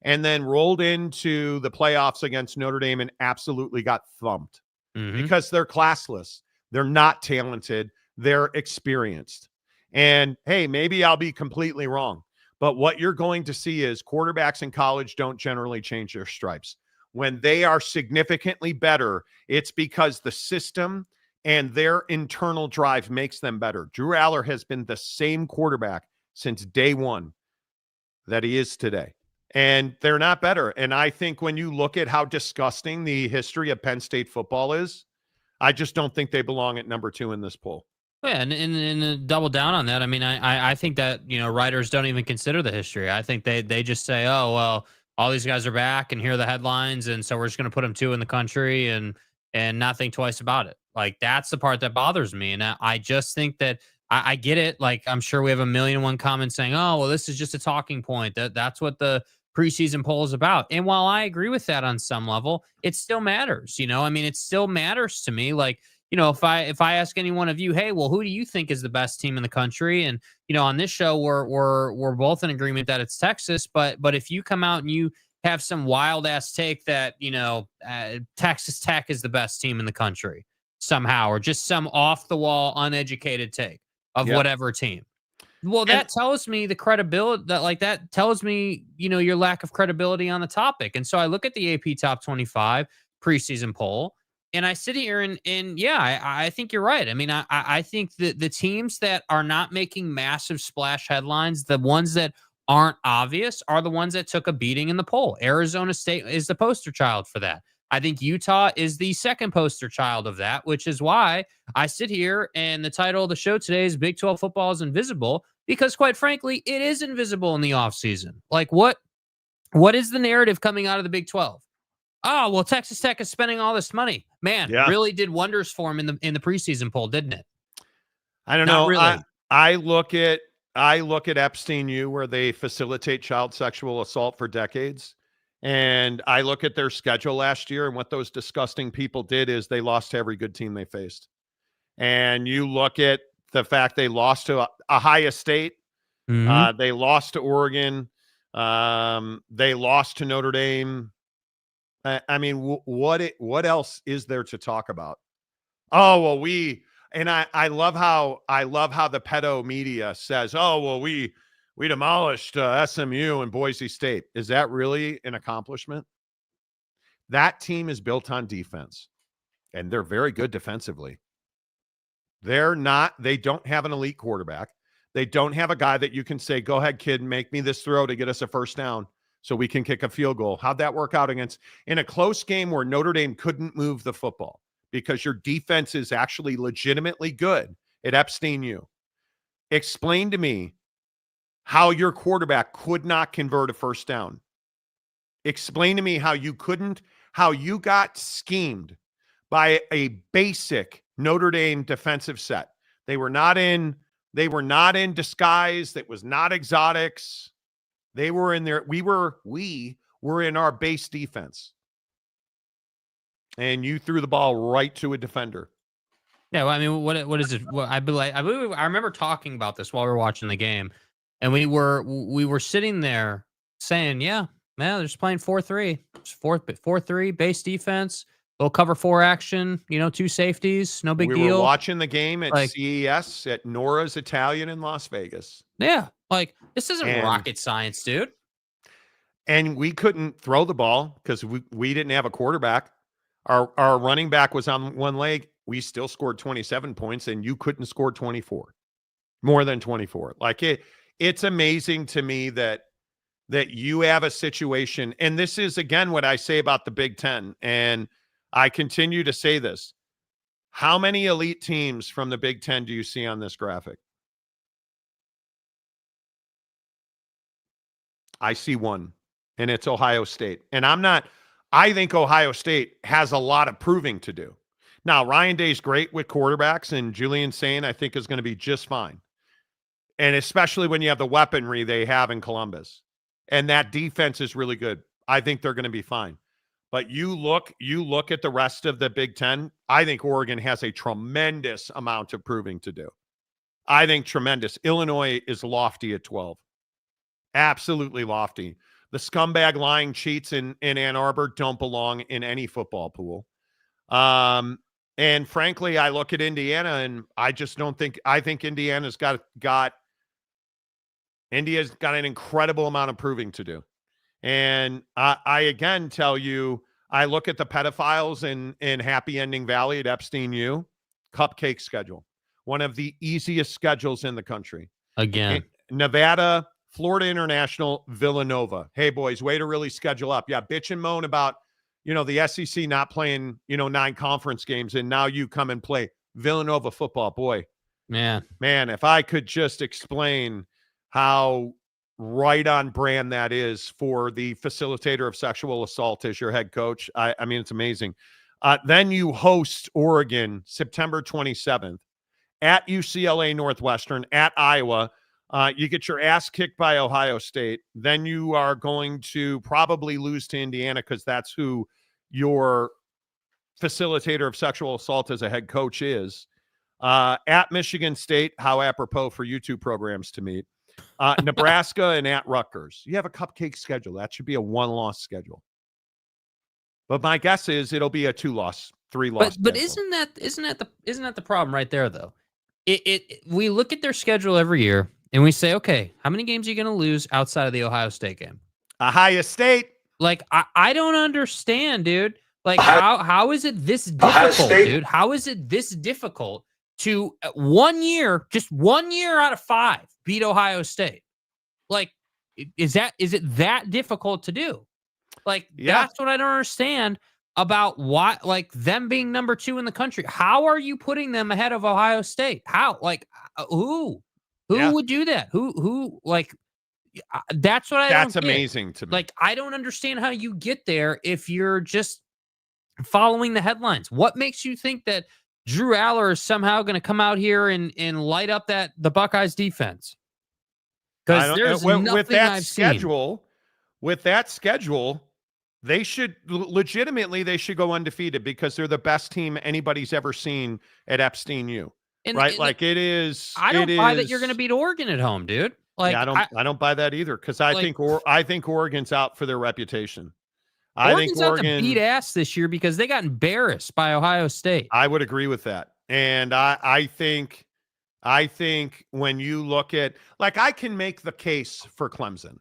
and then rolled into the playoffs against Notre Dame and absolutely got thumped because they're classless. They're not talented. They're experienced. And hey, maybe I'll be completely wrong, but what you're going to see is quarterbacks in college don't generally change their stripes. When they are significantly better, it's because the system and their internal drive makes them better. Drew Aller has been the same quarterback since day one that he is today. And they're not better. And I think when you look at how disgusting the history of Penn State football is, I just don't think they belong at number 2 in this poll. Yeah, and double down on that. I mean, I think that, writers don't even consider the history. I think they just say, oh, well, all these guys are back and here are the headlines, and so we're just going to put them 2 in the country and not think twice about it. Like, that's the part that bothers me. And I just think that I get it. Like, I'm sure we have 1,000,001 comments saying, oh, well, this is just a talking point. That's what the preseason poll is about. And while I agree with that on some level, it still matters. I mean, it still matters to me. Like, if I ask any one of you, hey, well, who do you think is the best team in the country? And, on this show, we're both in agreement that it's Texas. But if you come out and you have some wild ass take that, Texas Tech is the best team in the country somehow, or just some off the wall, uneducated take of whatever team. Well, that tells me the credibility that tells me, your lack of credibility on the topic. And so I look at the AP Top 25 preseason poll and I sit here and yeah, I think you're right. I mean, I think that the teams that are not making massive splash headlines, the ones that aren't obvious, are the ones that took a beating in the poll. Arizona State is the poster child for that. I think Utah is the second poster child of that, which is why I sit here and the title of the show today is Big 12 Football is Invisible, because quite frankly, it is invisible in the offseason. Like, what is the narrative coming out of the Big 12? Oh, well, Texas Tech is spending all this money. Man, really did wonders for him in the preseason poll, didn't it? I don't know. Really. I look at Epstein U, where they facilitate child sexual assault for decades. And I look at their schedule last year, and what those disgusting people did is they lost to every good team they faced. And you look at the fact they lost to Ohio State. They lost to Oregon. They lost to Notre Dame. I mean, what else is there to talk about? Oh, well, I love how the pedo media says, oh, well, we demolished SMU and Boise State. Is that really an accomplishment? That team is built on defense, and they're very good defensively. They don't have an elite quarterback. They don't have a guy that you can say, go ahead, kid, make me this throw to get us a first down so we can kick a field goal. How'd that work out in a close game where Notre Dame couldn't move the football because your defense is actually legitimately good at Epstein U? Explain to me how your quarterback could not convert a first down. Explain to me how you got schemed by a basic Notre Dame defensive set. They were not in disguise. That was not exotics. They were in there. We were in our base defense. And you threw the ball right to a defender. Yeah, well, I mean, what is it? Well, I remember talking about this while we were watching the game. And we were sitting there saying, yeah, man, they're just playing 4-3. 4-3, base defense, little cover 4 action, 2 safeties, no big deal. We were watching the game at CES at Nora's Italian in Las Vegas. Yeah, this isn't rocket science, dude. And we couldn't throw the ball because we didn't have a quarterback. Our running back was on one leg. We still scored 27 points, and you couldn't score 24. More than 24. It's amazing to me that you have a situation, and this is, again, what I say about the Big Ten, and I continue to say this. How many elite teams from the Big Ten do you see on this graphic? I see one, and it's Ohio State. And I think Ohio State has a lot of proving to do. Now, Ryan Day's great with quarterbacks, and Julian Sain, I think, is going to be just fine. And especially when you have the weaponry they have in Columbus. And that defense is really good. I think they're going to be fine. But you look at the rest of the Big Ten, I think Oregon has a tremendous amount of proving to do. I think tremendous. Illinois is lofty at 12. Absolutely lofty. The scumbag lying cheats in Ann Arbor don't belong in any football pool. And frankly, I look at Indiana and I just don't think, I think Indiana's got India's got an incredible amount of proving to do. And I again tell you, I look at the pedophiles in Happy Ending Valley at Epstein U, cupcake schedule, one of the easiest schedules in the country. Again, Nevada, Florida International, Villanova. Hey boys, way to really schedule up. Yeah, bitch and moan about, the SEC not playing, 9 conference games, and now you come and play Villanova football. Boy, man, if I could just explain how right on brand that is for the facilitator of sexual assault as your head coach. I mean, it's amazing. Then you host Oregon September 27th at UCLA Northwestern, at Iowa. You get your ass kicked by Ohio State. Then you are going to probably lose to Indiana because that's who your facilitator of sexual assault as a head coach is. At Michigan State, how apropos for you two programs to meet. Nebraska and at Rutgers. You have a cupcake schedule. That should be a 1-loss schedule. But my guess is it'll be a 2-loss, 3-loss. But isn't that the problem right there though? We look at their schedule every year and we say, okay, how many games are you going to lose outside of the Ohio State game? Ohio State. Like I don't understand, dude. Like how is it this difficult, dude? How is it this difficult to 1 year, just 1 year out of 5, beat Ohio State? Like, is it that difficult to do? Like, that's what I don't understand about why, like, them being number 2 in the country. How are you putting them ahead of Ohio State? How? Like, who would do that? Who like, that's what I don't get. That's amazing to me. Like, I don't understand how you get there if you're just following the headlines. What makes you think that Drew Aller is somehow going to come out here and light up the Buckeyes defense? Because there's nothing I've seen. With that schedule, they should go undefeated because they're the best team anybody's ever seen at Epstein U. Right? Like it is. I don't buy that you're going to beat Oregon at home, dude. Like, I don't buy that either because I think Oregon's out for their reputation. Oregon's out to beat ass this year because they got embarrassed by Ohio State. I would agree with that. And I think when you look at, like, I can make the case for Clemson,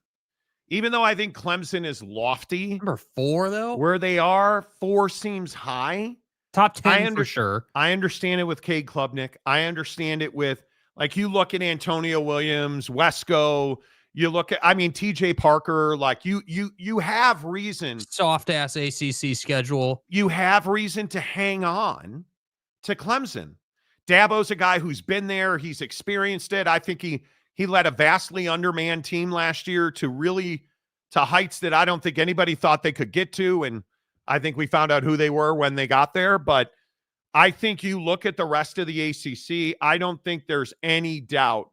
even though I think Clemson is lofty. Number 4, though, where they are, 4 seems high. Top 10 for sure. I understand it with Cade Klubnik. I understand it with, like, you look at Antonio Williams, Wesco. You look at, TJ Parker, like you have reason. Soft ass ACC schedule. You have reason to hang on to Clemson. Dabo's a guy who's been there. He's experienced it. I think he led a vastly undermanned team last year to heights that I don't think anybody thought they could get to. And I think we found out who they were when they got there. But I think you look at the rest of the ACC, I don't think there's any doubt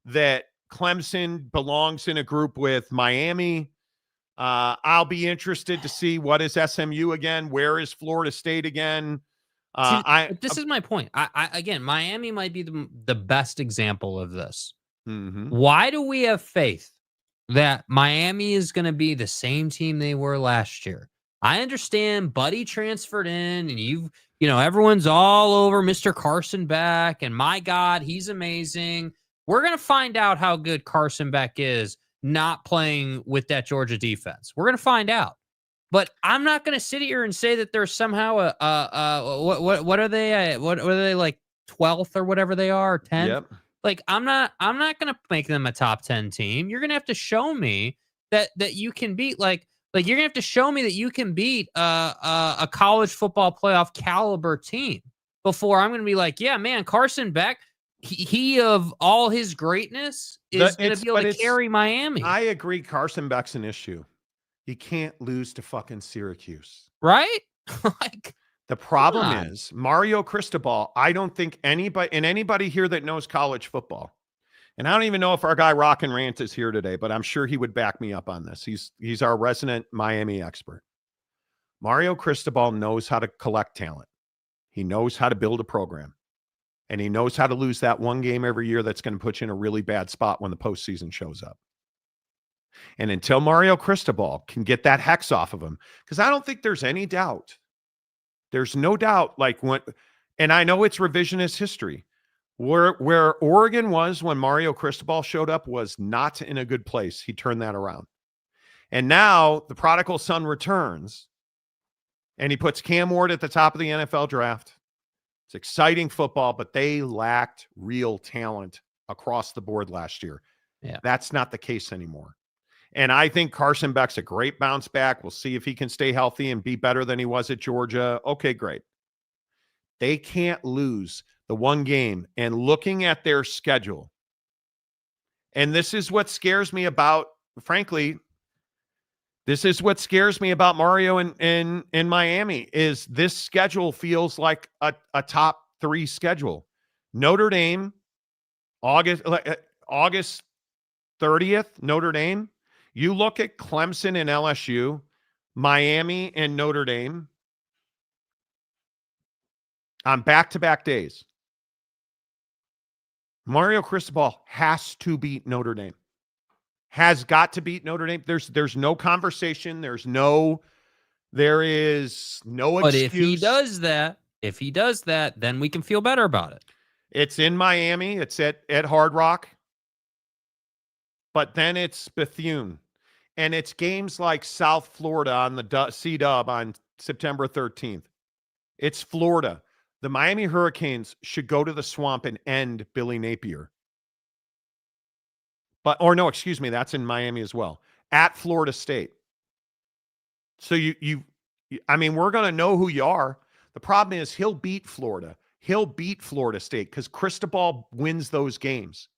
that Clemson belongs in a group with Miami. I'll be interested to see what is SMU again. Where is Florida State again? This is my point. Again, Miami might be the best example of this. Mm-hmm. Why do we have faith that Miami is going to be the same team they were last year? I understand Buddy transferred in and everyone's all over Mr. Carson Beck and my God, he's amazing. We're going to find out how good Carson Beck is not playing with that Georgia defense. We're going to find out. But I'm not going to sit here and say that there's somehow what are they? What are they, like 12th or whatever they are, 10th? Yep. Like I'm not going to make them a top 10 team. You're going to have to show me that you can beat like you're going to have to show me that you can beat a college football playoff caliber team before I'm going to be like, yeah, man, Carson Beck, he of all his greatness is going to be able to carry Miami. I agree. Carson Beck's an issue. He can't lose to fucking Syracuse. Right? Like, the problem is Mario Cristobal. I don't think anybody here that knows college football And I don't even know if our guy Rock and Rant is here today, but I'm sure he would back me up on this. He's our resident Miami expert. Mario Cristobal knows how to collect talent. He knows how to build a program. And he knows how to lose that one game every year that's going to put you in a really bad spot when the postseason shows up. And until Mario Cristobal can get that hex off of him, because I don't think there's any doubt. There's no doubt, and I know it's revisionist history. Where Oregon was when Mario Cristobal showed up was not in a good place. He turned that around. And now the prodigal son returns, and he puts Cam Ward at the top of the NFL draft. It's exciting football, but they lacked real talent across the board last year. Yeah. That's not the case anymore. And I think Carson Beck's a great bounce back. We'll see if he can stay healthy and be better than he was at Georgia. Okay, great. They can't lose the one game. And looking at their schedule, and this is what scares me about, frankly, this is what scares me about Mario in Miami, is this schedule feels like a top 3 schedule. Notre Dame, August 30th, Notre Dame. You look at Clemson and LSU, Miami and Notre Dame on back-to-back days. Mario Cristobal has to beat Notre Dame. Has got to beat Notre Dame. There's no conversation. There is no excuse. But if he does that, then we can feel better about it. It's in Miami. It's at Hard Rock. But then it's Bethune. And it's games like South Florida on the C-Dub on September 13th. It's Florida. The Miami Hurricanes should go to the Swamp and end Billy Napier. That's in Miami as well. At Florida State. So we're going to know who you are. The problem is he'll beat Florida. He'll beat Florida State because Cristobal wins those games.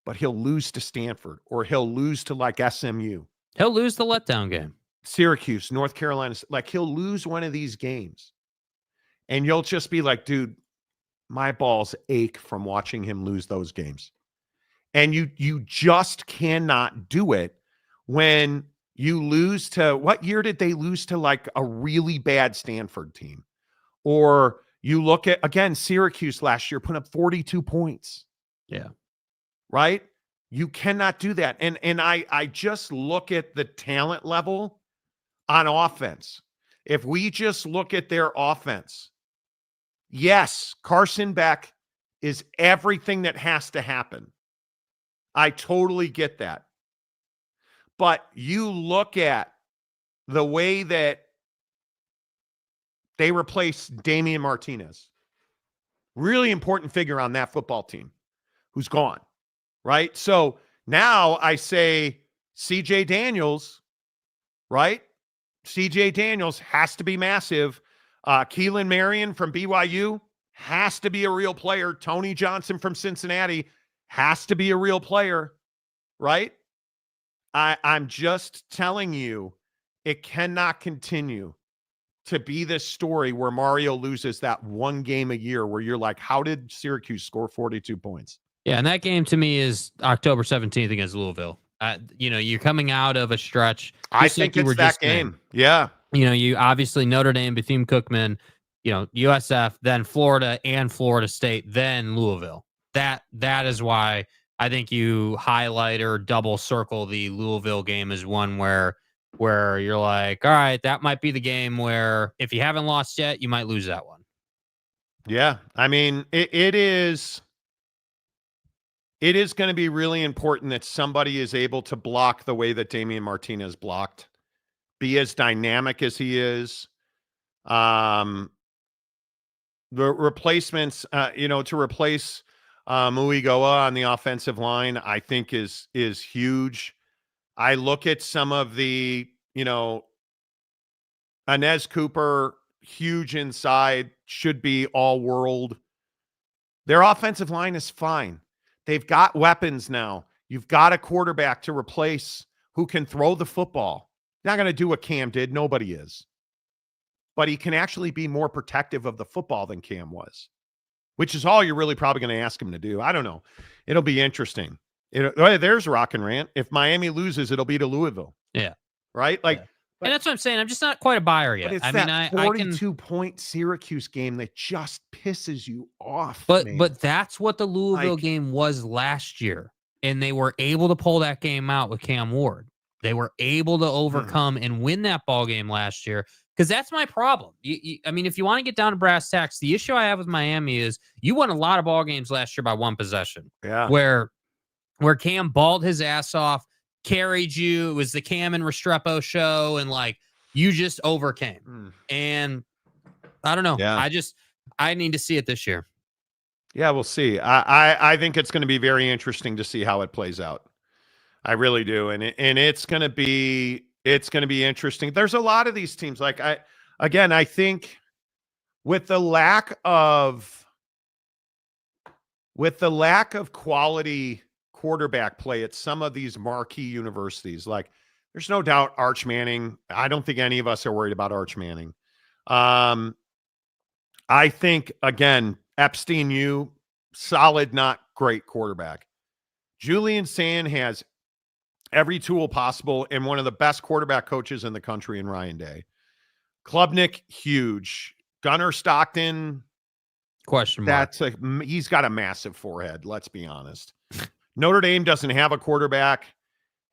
But he'll lose to Stanford, or he'll lose to SMU. He'll lose the letdown game. Syracuse, North Carolina. He'll lose one of these games. And you'll just be like, dude, my balls ache from watching him lose those games. And you just cannot do it when you lose to, what year did they lose to a really bad Stanford team? Or you look at, again, Syracuse last year, put up 42 points. Yeah. Right? You cannot do that. And I just look at the talent level on offense. If we just look at their offense, yes, Carson Beck is everything that has to happen. I totally get that. But you look at the way that they replaced Damian Martinez, really important figure on that football team, who's gone. Right? So now I say CJ Daniels, right? CJ Daniels has to be massive. Keelan Marion from BYU has to be a real player. Tony Johnson from Cincinnati has to be a real player, right? I'm just telling you, it cannot continue to be this story where Mario loses that one game a year where you're like, how did Syracuse score 42 points? Yeah, and that game to me is October 17th against Louisville. You're coming out of a stretch. I think it's that game. Yeah. You obviously Notre Dame, Bethune-Cookman, USF, then Florida and Florida State, then Louisville. That is why I think you highlight or double circle the Louisville game as one where you're like, all right, that might be the game where if you haven't lost yet, you might lose that one. Yeah. I mean, it is going to be really important that somebody is able to block the way that Damian Martinez blocked, be as dynamic as he is. The replacements, to replace Muigoa on the offensive line, I think is huge. I look at some of the, Inez Cooper, huge inside, should be all world. Their offensive line is fine. They've got weapons now. You've got a quarterback to replace who can throw the football. Not going to do what Cam did. Nobody is. But he can actually be more protective of the football than Cam was. which is all you're really probably going to ask him to do. I don't know. It'll be interesting. There's Rock and Rant. If Miami loses, it'll be to Louisville. Yeah. Right? Like, and that's what I'm saying. I'm just not quite a buyer yet. But it's I that mean, 42-point Syracuse game that just pisses you off. But that's what the Louisville game was last year, and they were able to pull that game out with Cam Ward. They were able to overcome and win that ball game last year. Because that's my problem. I mean, if you want to get down to brass tacks, the issue I have with Miami is you won a lot of ball games last year by one possession. Yeah. Where Cam balled his ass off, carried you. It was the Cam and Restrepo show, and like you just overcame. And I don't know. Yeah. I need to see it this year. Yeah, we'll see. I think it's going to be very interesting to see how it plays out. I really do, and it's going to be interesting. There's a lot of these teams. Like I think with the lack of quality quarterback play at some of these marquee universities, like there's no doubt Arch Manning. I don't think any of us are worried about Arch Manning. I think again, Epstein, solid, not great quarterback. Julian Sand has every tool possible and one of the best quarterback coaches in the country in Ryan Day. Klubnik, huge. Gunnar Stockton, question mark. He's got a massive forehead, let's be honest. Notre Dame doesn't have a quarterback.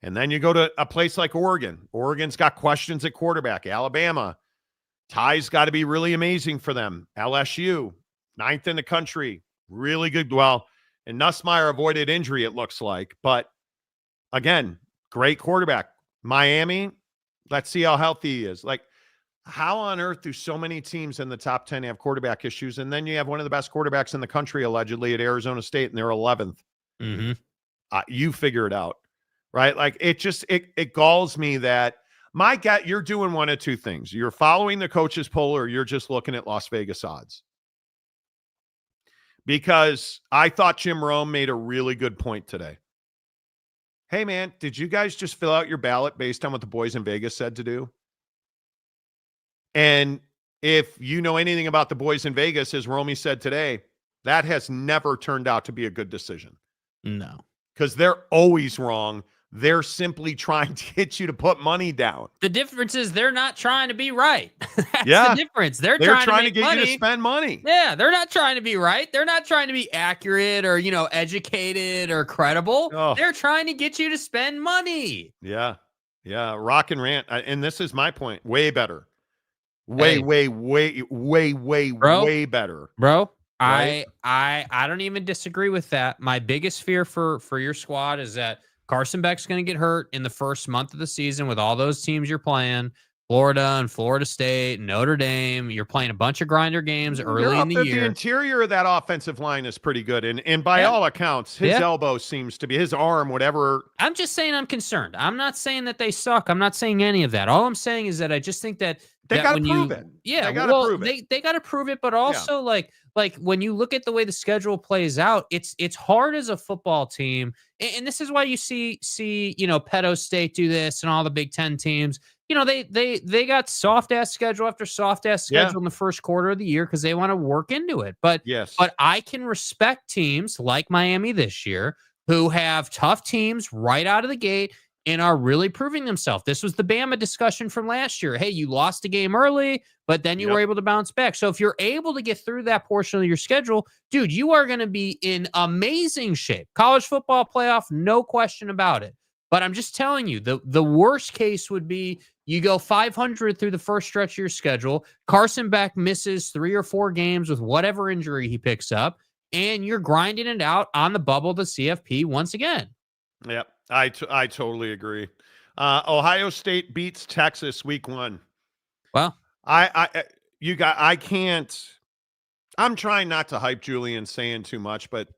And then you go to a place like Oregon. Oregon's got questions at quarterback. Alabama, Ty's got to be really amazing for them. LSU, 9th in the country, really good. Well, and Nussmeier avoided injury, it looks like. But again, great quarterback. Miami, let's see how healthy he is. Like, how on earth do so many teams in the top 10 have quarterback issues? And then you have one of the best quarterbacks in the country, allegedly, at Arizona State, and they're 11th. Mm-hmm. You figure it out, right? Like, it galls me that my gut, you're doing one of two things. You're following the coaches poll, or you're just looking at Las Vegas odds. Because I thought Jim Rome made a really good point today. Hey, man, did you guys just fill out your ballot based on what the boys in Vegas said to do? And if you know anything about the boys in Vegas, as Romy said today, that has never turned out to be a good decision. No. Because they're always wrong. They're simply trying to get you to put money down. The difference is they're not trying to be right. That's the difference. They're trying to get money. you to spend money. Yeah, they're not trying to be right. They're not trying to be accurate or, educated or credible. Oh. They're trying to get you to spend money. Yeah. Yeah. Rock and Rant. And this is my point. Way better. Way better. Bro, Right? I don't even disagree with that. My biggest fear for your squad is that Carson Beck's going to get hurt in the first month of the season with all those teams you're playing. Florida and Florida State, Notre Dame. You're playing a bunch of grinder games early in the year. The interior of that offensive line is pretty good. And by all accounts, his elbow seems to be, his arm, whatever. I'm just saying I'm concerned. I'm not saying that they suck. I'm not saying any of that. All I'm saying is that I just think that they got to prove it. Yeah, they got to prove it. They got to prove it, but also like when you look at the way the schedule plays out, it's hard as a football team. And this is why you see Pedo State do this and all the Big Ten teams. They got soft ass schedule after soft ass schedule in the first quarter of the year because they want to work into it. But I can respect teams like Miami this year who have tough teams right out of the gate and are really proving themselves. This was the Bama discussion from last year. Hey, you lost a game early, but then you were able to bounce back. So if you're able to get through that portion of your schedule, dude, you are going to be in amazing shape. College football playoff, no question about it. But I'm just telling you, the worst case would be you go 500 through the first stretch of your schedule. Carson Beck misses 3 or 4 games with whatever injury he picks up, and you're grinding it out on the bubble to CFP once again. Yep, I totally agree. Ohio State beats Texas week 1. Well, I can't. I'm trying not to hype Julian saying too much, but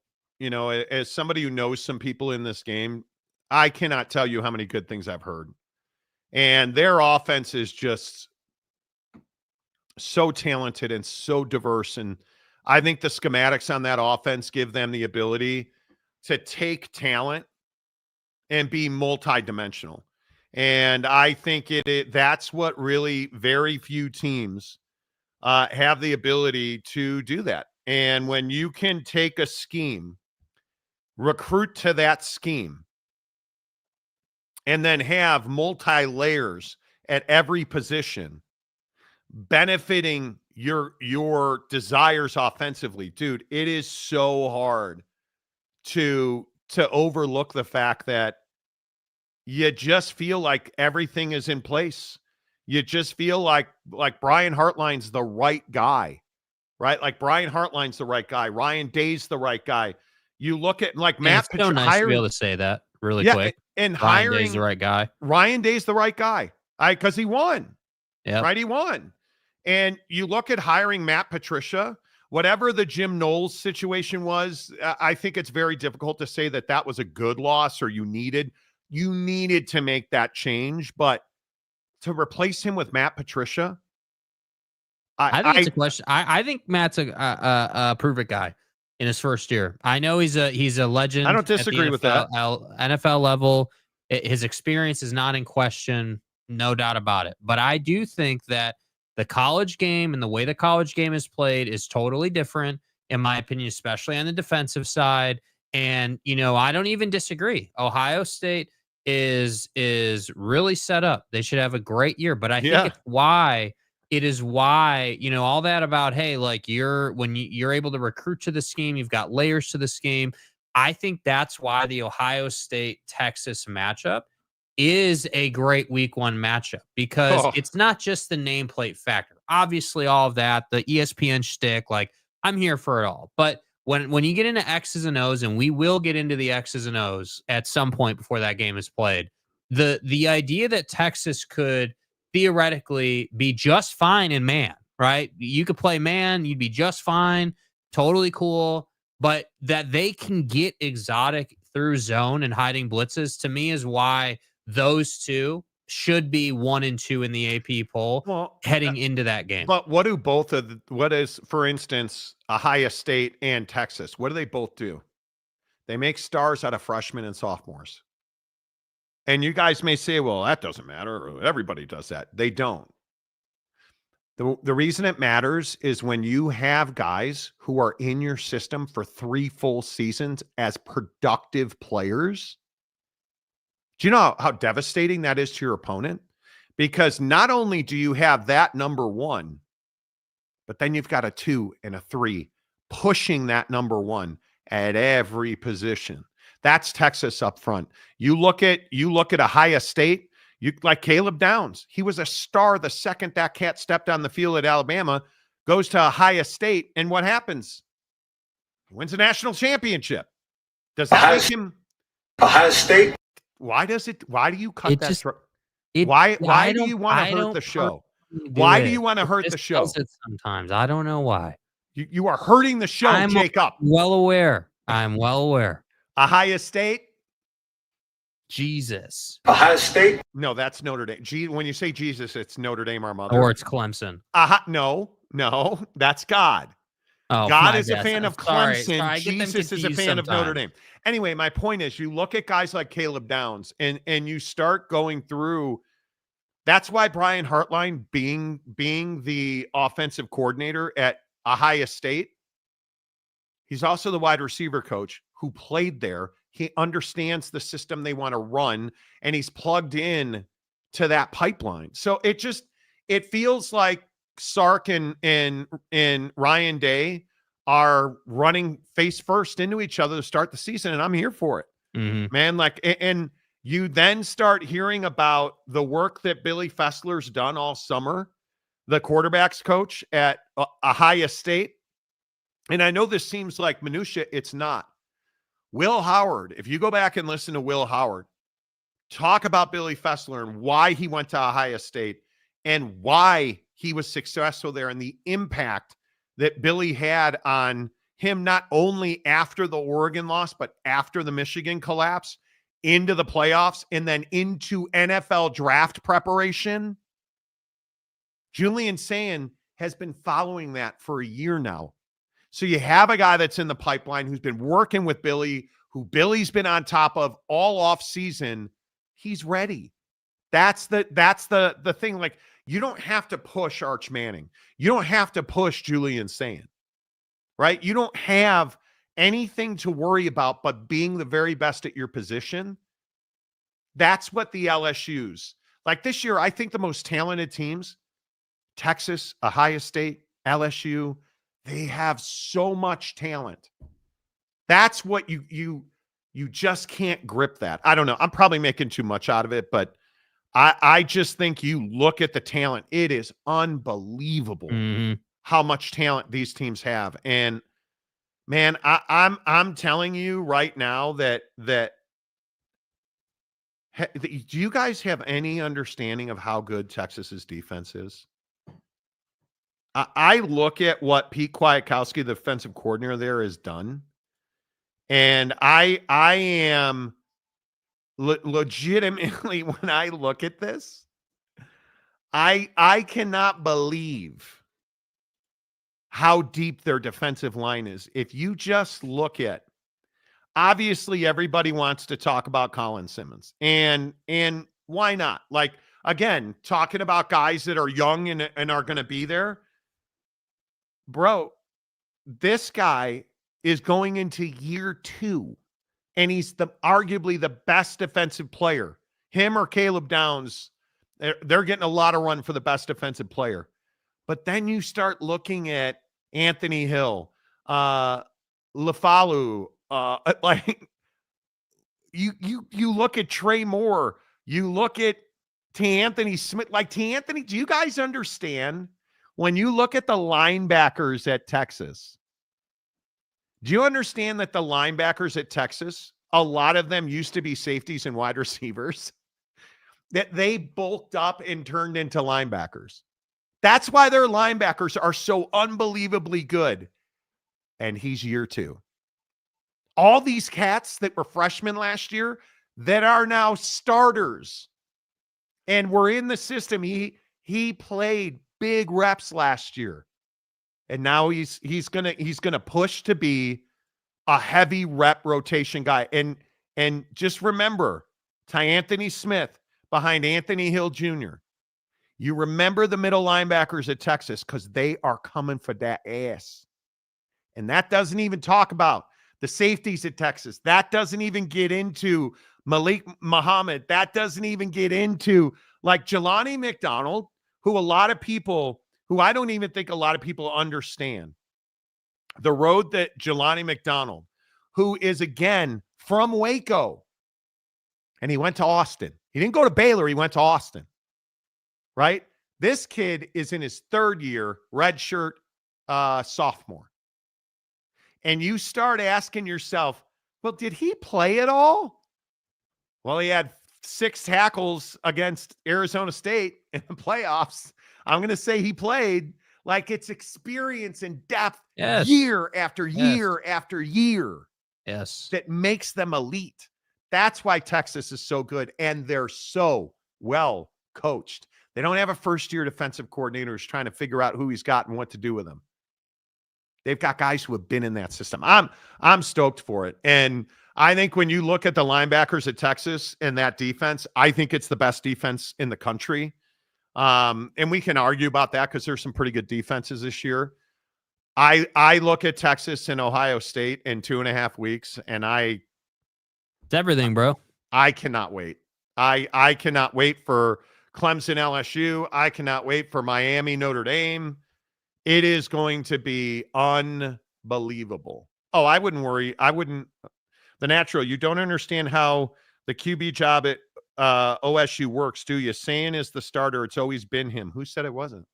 as somebody who knows some people in this game, I cannot tell you how many good things I've heard. And their offense is just so talented and so diverse. And I think the schematics on that offense give them the ability to take talent and be multidimensional. And I think that's what really very few teams have the ability to do that. And when you can take a scheme, recruit to that scheme, and then have multi-layers at every position benefiting your desires offensively, dude, it is so hard to overlook the fact that you just feel like everything is in place. You just feel like Brian Hartline's the right guy, right? Like Brian Hartline's the right guy. Ryan Day's the right guy. You look at like Matt It's so nice to be able to say that really quick. And Ryan Day's the right guy. Ryan Day's the right guy. Because he won. Yeah. Right? He won. And you look at hiring Matt Patricia, whatever the Jim Knowles situation was, I think it's very difficult to say that was a good loss or you needed to make that change. But to replace him with Matt Patricia, I think it's a question. I think Matt's a prove-it guy in his first year. I know he's a legend. I don't disagree with that. NFL level, his experience is not in question, no doubt about it. But I do think that the college game and the way the college game is played is totally different, in my opinion, especially on the defensive side. And, I don't even disagree. Ohio State is really set up. They should have a great year. But I think it is why, all that about, hey, like when you're able to recruit to the scheme, you've got layers to the scheme. I think that's why the Ohio State-Texas matchup is a great week 1 matchup, because it's not just the nameplate factor. Obviously, all of that, the ESPN shtick, like I'm here for it all. But when you get into X's and O's, and we will get into the X's and O's at some point before that game is played, the idea that Texas could theoretically be just fine in man, right? You could play man, you'd be just fine, totally cool. But that they can get exotic through zone and hiding blitzes, to me, is why those two should be 1 and 2 in the AP poll heading into that game. But what is, for instance, Ohio State and Texas? What do they both do? They make stars out of freshmen and sophomores. And you guys may say, well, that doesn't matter. Everybody does that. They don't. The reason it matters is when you have guys who are in your system for 3 full seasons as productive players. Do you know how devastating that is to your opponent? Because not only do you have that number 1, but then you've got a 2 and a 3 pushing that number 1 at every position. That's Texas up front. You look at Ohio State, like Caleb Downs. He was a star the second that cat stepped on the field at Alabama, goes to Ohio State, and what happens? He wins a national championship. Does that make him Ohio State? Why do you cut that? Why do you want to hurt the show? Why do you want to hurt the show? Sometimes I don't know why. You are hurting the show, Jacob. Well aware. I'm well aware. Ohio State. Jesus. Ohio State? No, that's Notre Dame. When you say Jesus, it's Notre Dame, our mother. Or it's Clemson. No, that's God. Oh, God is a fan of Clemson. Sorry, Jesus is a fan of Notre Dame. Anyway, my point is, you look at guys like Caleb Downs, and you start going through. That's why Brian Hartline, being the offensive coordinator at Ohio State, he's also the wide receiver coach who played there. He understands the system they want to run, and he's plugged in to that pipeline. So it feels like Sark and Ryan Day are running face first into each other to start the season, and I'm here for it, man. And you then start hearing about the work that Billy Fessler's done all summer, the quarterback's coach at Ohio State. And I know this seems like minutia. It's not. Will Howard, if you go back and listen to Will Howard talk about Billy Fessler and why he went to Ohio State and why he was successful there and the impact that Billy had on him, not only after the Oregon loss, but after the Michigan collapse, into the playoffs, and then into NFL draft preparation. Julian Sayin has been following that for a year now. So you have a guy that's in the pipeline who's been working with Billy, who Billy's been on top of all off season. He's ready. That's the thing. Like, you don't have to push Arch Manning. You don't have to push Julian Sayin. right? You don't have anything to worry about but being the very best at your position. That's what the LSU's like this year. I think the most talented teams, Texas, Ohio State, LSU, they have so much talent. That's what you just can't grip that. I don't know. I'm probably making too much out of it, but I just think you look at the talent. It is unbelievable how much talent these teams have. And man, I'm telling you right now that do you guys have any understanding of how good Texas's defense is? I look at what Pete Kwiatkowski, the defensive coordinator there, has done, and I am legitimately, when I look at this, I cannot believe how deep their defensive line is. If you just look at, obviously everybody wants to talk about Colin Simmons, and why not? Like, again, talking about guys that are young and are going to be there. Bro, this guy is going into year 2, and he's arguably the best defensive player. Him or Caleb Downs, they're getting a lot of run for the best defensive player. But then you start looking at Anthony Hill, LaFalu, like you look at Trey Moore, you look at Anthony Smith. Like, Anthony, do you guys understand? When you look at the linebackers at Texas, do you understand that the linebackers at Texas, a lot of them used to be safeties and wide receivers, that they bulked up and turned into linebackers? That's why their linebackers are so unbelievably good. And he's year 2. All these cats that were freshmen last year that are now starters and were in the system. He played big reps last year, and now he's gonna push to be a heavy rep rotation guy. And just remember, Anthony Smith behind Anthony Hill Jr. You remember the middle linebackers at Texas, because they are coming for that ass. And that doesn't even talk about the safeties at Texas. That doesn't even get into Malik Muhammad. That doesn't even get into like Jelani McDonald, who I don't even think a lot of people understand the road that Jelani McDonald, who is, again, from Waco, and he went to Austin. He didn't go to Baylor. He went to Austin, right? This kid is in his 3rd year, redshirt sophomore. And you start asking yourself, well, did he play at all? Well, he had 6 tackles against Arizona State in the playoffs. I'm going to say he played. Like, it's experience and depth year after year after year. Yes. That makes them elite. That's why Texas is so good, and they're so well coached. They don't have a first-year defensive coordinator who's trying to figure out who he's got and what to do with him. They've got guys who have been in that system. I'm stoked for it. And I think when you look at the linebackers at Texas and that defense, I think it's the best defense in the country. And we can argue about that because there's some pretty good defenses this year. I look at Texas and Ohio State in 2.5 weeks, and it's everything, bro. I cannot wait. I cannot wait for Clemson, LSU. I cannot wait for Miami, Notre Dame. It is going to be unbelievable. Oh, I wouldn't worry. The natural, you don't understand how the QB job at OSU works, do you? Saying is the starter. It's always been him. Who said it wasn't?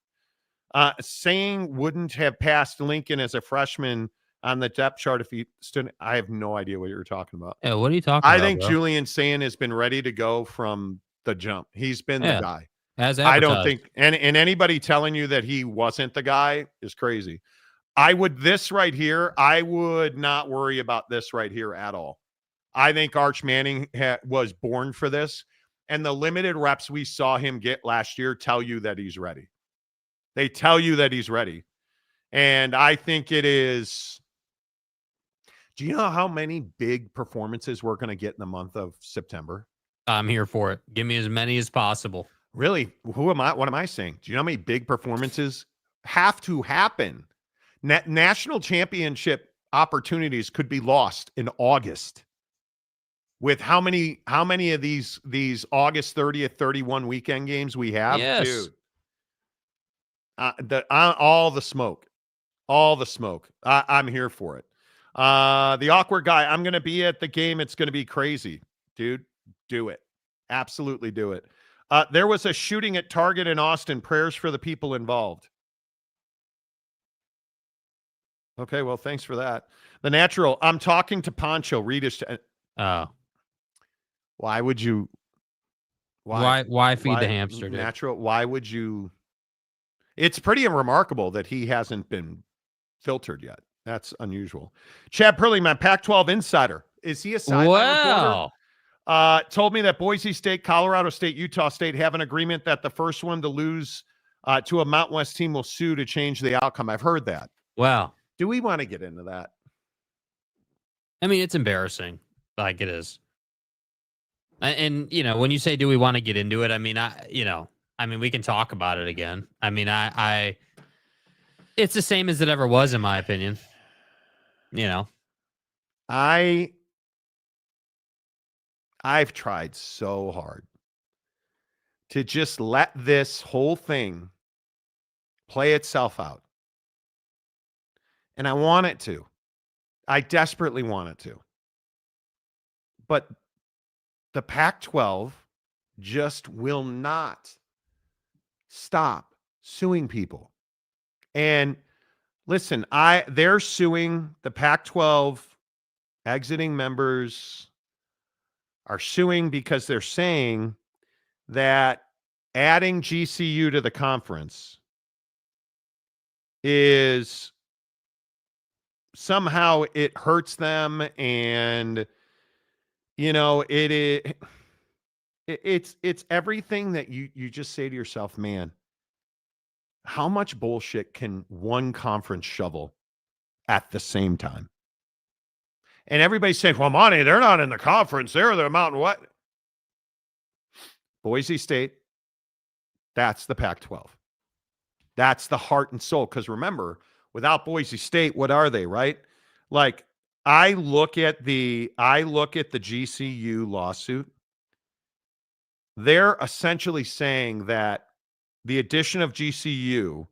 Saying wouldn't have passed Lincoln as a freshman on the depth chart if he stood. I have no idea what you're talking about. Yeah, what are you talking about? I think bro? Julian Saying has been ready to go from the jump. He's been the guy. As I don't think, and anybody telling you that he wasn't the guy is crazy. This right here, I would not worry about this right here at all. I think Arch Manning was born for this, and the limited reps we saw him get last year tell you that he's ready. They tell you that he's ready. And I think it is. Do you know how many big performances we're going to get in the month of September? I'm here for it. Give me as many as possible. Really? Who am I? What am I saying? Do you know how many big performances have to happen National championship opportunities could be lost in August. With how many of these August 30th, 31 weekend games we have, Yes. dude. All the smoke. I'm here for it. The awkward guy. I'm going to be at the game. It's going to be crazy, dude. Do it. Absolutely do it. There was a shooting at Target in Austin. Prayers for the people involved. Okay, well, thanks for that. The Natural. I'm talking to Poncho. Read us. Oh. Why would you? Why feed the hamster, dude? Natural. Why would you? It's pretty remarkable that he hasn't been filtered yet. That's unusual. Chad Purley, my Pac-12 insider. Is he a sideline reporter? Told me that Boise State, Colorado State, Utah State have an agreement that the first one to lose to a Mountain West team will sue to change the outcome. I've heard that. Wow. Do we want to get into that? I mean, it's embarrassing. Like it is. And, when you say, do we want to get into it? I mean, we can talk about it again. I mean, it's the same as it ever was, in my opinion. I've tried so hard to just let this whole thing play itself out. And I want it to. I desperately want it to. But the Pac-12 just will not stop suing people. And listen, they're suing the Pac-12 exiting members are suing because they're saying that adding GCU to the conference is somehow it hurts them, and it's everything that you just say to yourself, man, how much bullshit can one conference shovel at the same time? And everybody's saying, well, Monty, they're not in the conference. They're the Mountain what? Boise State, that's the Pac-12. That's the heart and soul. Because remember, without Boise State, what are they, right? Like, I look at the GCU lawsuit. They're essentially saying that the addition of GCU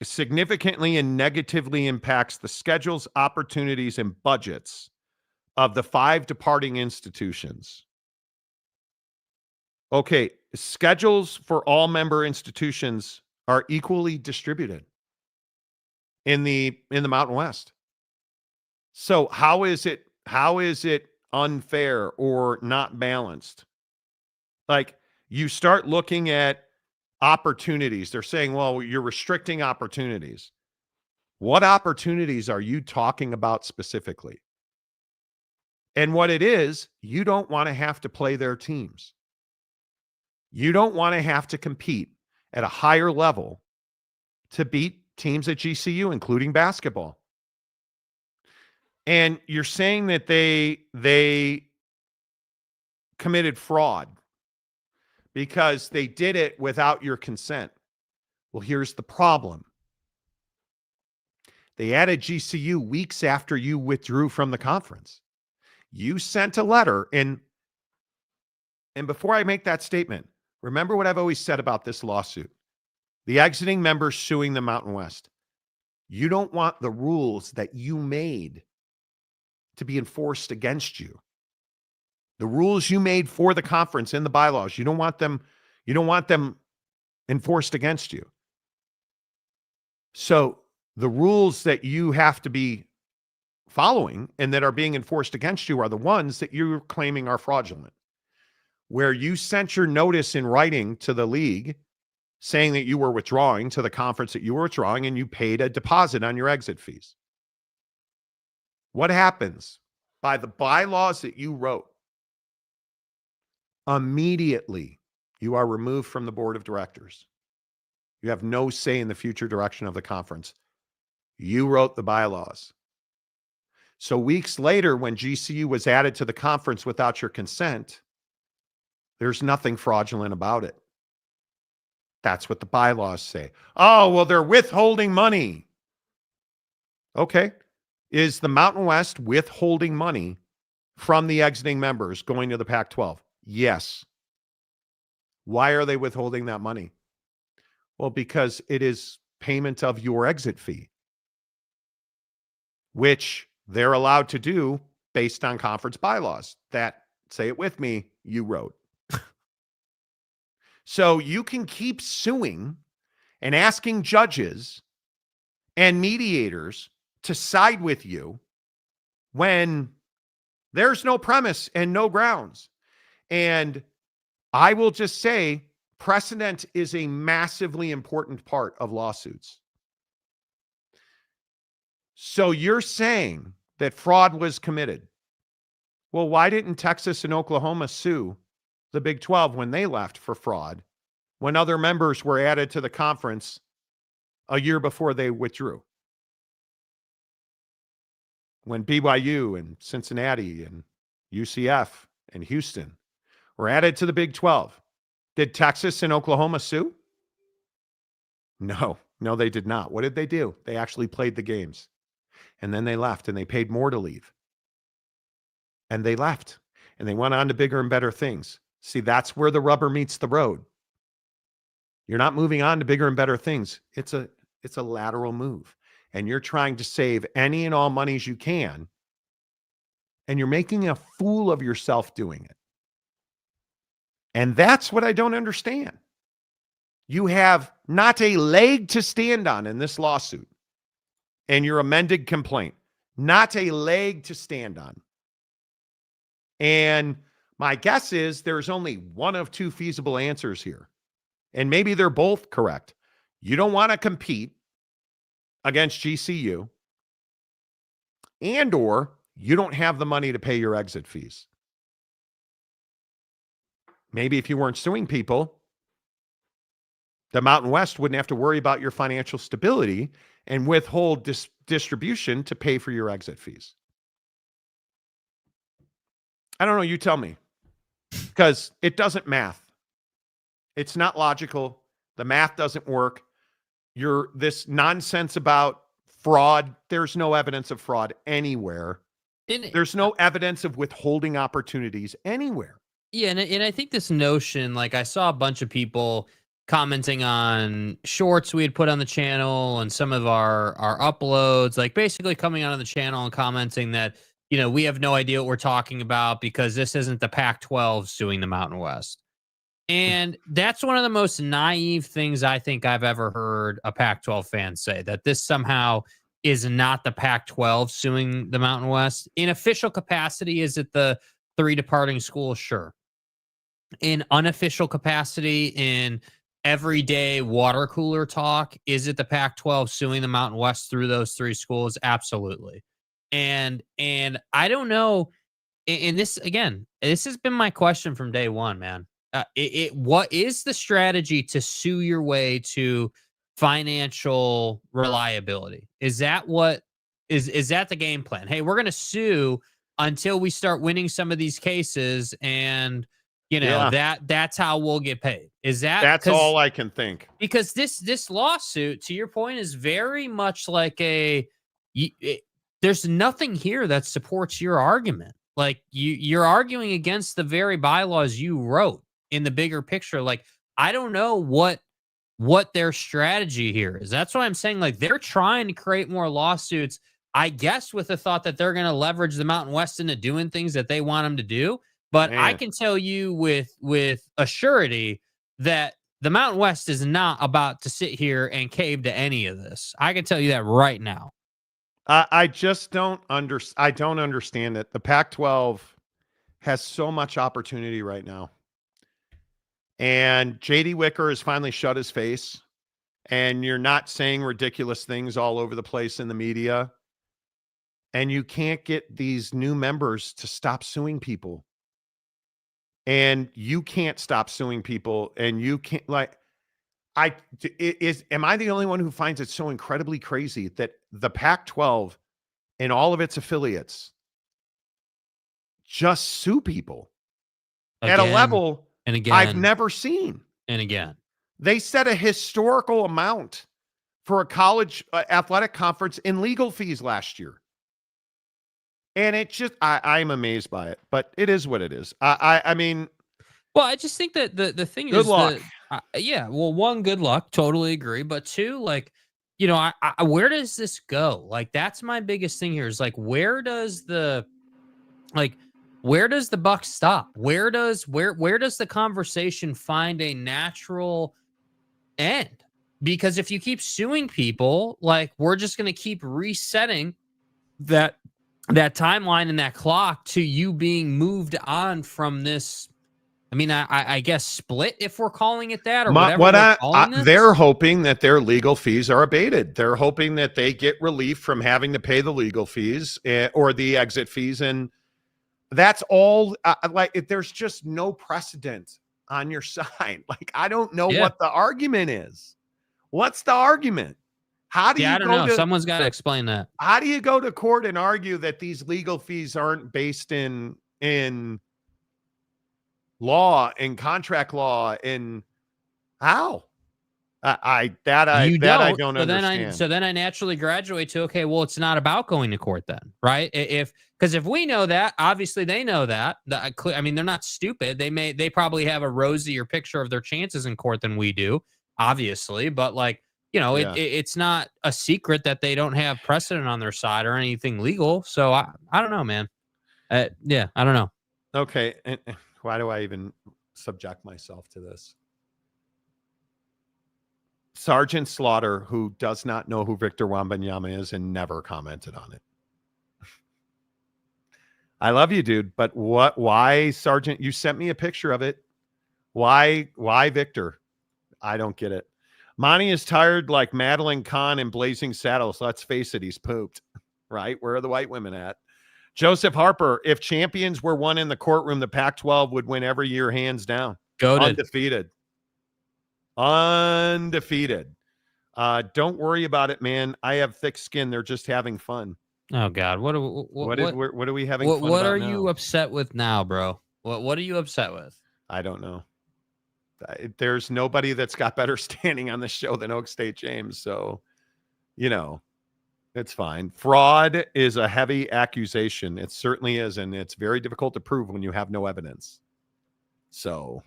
significantly and negatively impacts the schedules, opportunities, and budgets of the 5 departing institutions. Okay, schedules for all member institutions are equally distributed in the Mountain West. So how is it unfair or not balanced? Like, you start looking at opportunities. They're saying, well, you're restricting opportunities. What opportunities are you talking about specifically? And what it is, you don't want to have to play their teams. You don't want to have to compete at a higher level to beat teams at GCU, including basketball. And you're saying that they committed fraud because they did it without your consent. Well, here's the problem. They added GCU weeks after you withdrew from the conference. You sent a letter, and before I make that statement, remember what I've always said about this lawsuit. The exiting members suing the Mountain West. You don't want the rules that you made to be enforced against you. The rules you made for the conference in the bylaws, you don't want them enforced against you. So the rules that you have to be following and that are being enforced against you are the ones that you're claiming are fraudulent. Where you sent your notice in writing to the league saying that you were withdrawing, to the conference that you were withdrawing, and you paid a deposit on your exit fees. What happens? By the bylaws that you wrote, immediately you are removed from the board of directors. You have no say in the future direction of the conference. You wrote the bylaws. So weeks later, when GCU was added to the conference without your consent, there's nothing fraudulent about it. That's what the bylaws say. Oh, well, they're withholding money. Okay. Is the Mountain West withholding money from the exiting members going to the Pac-12? Yes. Why are they withholding that money? Well, because it is payment of your exit fee, which they're allowed to do based on conference bylaws that, say it with me, you wrote. So you can keep suing and asking judges and mediators to side with you when there's no premise and no grounds. And I will just say precedent is a massively important part of lawsuits. So you're saying that fraud was committed. Well, why didn't Texas and Oklahoma sue the Big 12 when they left for fraud, when other members were added to the conference a year before they withdrew? When BYU and Cincinnati and UCF and Houston were added to the Big 12, did Texas and Oklahoma sue? No, they did not. What did they do? They actually played the games. And then they left, and they paid more to leave. And they left, and they went on to bigger and better things. See, that's where the rubber meets the road. You're not moving on to bigger and better things. It's a lateral move. And you're trying to save any and all monies you can. And you're making a fool of yourself doing it. And that's what I don't understand. You have not a leg to stand on in this lawsuit and your amended complaint. Not a leg to stand on. And my guess is there's only one of two feasible answers here. And maybe they're both correct. You don't want to compete against GCU, and or you don't have the money to pay your exit fees. Maybe if you weren't suing people, the Mountain West wouldn't have to worry about your financial stability and withhold distribution to pay for your exit fees. I don't know. You tell me. Because it doesn't math. It's not logical. The math doesn't work. This nonsense about fraud. There's no evidence of fraud anywhere. There's no evidence of withholding opportunities anywhere. Yeah, and I think this notion, like I saw a bunch of people commenting on shorts we had put on the channel and some of our uploads, like basically coming out on the channel and commenting that, we have no idea what we're talking about because this isn't the Pac-12 suing the Mountain West. And that's one of the most naive things I think I've ever heard a Pac-12 fan say, that this somehow is not the Pac-12 suing the Mountain West. In official capacity, is it the three departing schools? Sure. In unofficial capacity, in everyday water cooler talk, is it the Pac-12 suing the Mountain West through those three schools? Absolutely. And I don't know. And this, again, this has been my question from day one, man. What is the strategy to sue your way to financial reliability? Is that what is that the game plan? Hey, we're going to sue until we start winning some of these cases, and that's how we'll get paid. That's all I can think? Because this lawsuit, to your point, is very much like there's nothing here that supports your argument. Like you're arguing against the very bylaws you wrote in the bigger picture. Like, I don't know what their strategy here is. That's why I'm saying, like, they're trying to create more lawsuits, I guess, with the thought that they're going to leverage the Mountain West into doing things that they want them to do. But I can tell you with a surety that the Mountain West is not about to sit here and cave to any of this. I can tell you that right now. I just don't understand it. The Pac-12 has so much opportunity right now. And J.D. Wicker has finally shut his face. And you're not saying ridiculous things all over the place in the media. And you can't get these new members to stop suing people. And you can't stop suing people. And you can't, am I the only one who finds it so incredibly crazy that the Pac-12 and all of its affiliates just sue people at a level and again I've never seen? And again. They set a historical amount for a college athletic conference in legal fees last year. And it just, I'm amazed by it, but it is what it is. I mean, well, I just think that the thing good is, luck. Yeah, well, one, good luck, totally agree, but two, like, you know, I where does this go? Like, that's my biggest thing here is like, where does the buck stop? Where does the conversation find a natural end? Because if you keep suing people, like, we're just going to keep resetting that timeline and that clock to you being moved on from this. I mean, I guess split, if we're calling it that, or whatever they're hoping that their legal fees are abated. They're hoping that they get relief from having to pay the legal fees or the exit fees, and that's all. There's just no precedent on your side. Like, I don't know what the argument is. What's the argument? How do you? I don't know. Someone's got to explain that. How do you go to court and argue that these legal fees aren't based in law and contract law? And how? I don't understand. So then I naturally graduate to, okay, well, it's not about going to court then, right? Because if we know that, obviously they know that. I mean, they're not stupid. They probably have a rosier picture of their chances in court than we do, obviously. But like, you know, it's not a secret that they don't have precedent on their side or anything legal. So I don't know, man. I don't know. Okay. And why do I even subject myself to this? Sergeant Slaughter, who does not know who Victor Wembanyama is and never commented on it. I love you, dude. But why, Sergeant? You sent me a picture of it. Why Victor? I don't get it. Monty is tired like Madeline Kahn in Blazing Saddles. Let's face it, he's pooped, right? Where are the white women at? Joseph Harper, if champions were won in the courtroom, the Pac-12 would win every year, hands down. Undefeated. Don't worry about it, man. I have thick skin. They're just having fun. Oh, God. What are we having fun about What are now? you upset with now, bro? What are you upset with? I don't know. There's nobody that's got better standing on the show than Oak State James. So, you know, it's fine. Fraud is a heavy accusation. It certainly is. And it's very difficult to prove when you have no evidence. So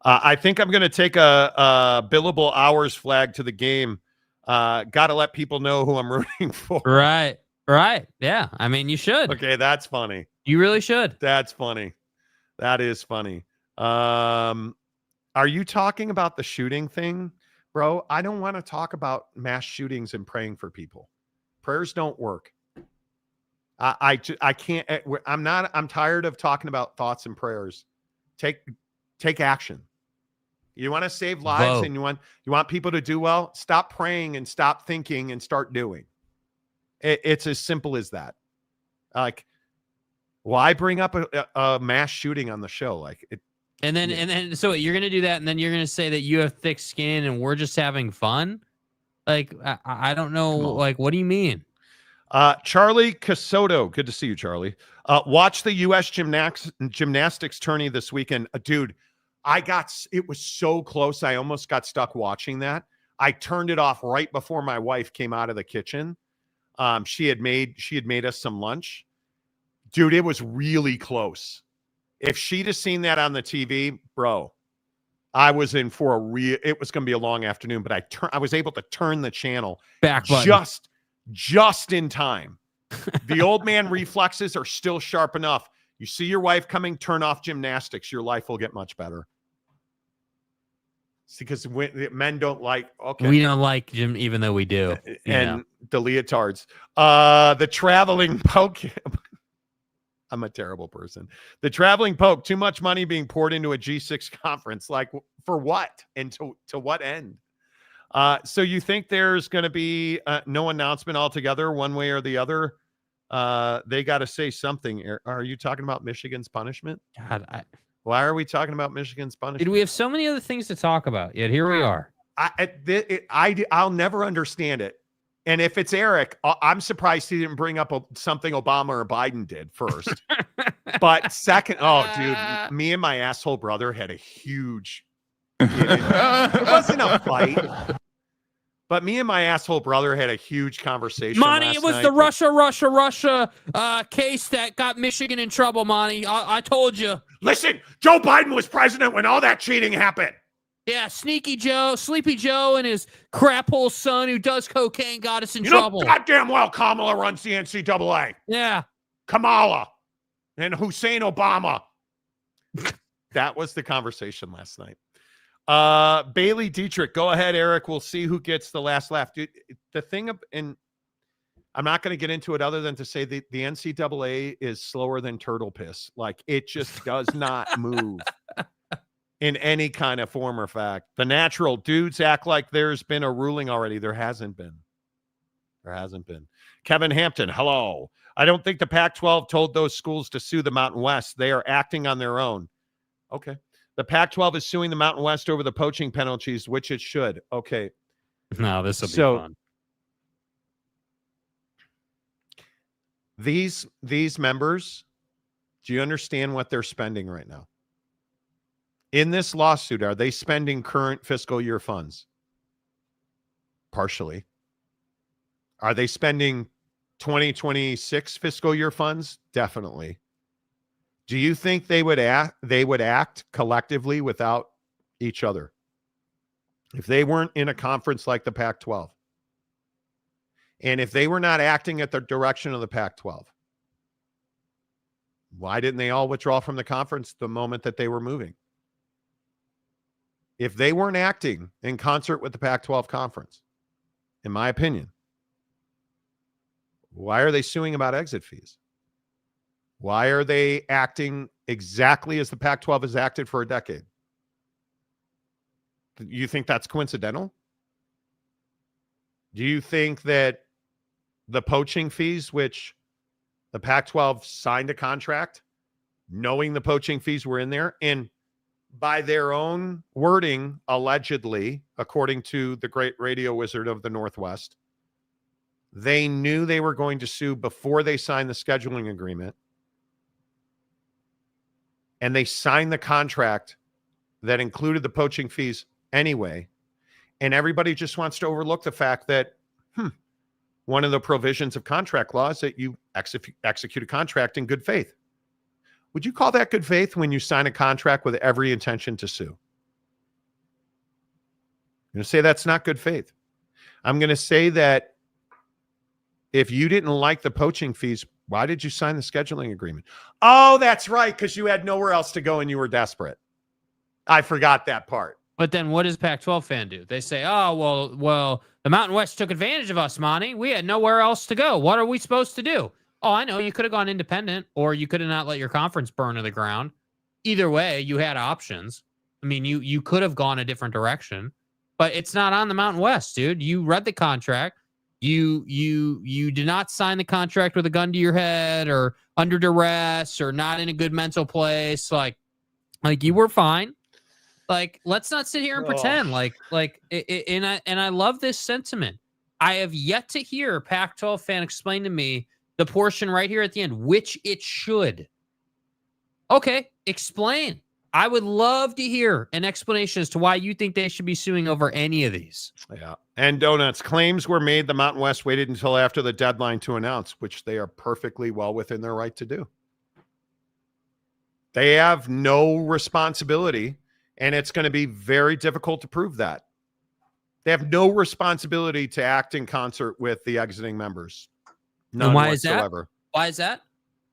I think I'm going to take a billable hours flag to the game. Got to let people know who I'm rooting for. Right. Yeah. I mean, you should. Okay. That's funny. You really should. That's funny. That is funny. Are you talking about the shooting thing, bro? I don't want to talk about mass shootings and praying for people. Prayers don't work. I can't. I'm tired of talking about thoughts and prayers. Take action. You want to save lives. Vote. And you want people to do well. Stop praying and stop thinking and start doing. It's as simple as that. Like, why bring up a mass shooting on the show? Like it. And then, so you're going to do that, and then you're going to say that you have thick skin and we're just having fun? Like, I don't know. Like, what do you mean? Charlie Casoto. Good to see you, Charlie. Watch the U.S. gymnastics tourney this weekend. Dude, it was so close. I almost got stuck watching that. I turned it off right before my wife came out of the kitchen. She had made us some lunch. Dude, it was really close. If she'd have seen that on the TV, bro, I was in for it was going to be a long afternoon, but I was able to turn the channel back button. just in time. The old man reflexes are still sharp enough. You see your wife coming, turn off gymnastics. Your life will get much better. It's because men don't like, okay. We don't like gym, even though we do. And the leotards. The traveling poke. I'm a terrible person. The traveling poke, too much money being poured into a G6 conference. Like, for what? And to what end? So you think there's going to be no announcement altogether, one way or the other? They got to say something. Are you talking about Michigan's punishment? God, why are we talking about Michigan's punishment? Dude, we have so many other things to talk about, yet here we are. I'll never understand it. And if it's Eric, I'm surprised he didn't bring up something Obama or Biden did first. But second, dude, me and my asshole brother had a huge It wasn't a fight. But me and my asshole brother had a huge conversation. Monty, last it was night. the Russia case that got Michigan in trouble, Monty. I told you. Listen, Joe Biden was president when all that cheating happened. Yeah, Sleepy Joe, and his crap hole son who does cocaine got us in trouble. You know goddamn well Kamala runs the NCAA. Yeah. Kamala and Hussein Obama. That was the conversation last night. Bailey Dietrich, go ahead, Eric. We'll see who gets the last laugh. Dude, the thing, and I'm not going to get into it other than to say that the NCAA is slower than turtle piss. Like, it just does not move in any kind of form or fact. The natural dudes act like there's been a ruling already. There hasn't been. Kevin Hampton, hello. I don't think the Pac-12 told those schools to sue the Mountain West. They are acting on their own. Okay. The Pac-12 is suing the Mountain West over the poaching penalties, which it should. Okay. No, this will be fun. These members, do you understand what they're spending right now? In this lawsuit, are they spending current fiscal year funds? Partially. Are they spending 2026 fiscal year funds? Definitely. Do you think they would act collectively without each other if they weren't in a conference like the Pac-12? And if they were not acting at the direction of the Pac-12, why didn't they all withdraw from the conference the moment that they were moving? If they weren't acting in concert with the Pac-12 conference, in my opinion, why are they suing about exit fees? Why are they acting exactly as the Pac-12 has acted for a decade? You think that's coincidental? Do you think that the poaching fees, which the Pac-12 signed a contract knowing the poaching fees were in there, and by their own wording, allegedly, according to the great radio wizard of the Northwest, they knew they were going to sue before they signed the scheduling agreement, and they signed the contract that included the poaching fees anyway, and everybody just wants to overlook the fact that one of the provisions of contract law is that you execute a contract in good faith. Would you call that good faith when you sign a contract with every intention to sue? I'm going to say that's not good faith. I'm going to say that if you didn't like the poaching fees, why did you sign the scheduling agreement? Oh, that's right, because you had nowhere else to go and you were desperate. I forgot that part. But then what does Pac-12 fan do? They say, oh, well, the Mountain West took advantage of us, Monty. We had nowhere else to go. What are we supposed to do? Oh, I know. You could have gone independent, or you could have not let your conference burn to the ground. Either way, you had options. I mean, you could have gone a different direction, but it's not on the Mountain West, dude. You read the contract. You did not sign the contract with a gun to your head or under duress or not in a good mental place. Like you were fine. Like, let's not sit here and pretend and I love this sentiment. I have yet to hear a Pac-12 fan explain to me the portion right here at the end, which it should. Okay, explain. I would love to hear an explanation as to why you think they should be suing over any of these. Yeah. And donuts. Claims were made the Mountain West waited until after the deadline to announce, which they are perfectly well within their right to do. They have no responsibility, and it's going to be very difficult to prove that. They have no responsibility to act in concert with the exiting members. None and why whatsoever. Is that? Why is that?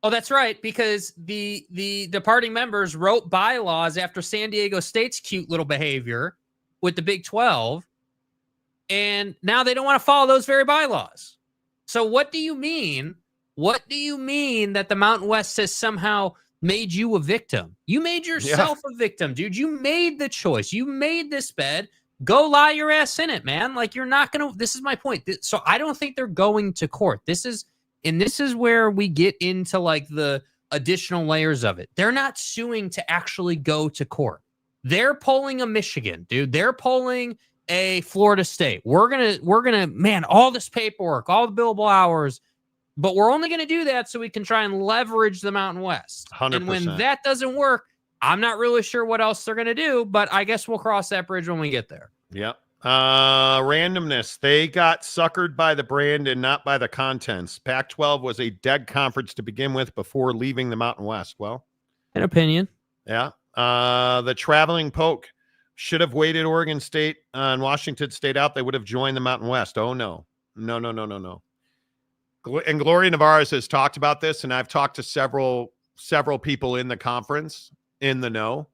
Oh, that's right, because the departing members wrote bylaws after San Diego State's cute little behavior with the Big 12, and now they don't want to follow those very bylaws. So what do you mean? What do you mean that the Mountain West has somehow made you a victim? You made yourself a victim, dude. You made the choice. You made this bed. Go lie your ass in it, man. Like, you're not going to, this is my point. So I don't think they're going to court. This is where we get into like the additional layers of it. They're not suing to actually go to court. They're pulling a Michigan, dude. They're pulling a Florida State. We're gonna, man, all this paperwork, all the billable hours, but we're only going to do that so we can try and leverage the Mountain West. 100%. And when that doesn't work, I'm not really sure what else they're going to do, but I guess we'll cross that bridge when we get there. Yep. Randomness. They got suckered by the brand and not by the contents. Pac-12 was a dead conference to begin with before leaving the Mountain West. Well, an opinion. Yeah. The traveling poke should have waited Oregon State and Washington State out. They would have joined the Mountain West. Oh, no. No. And Gloria Navarez has talked about this, and I've talked to several people in the conference in the know.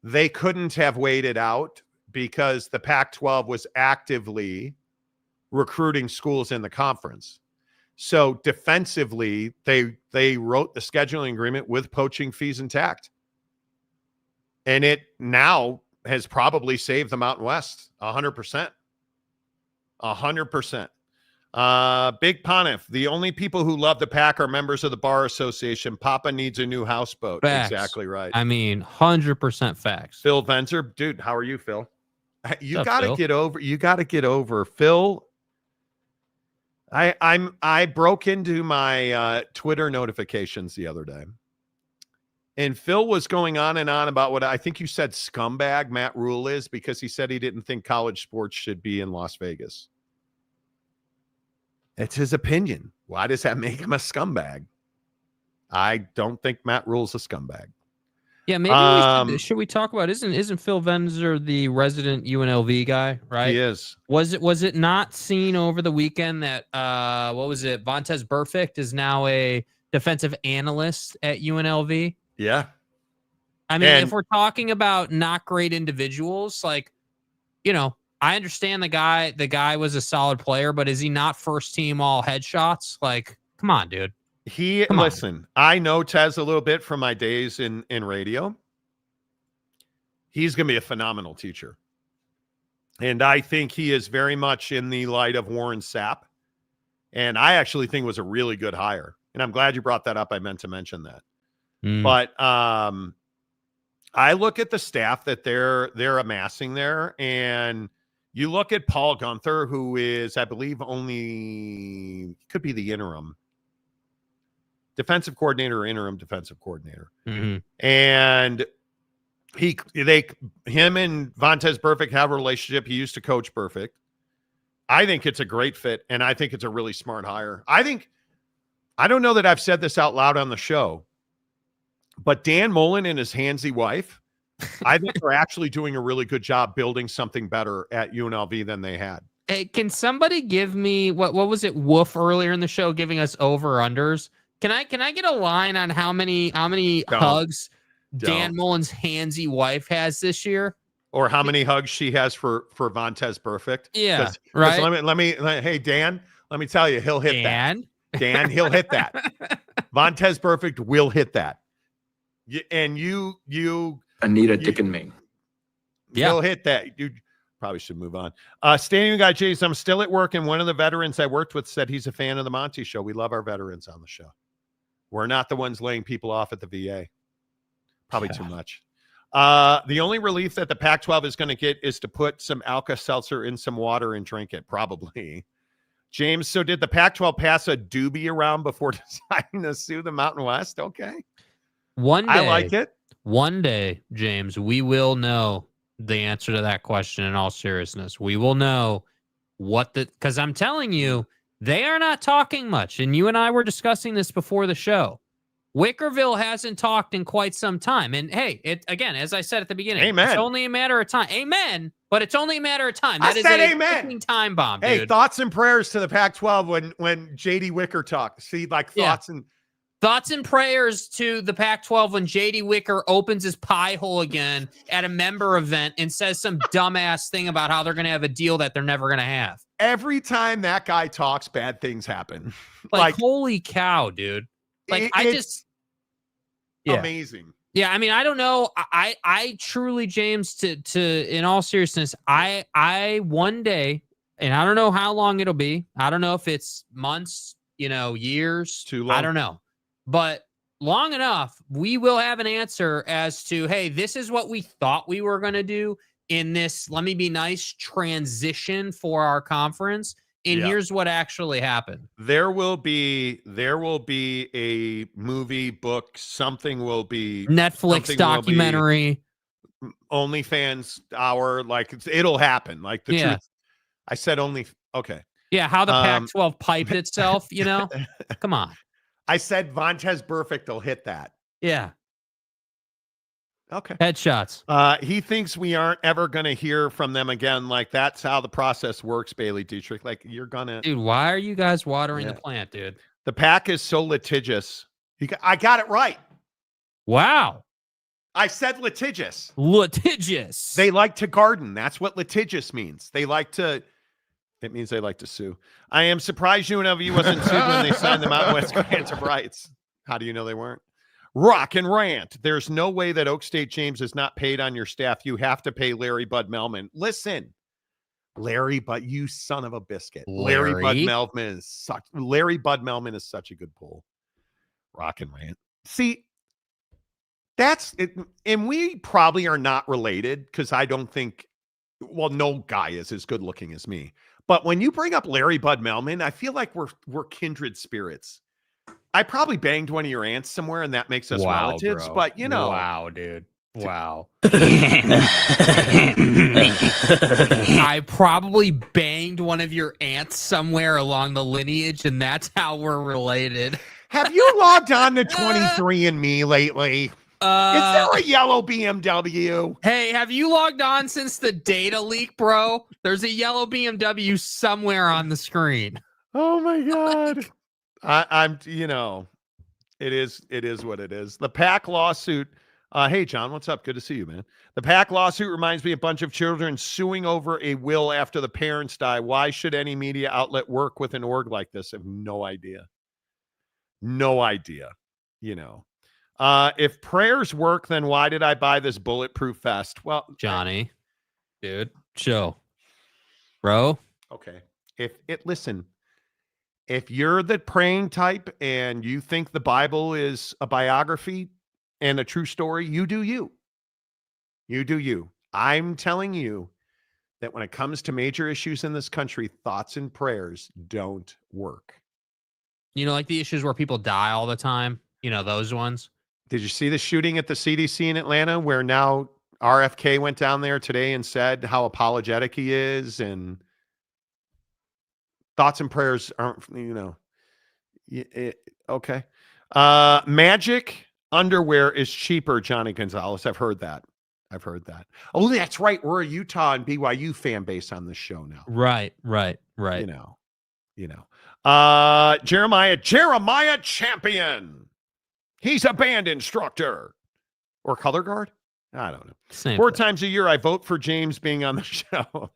They couldn't have waited out because the Pac-12 was actively recruiting schools in the conference. So defensively, they wrote the scheduling agreement with poaching fees intact. And it now has probably saved the Mountain West 100%. 100%. Big Pontiff, the only people who love the Pack are members of the Bar Association. Papa needs a new houseboat. Facts. Exactly right. I mean, 100% facts. Phil Venzer, dude, how are you, Phil? You got to Phil? get over. You got to get over, Phil. I broke into my Twitter notifications the other day, and Phil was going on and on about what I think you said scumbag Matt Rule is, because he said he didn't think college sports should be in Las Vegas. It's his opinion. Why does that make him a scumbag? I don't think Matt Rule's a scumbag. Yeah, maybe should we talk about isn't Phil Venzer the resident UNLV guy, right? He is. Was it not seen over the weekend that what was it? Vontez Burfict is now a defensive analyst at UNLV. Yeah. I mean, if we're talking about not great individuals, like, you know, I understand the guy was a solid player, but is he not first team all headshots? Like, come on, dude. Listen, I know Tez a little bit from my days in radio. He's going to be a phenomenal teacher. And I think he is very much in the light of Warren Sapp. And I actually think it was a really good hire. And I'm glad you brought that up. I meant to mention that. But I look at the staff that they're amassing there, and you look at Paul Gunther, who is, I believe, could be the interim defensive coordinator or interim defensive coordinator. Mm-hmm. And him and Vontez Burfict have a relationship. He used to coach Burfict. I think it's a great fit, and I think it's a really smart hire. I don't know that I've said this out loud on the show, but Dan Mullen and his handsy wife, I think they're actually doing a really good job building something better at UNLV than they had. Hey, can somebody give me what was it? Woof earlier in the show giving us over-unders. Can I get a line on how many hugs Dan Mullen's handsy wife has this year? Or how many hugs she has for Vontez Burfict? Yeah, right. Hey, Dan, let me tell you, he'll hit that. Dan, he'll hit that. Vontez Burfict will hit that. And you Anita, Dick, and Ming. He'll hit that. You probably should move on. Standing guy, James, I'm still at work, and one of the veterans I worked with said he's a fan of the Monty Show. We love our veterans on the show. We're not the ones laying people off at the VA. Probably too much. The only relief that the Pac-12 is going to get is to put some Alka-Seltzer in some water and drink it, probably. James, so did the Pac-12 pass a doobie around before deciding to sue the Mountain West? Okay. One day, I like it. One day, James, we will know the answer to that question in all seriousness. We will know because I'm telling you, they are not talking much. And you and I were discussing this before the show. Wickerville hasn't talked in quite some time. And hey, again, as I said at the beginning, amen. It's only a matter of time. Amen. But it's only a matter of time. I said is amen. A ticking time bomb, hey, dude. Thoughts and prayers to the Pac-12 when J.D. Wicker talked. See, like Thoughts and prayers to the Pac-12 when J.D. Wicker opens his pie hole again at a member event and says some dumbass thing about how they're going to have a deal that they're never going to have. Every time that guy talks, bad things happen. Like holy cow, dude. Like it's amazing. Yeah, I mean, I don't know. I truly, James, to in all seriousness, I one day, and I don't know how long it'll be. I don't know if it's months, years. Too long. I don't know. But long enough, we will have an answer as to, hey, this is what we thought we were going to do in this, let me be nice, transition for our conference. here's what actually happened. There will be a movie, book, something will be Netflix documentary, OnlyFans hour, like it'll happen. Like the truth. I said only okay. Yeah, how the Pac-12 piped itself, you know? Come on. I said Vontez Burfict will hit that. Yeah. Okay. Headshots. He thinks we aren't ever going to hear from them again. Like, that's how the process works, Bailey Dietrich. Like, you're going to... Dude, why are you guys watering the plant, dude? The Pack is so litigious. I got it right. Wow. I said litigious. Litigious. They like to garden. That's what litigious means. They like to... It means they like to sue. I am surprised UNLV wasn't sued when they signed the Mountain West Grant of Rights. How do you know they weren't? Rock and rant. There's no way that Oak State James is not paid on your staff. You have to pay Larry Bud Melman. Listen, Larry Bud, you son of a biscuit. Larry Bud Melman is such a good pull. Rock and rant. See, that's it. And we probably are not related because I don't think, well, no guy is as good looking as me. But when you bring up Larry Bud Melman, I feel like we're kindred spirits. I probably banged one of your aunts somewhere, and that makes us relatives. Bro. But you know, wow, dude, wow. I probably banged one of your aunts somewhere along the lineage, and that's how we're related. Have you logged on to 23andMe lately? Is there a yellow BMW? Hey, have you logged on since the data leak, bro? There's a yellow BMW somewhere on the screen. Oh my God. I'm, you know, it is what it is. The Pack lawsuit. Hey, John, what's up? Good to see you, man. The Pack lawsuit reminds me of a bunch of children suing over a will after the parents die. Why should any media outlet work with an org like this? I have no idea. No idea, you know. If prayers work, then why did I buy this bulletproof vest? Well, Johnny, dude, chill, bro. Okay. Listen, if you're the praying type and you think the Bible is a biography and a true story, you do you. You do you. I'm telling you that when it comes to major issues in this country, thoughts and prayers don't work. You know, like the issues where people die all the time, you know, those ones. Did you see the shooting at the CDC in Atlanta where now RFK went down there today and said how apologetic he is, and thoughts and prayers aren't, you know, okay. Magic underwear is cheaper, Johnny Gonzalez. I've heard that. Oh, that's right. We're a Utah and BYU fan base on this show now. Right. You know. Jeremiah Champion. He's a band instructor or color guard. I don't know. Same 4 thing. times a year, I vote for James being on the show.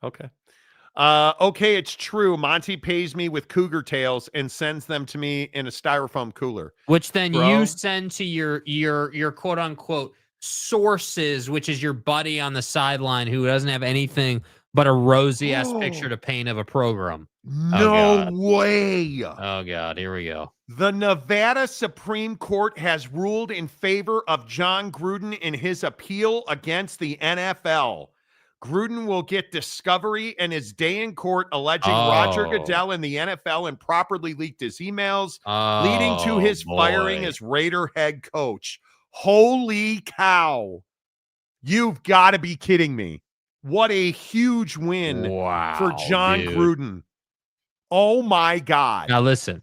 Okay. Okay, it's true. Monty pays me with cougar tails and sends them to me in a styrofoam cooler. Which then you send to your quote unquote sources, which is your buddy on the sideline who doesn't have anything but a rosy ass picture to paint of a program. No way. Oh God, here we go. The Nevada Supreme Court has ruled in favor of John Gruden in his appeal against the NFL. Gruden will get discovery and his day in court alleging Roger Goodell and the NFL improperly leaked his emails, leading to his firing as Raider head coach. Holy cow. You've got to be kidding me. What a huge win for John Gruden. Oh my God. Now listen,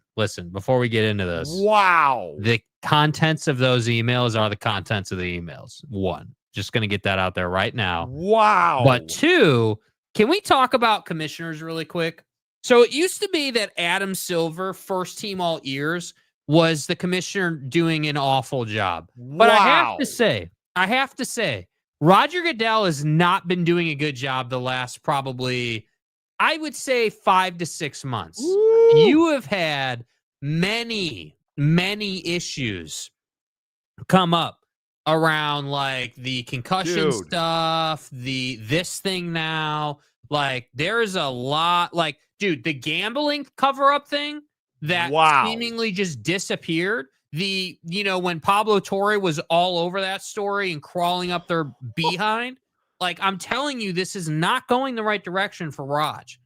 before we get into this. Wow. The contents of those emails are the contents of the emails. 1, just going to get that out there right now. Wow. But 2, can we talk about commissioners really quick? So it used to be that Adam Silver, first team all ears, was the commissioner doing an awful job. But I have to say, Roger Goodell has not been doing a good job the last probably, I would say, 5 to 6 months. Ooh. You have had many issues come up around like the concussion stuff, this thing now. Like there's a lot, like, dude, the gambling cover-up thing that seemingly just disappeared. When Pablo Torre was all over that story and crawling up their behind. Like, I'm telling you, this is not going the right direction for Raj.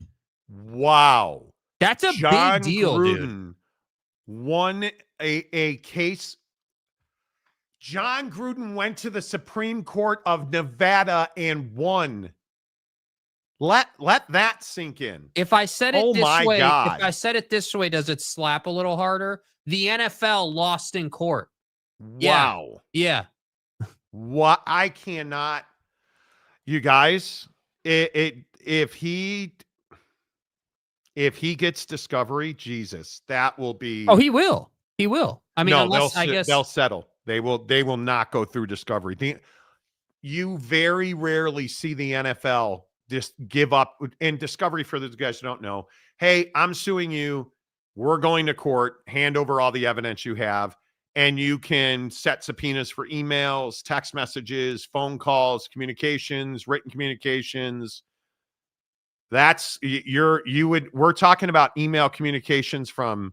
Wow. That's a John big deal, Gruden dude. won a case. John Gruden went to the Supreme Court of Nevada and won. Let that sink in. If I said it Oh this my way, God. if I said it this way, does it slap a little harder? The NFL lost in court. Wow. Yeah. What I cannot, you guys, if he gets discovery, Jesus, that will be. Oh, he will. He will. I mean, no, unless I guess they'll settle. They will not go through discovery. You very rarely see the NFL just give up. And discovery, for those guys who don't know, hey, I'm suing you. We're going to court. Hand over all the evidence you have. And you can set subpoenas for emails, text messages, phone calls, communications, written communications. We're talking about email communications from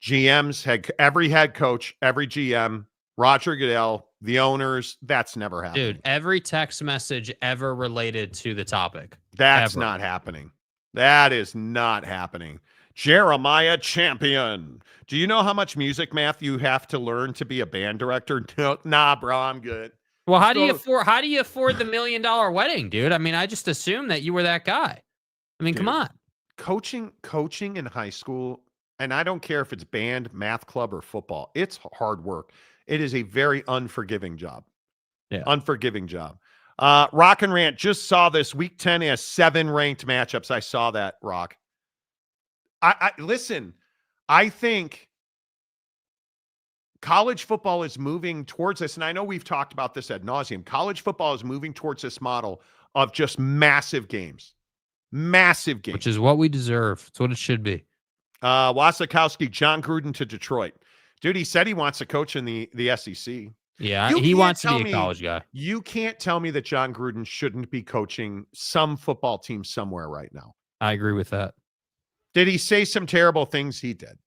GMs, every head coach, every GM, Roger Goodell, the owners. That's never happening. Dude, every text message ever related to the topic. That's not happening. That is not happening. Jeremiah Champion. Do you know how much music math you have to learn to be a band director? No, nah, bro, I'm good. Well, how do you afford the $1 million wedding, dude? I mean, I just assumed that you were that guy. I mean, dude, come on. Coaching in high school, and I don't care if it's band, math club, or football. It's hard work. It is a very unforgiving job. Yeah. Unforgiving job. Rock and Rant just saw this. Week 10 has 7 ranked matchups. I saw that, Rock. I listen, I think college football is moving towards this, and I know we've talked about this ad nauseum. College football is moving towards this model of just massive games. Massive games. Which is what we deserve. It's what it should be. Wasikowski, John Gruden to Detroit. Dude, he said he wants to coach in the SEC. Yeah, he wants to be a college guy. You can't tell me that John Gruden shouldn't be coaching some football team somewhere right now. I agree with that. Did he say some terrible things? He did.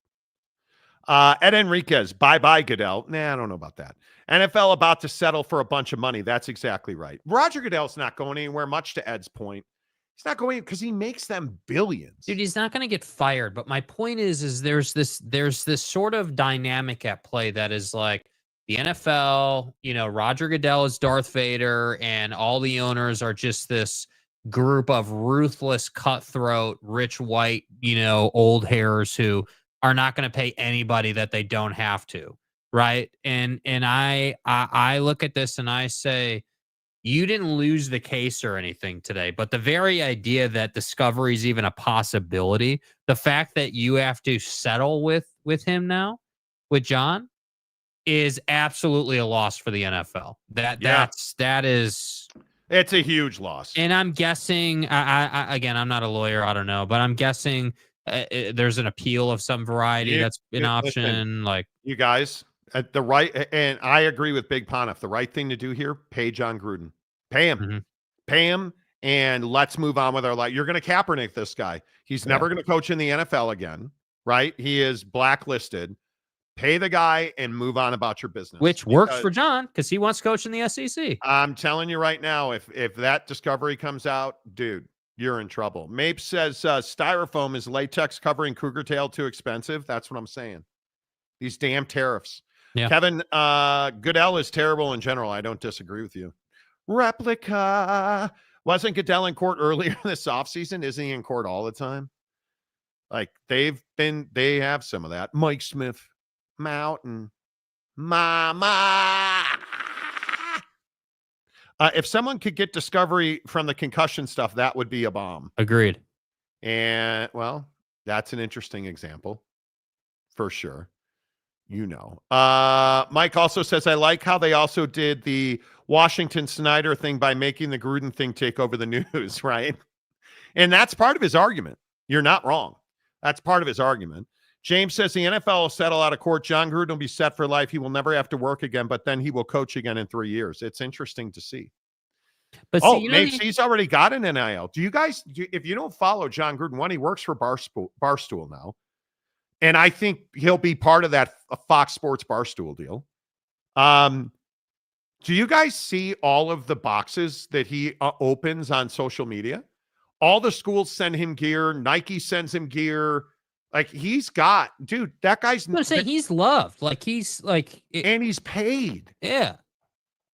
Ed Enriquez, bye-bye, Goodell. Nah, I don't know about that. NFL about to settle for a bunch of money. That's exactly right. Roger Goodell's not going anywhere, much to Ed's point. He's not going because he makes them billions. Dude, he's not going to get fired. But my point is there's this sort of dynamic at play that is like the NFL, Roger Goodell is Darth Vader, and all the owners are just this group of ruthless, cutthroat, rich, white, old hairs who are not going to pay anybody that they don't have to, right? And I look at this and I say, you didn't lose the case or anything today, but the very idea that discovery is even a possibility, the fact that you have to settle with him now, with John, is absolutely a loss for the NFL. That is. It's a huge loss. And I'm guessing, again, I'm not a lawyer, I don't know, but I'm guessing there's an appeal of some variety that's an option. Listen, like, you guys, at the right, and I agree with Big Poniff. The right thing to do here, pay John Gruden. Pay him. Mm-hmm. Pay him, and let's move on with our life. You're going to Kaepernick this guy. He's never going to coach in the NFL again, right? He is blacklisted. Pay the guy and move on about your business. Which works for John because he wants to coach in the SEC. I'm telling you right now, if that discovery comes out, dude, you're in trouble. Mape says styrofoam is latex covering cougar tail too expensive. That's what I'm saying. These damn tariffs. Yeah. Kevin, Goodell is terrible in general. I don't disagree with you. Replica. Wasn't Goodell in court earlier this offseason? Isn't he in court all the time? Like they have some of that. Mike Smith. Mountain Mama. If someone could get discovery from the concussion stuff, that would be a bomb. Agreed. And well, that's an interesting example for sure. Mike also says, I like how they also did the Washington Snyder thing by making the Gruden thing take over the news, right? And that's part of his argument. You're not wrong. That's part of his argument. James says the NFL will settle out of court. John Gruden will be set for life. He will never have to work again, but then he will coach again in 3 years. It's interesting to see. But he's already got an NIL. Do you guys, if you don't follow John Gruden, one, he works for Barstool now. And I think he'll be part of that Fox Sports Barstool deal. Do you guys see all of the boxes that he opens on social media? All the schools send him gear. Nike sends him gear. Like he's got, dude, that guy's. I'm gonna say he's loved. Like he's like, and he's paid. Yeah,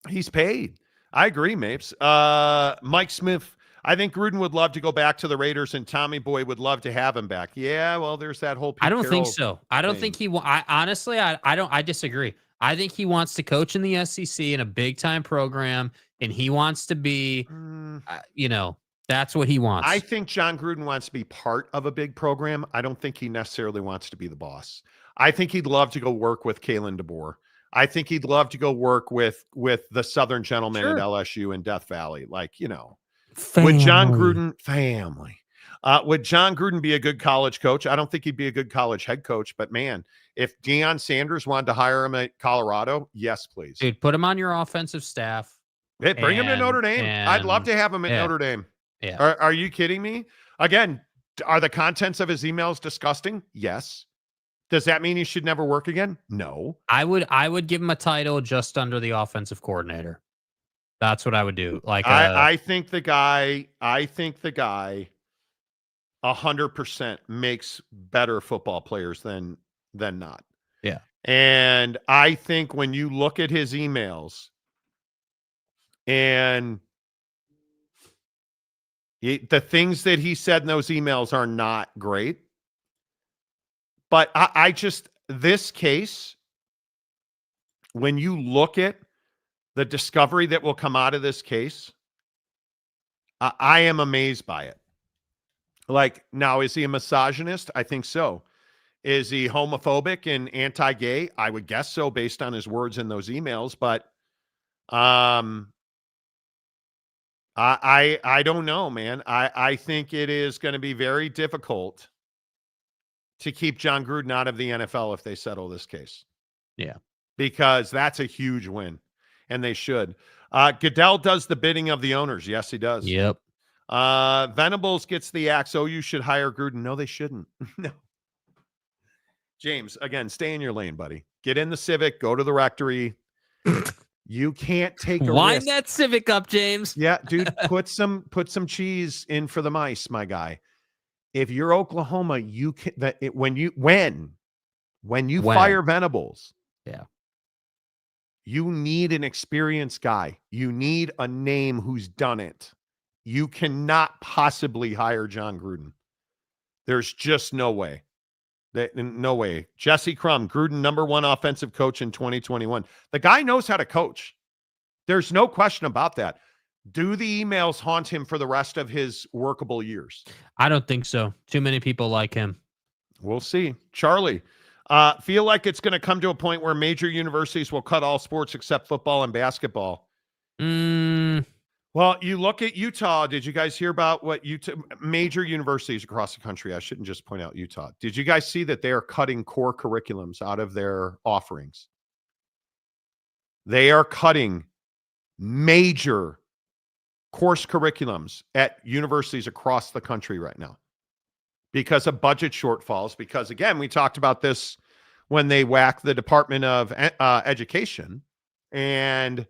he's paid. I agree, Mapes. Mike Smith. I think Gruden would love to go back to the Raiders, and Tommy Boy would love to have him back. Yeah, well, there's that whole. Pete I don't think Carroll so. I don't thing. think he. I honestly, I don't. I disagree. I think he wants to coach in the SEC in a big time program, and he wants to be, that's what he wants. I think John Gruden wants to be part of a big program. I don't think he necessarily wants to be the boss. I think he'd love to go work with Kalen DeBoer. I think he'd love to go work with the Southern gentleman at LSU in Death Valley. Like, family. Would John Gruden would John Gruden be a good college coach? I don't think he'd be a good college head coach, but man, if Deion Sanders wanted to hire him at Colorado, yes, please. Dude, put him on your offensive staff. Hey, bring him to Notre Dame. I'd love to have him at Notre Dame. Yeah. Are you kidding me? Again, are the contents of his emails disgusting? Yes. Does that mean he should never work again? No. I would give him a title just under the offensive coordinator. That's what I would do. Like I think the guy 100% makes better football players than not. Yeah. And I think when you look at his emails and the things that he said in those emails are not great. But I just, this case, when you look at the discovery that will come out of this case, I am amazed by it. Like, now, is he a misogynist? I think so. Is he homophobic and anti-gay? I would guess so based on his words in those emails. But I don't know, man. I think it is going to be very difficult to keep John Gruden out of the NFL if they settle this case. Yeah. Because that's a huge win, and they should. Goodell does the bidding of the owners. Yes, he does. Yep. Venables gets the axe. Oh, you should hire Gruden. No, they shouldn't. No. James, again, stay in your lane, buddy. Get in the Civic. Go to the rectory. You can't take a Wind risk. that Civic up, James. Yeah, dude, put some cheese in for the mice, my guy. If you're Oklahoma, you can when you fire Venables, you need an experienced guy. You need a name who's done it. You cannot possibly hire John Gruden. There's just no way. No way. Jesse Crum, Gruden #1 offensive coach in 2021. The guy knows how to coach. There's no question about that. Do the emails haunt him for the rest of his workable years? I don't think so. Too many people like him. We'll see. Charlie, feel like it's going to come to a point where major universities will cut all sports except football and basketball. Well, you look at Utah. Did you guys hear about what major universities across the country? I shouldn't just point out Utah. Did you guys see that they are cutting core curriculums out of their offerings? They are cutting major course curriculums at universities across the country right now because of budget shortfalls. Because, again, we talked about this when they whacked the Department of Education, and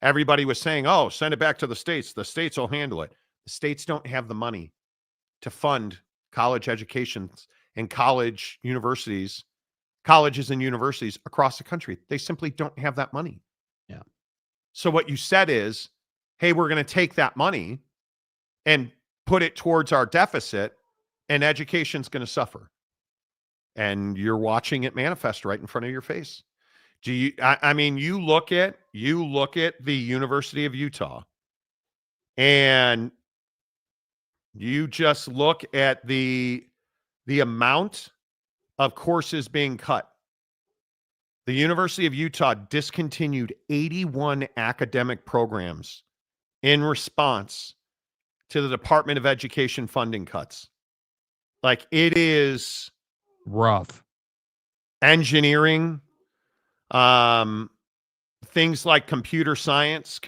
everybody was saying, oh, send it back to the states. The states will handle it. The states don't have the money to fund college educations and colleges and universities across the country. They simply don't have that money. Yeah. So what you said is, hey, we're going to take that money and put it towards our deficit, and education's going to suffer. And you're watching it manifest right in front of your face. I mean, you look at the University of Utah, and you just look at the amount of courses being cut. The University of Utah discontinued 81 academic programs in response to the Department of Education funding cuts. Like, it is rough. Engineering, things like computer science,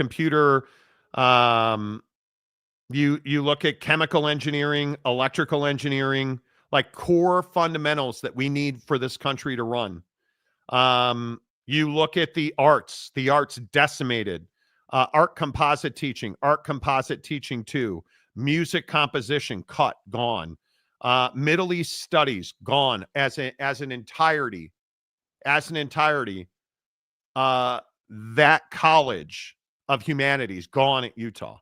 you look at chemical engineering, electrical engineering, like core fundamentals that we need for this country to run. You look at the arts decimated. Art composite teaching 2, music composition cut, gone. Middle East studies gone as an entirety. That college of humanities gone at Utah.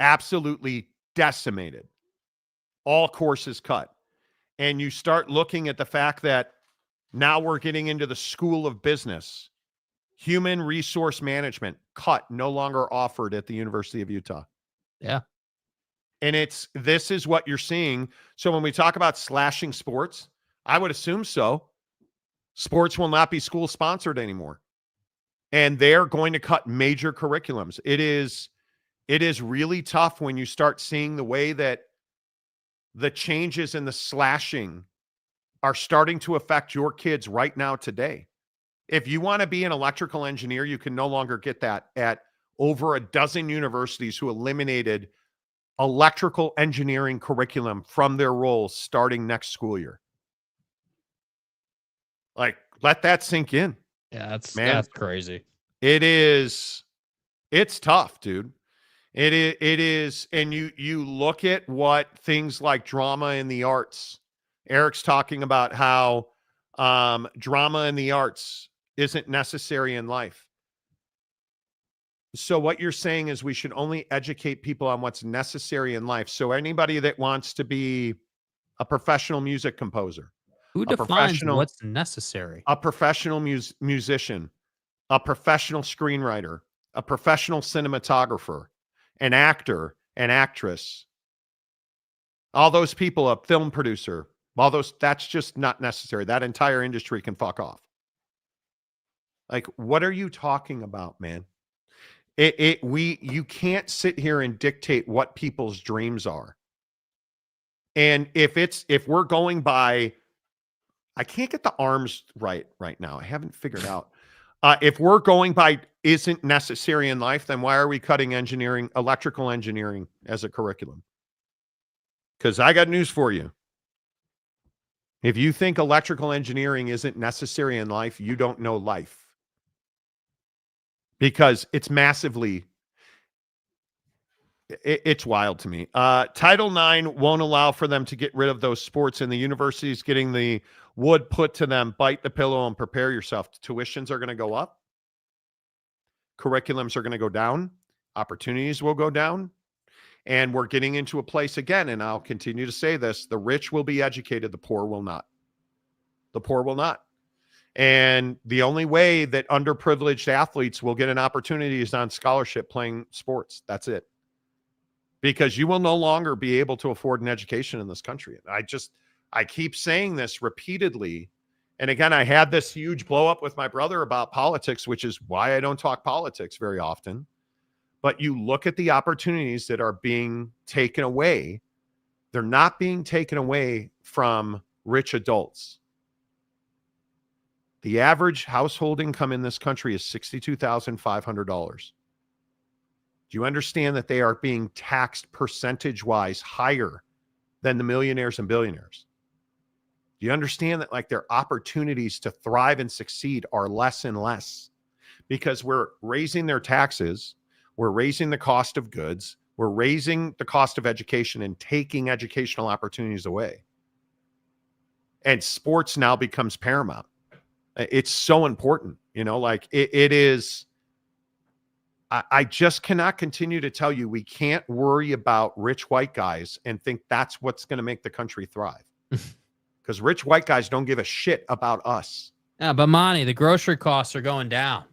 Absolutely decimated. All courses cut. And you start looking at the fact that now we're getting into the School of Business. Human resource management cut, no longer offered at the University of Utah. Yeah. And this is what you're seeing. So when we talk about slashing sports, I would assume so. Sports will not be school sponsored anymore. And they're going to cut major curriculums. It is really tough when you start seeing the way that the changes in the slashing are starting to affect your kids right now today. If you want to be an electrical engineer, you can no longer get that at over a dozen universities who eliminated electrical engineering curriculum from their roles starting next school year. Like, let that sink in. Yeah, that's crazy. It's tough, dude. It is. And you look at what things like drama in the arts. Eric's talking about how drama in the arts isn't necessary in life. So what you're saying is we should only educate people on what's necessary in life. So anybody that wants to be a professional music composer, who defines what's necessary? A professional musician, a professional screenwriter, a professional cinematographer, an actor, an actress, all those people, a film producer, that's just not necessary. That entire industry can fuck off. Like, what are you talking about, man? You can't sit here and dictate what people's dreams are. And if we're going by, I can't get the arms right now. I haven't figured out. If we're going by isn't necessary in life, then why are we cutting electrical engineering as a curriculum? Because I got news for you. If you think electrical engineering isn't necessary in life, you don't know life. Because it's massively, it's wild to me. Title IX won't allow for them to get rid of those sports, and the university's getting the wood put to them. Bite the pillow and prepare yourself. Tuitions are going to go up. Curriculums are going to go down. Opportunities will go down. And we're getting into a place again, and I'll continue to say this, the rich will be educated, the poor will not. The poor will not. And the only way that underprivileged athletes will get an opportunity is on scholarship playing sports. That's it. Because you will no longer be able to afford an education in this country. I keep saying this repeatedly. And again, I had this huge blow up with my brother about politics, which is why I don't talk politics very often. But you look at the opportunities that are being taken away. They're not being taken away from rich adults. The average household income in this country is $62,500. Do you understand that they are being taxed percentage-wise higher than the millionaires and billionaires? Do you understand that like their opportunities to thrive and succeed are less and less? Because we're raising their taxes, we're raising the cost of goods, we're raising the cost of education and taking educational opportunities away. And sports now becomes paramount. It's so important, like it is. I just cannot continue to tell you we can't worry about rich white guys and think that's what's going to make the country thrive. Because rich white guys don't give a shit about us. Yeah, but Monty, the grocery costs are going down.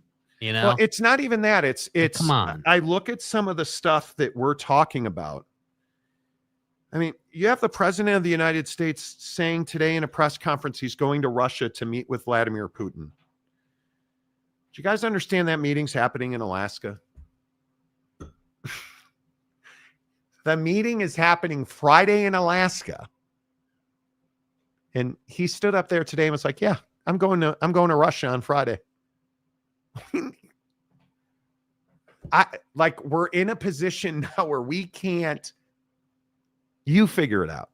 Well, it's not even that. It's come on. I look at some of the stuff that we're talking about. I mean, you have the president of the United States saying today in a press conference he's going to Russia to meet with Vladimir Putin. Do you guys understand that meeting's happening in Alaska? The meeting is happening Friday in Alaska. And he stood up there today and was like, yeah, I'm going to Russia on Friday. We're in a position now where we can't. You figure it out.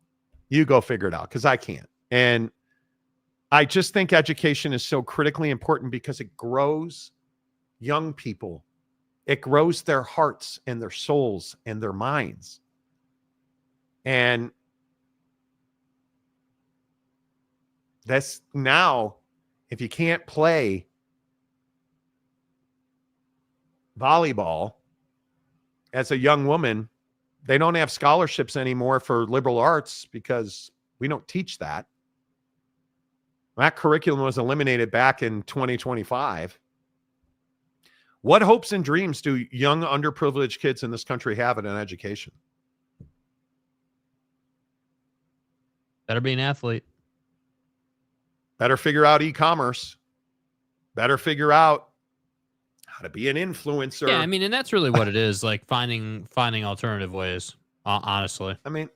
You go figure it out because I can't. And I just think education is so critically important because it grows young people. It grows their hearts and their souls and their minds. And that's now, if you can't play volleyball as a young woman, they don't have scholarships anymore for liberal arts because we don't teach that. That curriculum was eliminated back in 2025. What hopes and dreams do young underprivileged kids in this country have in an education? Better be an athlete. Better figure out e-commerce. Better figure out how to be an influencer. Yeah, I mean, and that's really what it is, like finding alternative ways, honestly. I mean,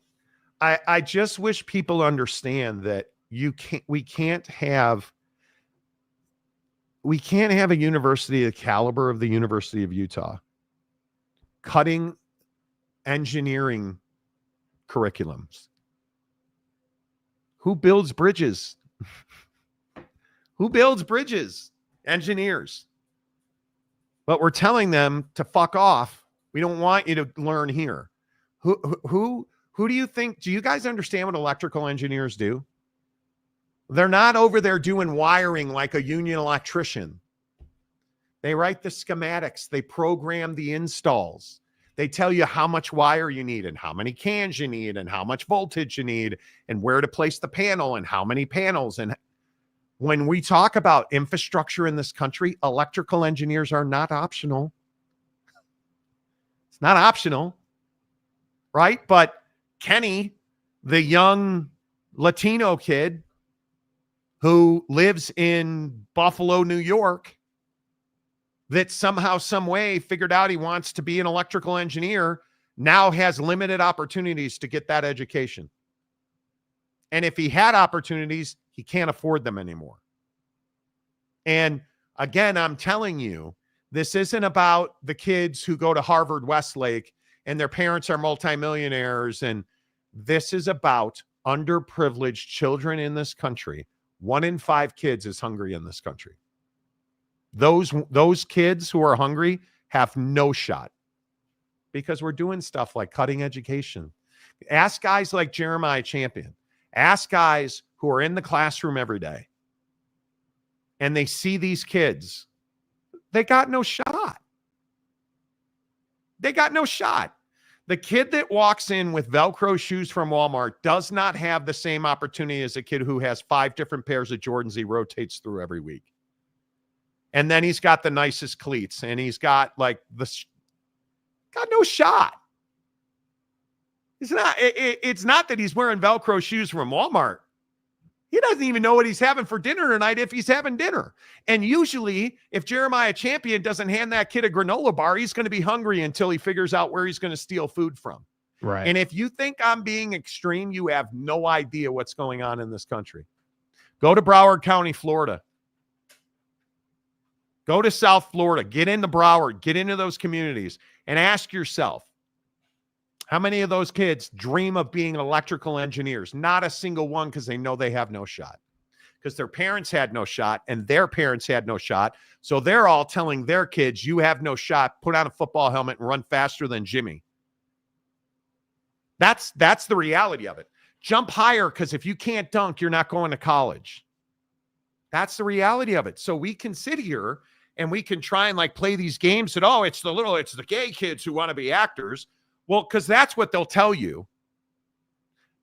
I just wish people understand that we can't have a university of the caliber of the University of Utah cutting engineering curriculums. Who builds bridges? Who builds bridges? Engineers. But we're telling them to fuck off. We don't want you to learn here. Who do you think? Do you guys understand what electrical engineers do? They're not over there doing wiring like a union electrician. They write the schematics. They program the installs. They tell you how much wire you need and how many cans you need and how much voltage you need and where to place the panel and how many panels. And when we talk about infrastructure in this country, electrical engineers are not optional. It's not optional, right? But Kenny, the young Latino kid who lives in Buffalo, New York, that somehow, some way figured out he wants to be an electrical engineer, now has limited opportunities to get that education. And if he had opportunities, he can't afford them anymore. And again, I'm telling you, this isn't about the kids who go to Harvard Westlake and their parents are multimillionaires. And this is about underprivileged children in this country. 1 in 5 kids is hungry in this country. Those kids who are hungry have no shot because we're doing stuff like cutting education. Ask guys like Jeremiah Champion. Ask guys who are in the classroom every day and they see these kids. They got no shot. They got no shot. The kid that walks in with Velcro shoes from Walmart does not have the same opportunity as a kid who has 5 different pairs of Jordans he rotates through every week. And then he's got the nicest cleats and he's got got no shot. It's not that he's wearing Velcro shoes from Walmart. He doesn't even know what he's having for dinner tonight if he's having dinner. And usually if Jeremiah Champion doesn't hand that kid a granola bar, he's going to be hungry until he figures out where he's going to steal food from. Right. And if you think I'm being extreme, you have no idea what's going on in this country. Go to Broward County, Florida. Go to South Florida, get into Broward, get into those communities and ask yourself, how many of those kids dream of being electrical engineers? Not a single one, because they know they have no shot. Because their parents had no shot and their parents had no shot. So they're all telling their kids, you have no shot, put on a football helmet and run faster than Jimmy. That's the reality of it. Jump higher, because if you can't dunk, you're not going to college. That's the reality of it. So we can sit here and we can try and play these games that, it's the gay kids who want to be actors. Well, because that's what they'll tell you.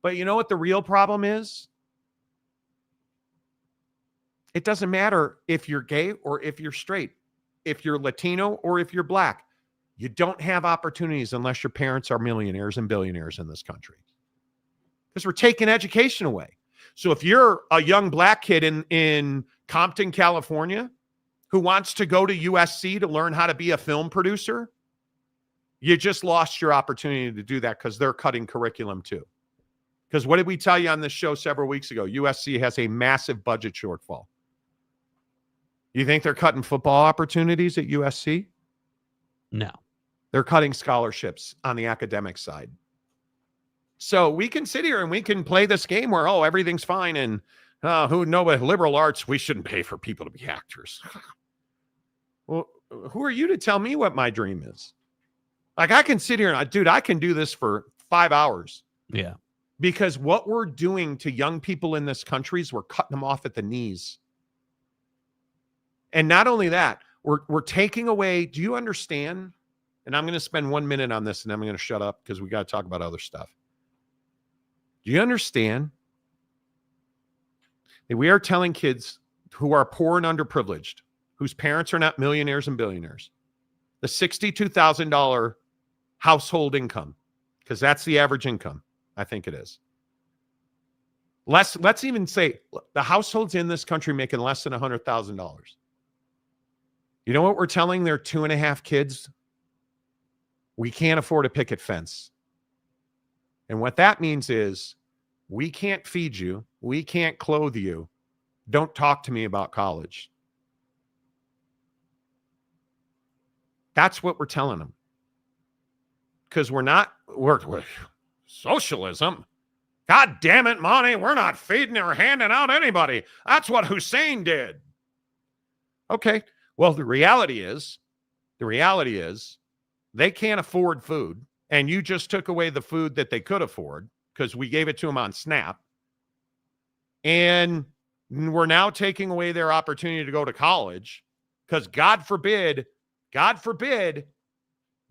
But you know what the real problem is? It doesn't matter if you're gay or if you're straight, if you're Latino or if you're black. You don't have opportunities unless your parents are millionaires and billionaires in this country. Because we're taking education away. So if you're a young black kid in Compton, California, who wants to go to USC to learn how to be a film producer, you just lost your opportunity to do that because they're cutting curriculum too. Because what did we tell you on this show several weeks ago? USC has a massive budget shortfall. You think they're cutting football opportunities at USC? No. They're cutting scholarships on the academic side. So we can sit here and we can play this game where, everything's fine and liberal arts, we shouldn't pay for people to be actors. Well, who are you to tell me what my dream is? Like, I can sit here and, dude, I can do this for 5 hours. Yeah. Because what we're doing to young people in this country is we're cutting them off at the knees. And not only that, we're taking away, do you understand? And I'm going to spend 1 minute on this and I'm going to shut up because we got to talk about other stuff. Do you understand that we are telling kids who are poor and underprivileged, whose parents are not millionaires and billionaires, the $62,000 household income, because that's the average income, I think it is. Let's even say the households in this country making less than $100,000. You know what we're telling their 2.5 kids? We can't afford a picket fence. And what that means is we can't feed you. We can't clothe you. Don't talk to me about college. That's what we're telling them. Because we're socialism. God damn it, Monty, we're not feeding or handing out anybody. That's what Hussein did. Okay, well, the reality is they can't afford food, and you just took away the food that they could afford because we gave it to them on SNAP. And we're now taking away their opportunity to go to college because God forbid,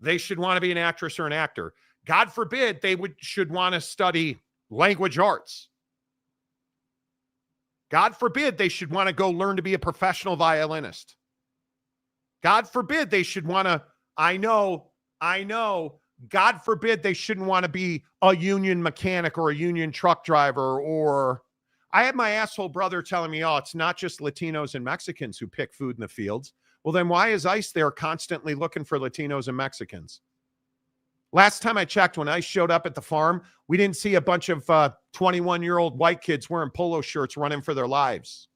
they should want to be an actress or an actor. God forbid they should want to study language arts. God forbid they should want to go learn to be a professional violinist. God forbid they should want to, I know, God forbid they shouldn't want to be a union mechanic or a union truck driver. Or I had my asshole brother telling me, oh, it's not just Latinos and Mexicans who pick food in the fields. Well, then why is ICE there constantly looking for Latinos and Mexicans? Last time I checked, when I showed up at the farm, we didn't see a bunch of 21-year-old white kids wearing polo shirts running for their lives.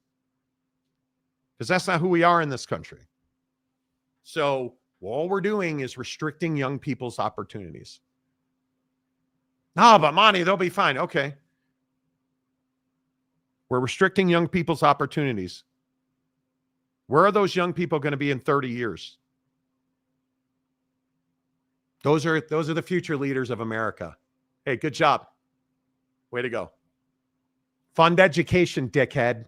Because that's not who we are in this country. So all we're doing is restricting young people's opportunities. No, but Monty, they'll be fine. Okay. We're restricting young people's opportunities. Where are those young people going to be in 30 years? Those are the future leaders of America. Hey, good job. Way to go. Fund education, dickhead.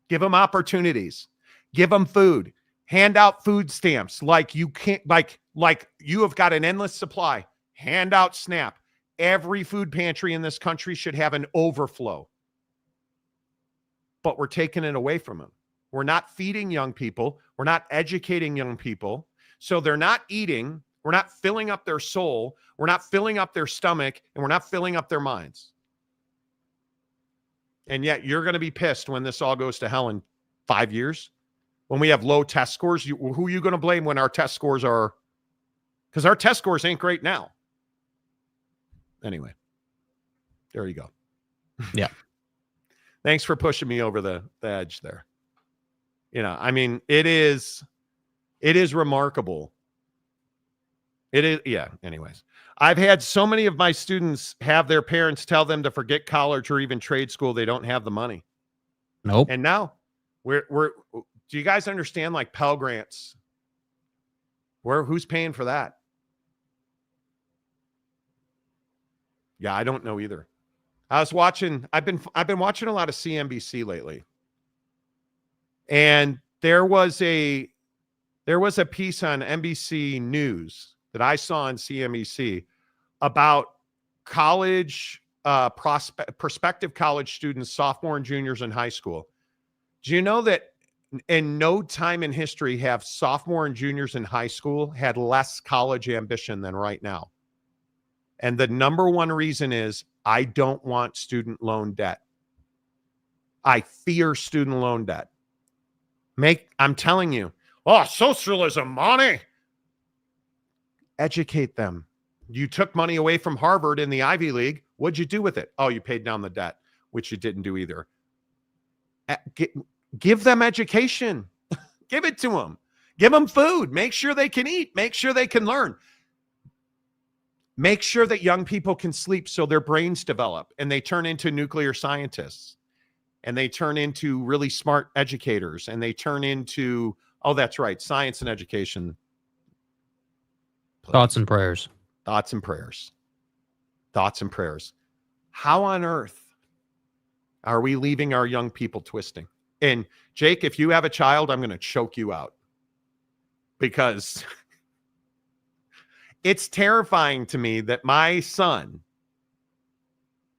Give them opportunities. Give them food. Hand out food stamps like you can't, like you have got an endless supply. Hand out SNAP. Every food pantry in this country should have an overflow. But we're taking it away from them. We're not feeding young people. We're not educating young people. So they're not eating. We're not filling up their soul. We're not filling up their stomach. And we're not filling up their minds. And yet you're going to be pissed when this all goes to hell in 5 years. When we have low test scores, who are you going to blame when our test scores are? Because our test scores ain't great now. Anyway, there you go. Yeah. Thanks for pushing me over the edge there. You know, I mean, it is remarkable. It is, yeah, anyways. I've had so many of my students have their parents tell them to forget college or even trade school. They don't have the money. Nope. And now do you guys understand like Pell Grants? Who's paying for that? Yeah, I don't know either. I've been watching a lot of CNBC lately. And there was a piece on NBC News that I saw on CNBC about college prospective college students, sophomore and juniors in high school. Do you know that in no time in history have sophomore and juniors in high school had less college ambition than right now? And the number one reason is I don't want student loan debt. I fear student loan debt. I'm telling you, socialism, money. Educate them. You took money away from Harvard in the Ivy League. What'd you do with it? Oh, you paid down the debt, which you didn't do either. Give them education. Give it to them. Give them food. Make sure they can eat. Make sure they can learn. Make sure that young people can sleep so their brains develop and they turn into nuclear scientists. and they turn into really smart educators, and they turn into, oh, that's right, science and education. Please. Thoughts and prayers. Thoughts and prayers. Thoughts and prayers. How on earth are we leaving our young people twisting? And Jake, if you have a child, I'm going to choke you out, because it's terrifying to me that my son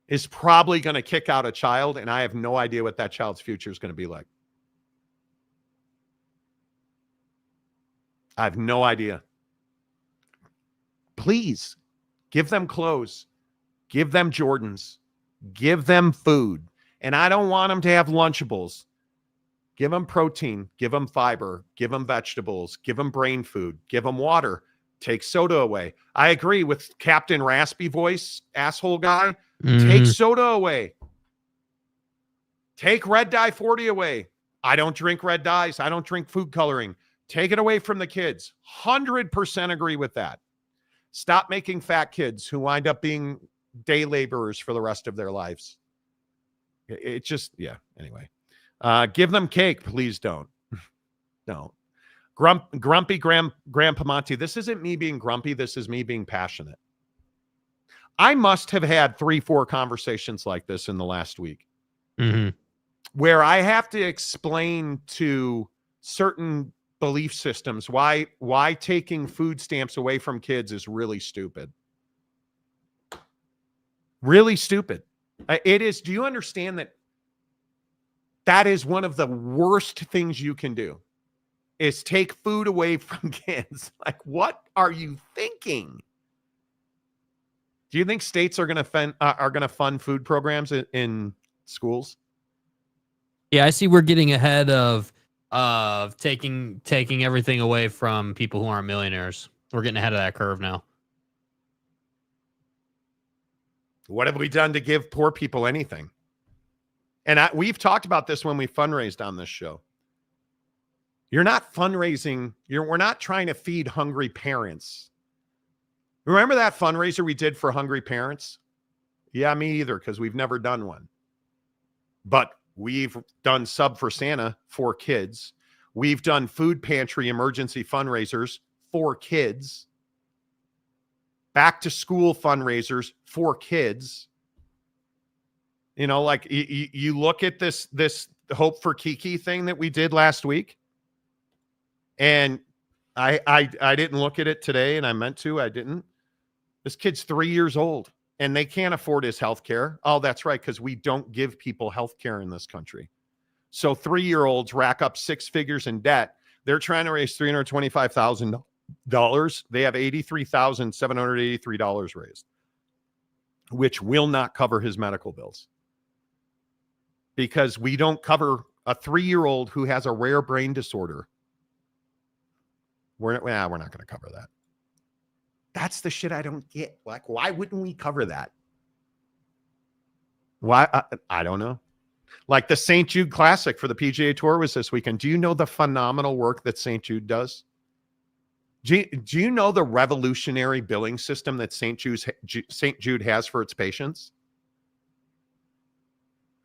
is probably going to kick out a child, and I have no idea what that child's future is going to be like. I have no idea. Please give them clothes, give them Jordans, give them food. And I don't want them to have Lunchables. Give them protein, give them fiber, give them vegetables, give them brain food, give them water, take soda away. I agree with Captain Raspy Voice, asshole guy. Take soda away. Take red dye 40 away. I don't drink red dyes. I don't drink food coloring. Take it away from the kids. 100% agree with that. Stop making fat kids who wind up being day laborers for the rest of their lives. It just, yeah, anyway. Give them cake. Please don't. No. Grumpy Grandpa Monty. This isn't me being grumpy. This is me being passionate. I must have had 3-4 conversations like this in the last week, where I have to explain to certain belief systems why taking food stamps away from kids is really stupid. Really stupid. It is. Do you understand that that is one of the worst things you can do, is take food away from kids? Like, what are you thinking? Do you think states are going to fund food programs in schools? Yeah, I see. We're getting ahead of taking everything away from people who aren't millionaires. We're getting ahead of that curve now. What have we done to give poor people anything? And we've talked about this when we fundraised on this show. You're not fundraising. We're not trying to feed hungry parents. Remember that fundraiser we did for hungry parents? Yeah, me either, because we've never done one. But we've done Sub for Santa for kids. We've done food pantry emergency fundraisers for kids. Back to school fundraisers for kids. You know, like you look at this Hope for Kiki thing that we did last week. And I didn't look at it today, and I meant to. I didn't. This kid's 3 years old, and they can't afford his health care. Oh, that's right, because we don't give people health care in this country. So 3-year-olds rack up 6 figures in debt. They're trying to raise $325,000. They have $83,783 raised, which will not cover his medical bills, because we don't cover a 3-year-old who has a rare brain disorder. We're not going to cover that. That's the shit I don't get. Like, why wouldn't we cover that? Why? I don't know. Like the St. Jude Classic for the PGA Tour was this weekend. Do you know the phenomenal work that St. Jude does? Do you know the revolutionary billing system that St. Jude has for its patients?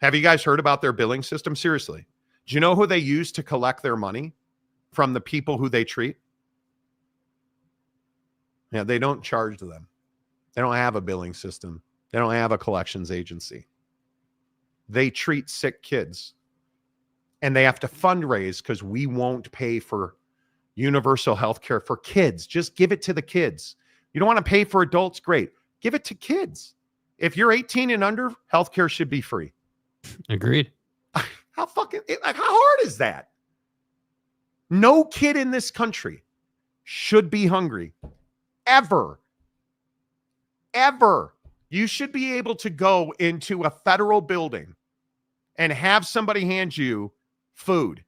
Have you guys heard about their billing system? Seriously. Do you know who they use to collect their money from the people who they treat? Yeah, they don't charge them. They don't have a billing system. They don't have a collections agency. They treat sick kids. And they have to fundraise because we won't pay for universal health care for kids. Just give it to the kids. You don't want to pay for adults? Great. Give it to kids. If you're 18 and under, health care should be free. Agreed. How hard is that? No kid in this country should be hungry. Ever. You should be able to go into a federal building and have somebody hand you food.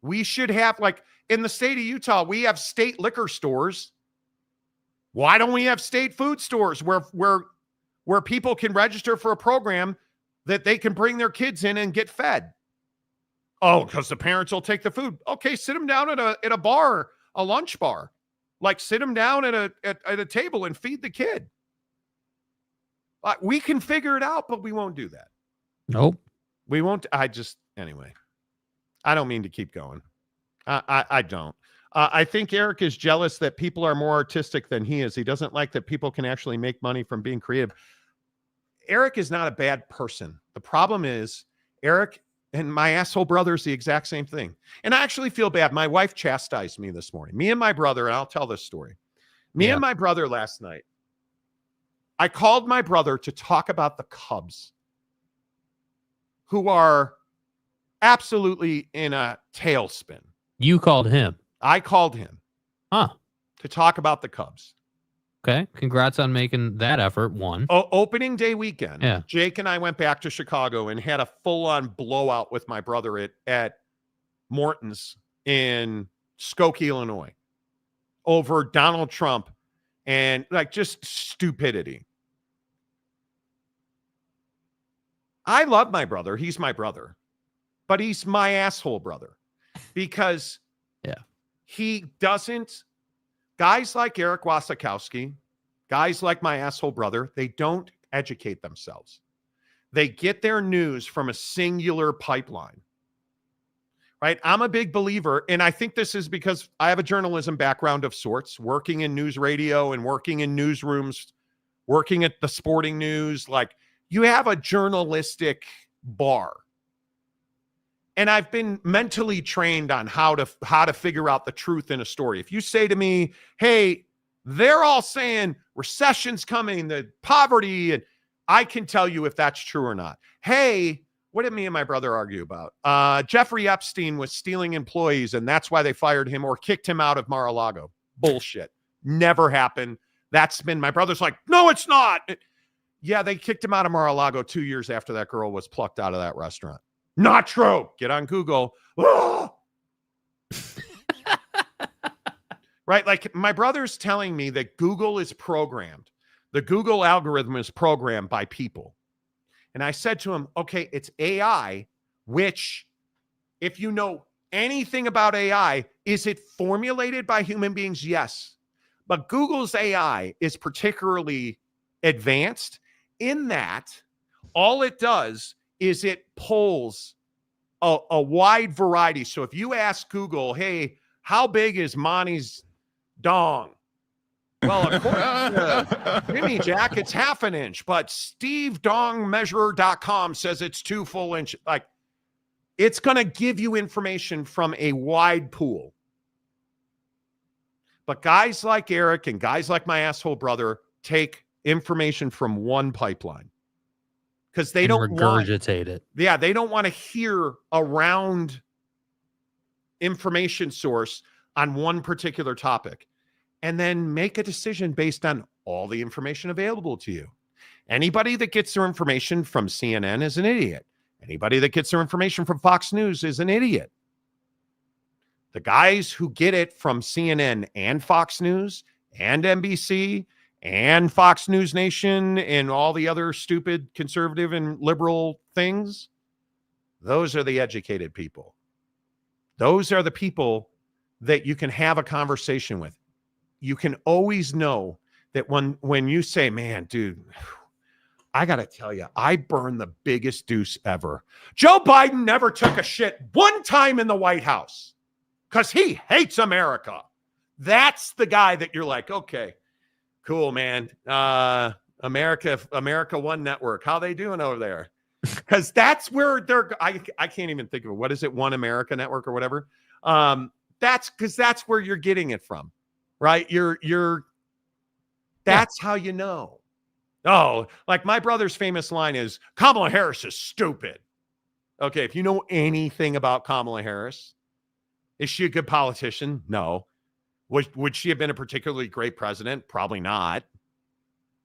We should have, like in the state of Utah, we have state liquor stores. Why don't we have state food stores where people can register for a program that they can bring their kids in and get fed? Oh, because the parents will take the food. Okay, sit them down at a bar, a lunch bar. Like, sit them down at a table and feed the kid. We can figure it out, but we won't do that. Nope. We won't. Anyway, I don't mean to keep going. I don't. I think Eric is jealous that people are more artistic than he is. He doesn't like that people can actually make money from being creative. Eric is not a bad person. The problem is Eric and my asshole brother is the exact same thing. And I actually feel bad. My wife chastised me this morning. Me and my brother, and I'll tell this story. Me and my brother last night, I called my brother to talk about the Cubs, who are absolutely in a tailspin. You called him. I called him. To talk about the Cubs. Okay. Congrats on making that effort. One. Opening day weekend. Yeah. Jake and I went back to Chicago and had a full-on blowout with my brother at Morton's in Skokie, Illinois, over Donald Trump and just stupidity. I love my brother. He's my brother. But he's my asshole brother because he doesn't. Guys like Eric Wasikowski, guys like my asshole brother, they don't educate themselves. They get their news from a singular pipeline, right? I'm a big believer, and I think this is because I have a journalism background of sorts, working in news radio and working in newsrooms, working at the sporting news. Like, you have a journalistic bar. And I've been mentally trained on how to figure out the truth in a story. If you say to me, hey, they're all saying recession's coming, the poverty, and I can tell you if that's true or not. Hey, what did me and my brother argue about? Jeffrey Epstein was stealing employees, and that's why they fired him or kicked him out of Mar-a-Lago. Bullshit. Never happened. That's been, my brother's like, no, it's not. Yeah, they kicked him out of Mar-a-Lago 2 years after that girl was plucked out of that restaurant. Not true. Get on Google. Right? Like, my brother's telling me that Google is programmed. The Google algorithm is programmed by people. And I said to him, okay, it's AI, which, if you know anything about AI, is it formulated by human beings? Yes. But Google's AI is particularly advanced in that all it does is it pulls a wide variety. So if you ask Google, hey, how big is Monty's dong? Well, according to Jimmy Jack, it's half an inch, but SteveDongMeasurer.com says it's 2 full inches. Like, it's going to give you information from a wide pool. But guys like Eric and guys like my asshole brother take information from one pipeline. Because they don't regurgitate it. Yeah, they don't want to hear a round information source on one particular topic and then make a decision based on all the information available to you. Anybody that gets their information from CNN is an idiot. Anybody that gets their information from Fox News is an idiot. The guys who get it from CNN and Fox News and NBC and Fox News Nation and all the other stupid conservative and liberal things, those are the educated people. Those are the people that you can have a conversation with. You can always know that when you say, man, dude, I got to tell you, I burned the biggest deuce ever. Joe Biden never took a shit one time in the White House because he hates America. That's the guy that you're like, okay, cool, man. America One Network. How they doing over there? Because that's where I can't even think of it. What is it? One America Network or whatever. That's because that's where you're getting it from, right? That's how you know. Oh, like my brother's famous line is Kamala Harris is stupid. Okay, if you know anything about Kamala Harris, is she a good politician? No. Would she have been a particularly great president? Probably not.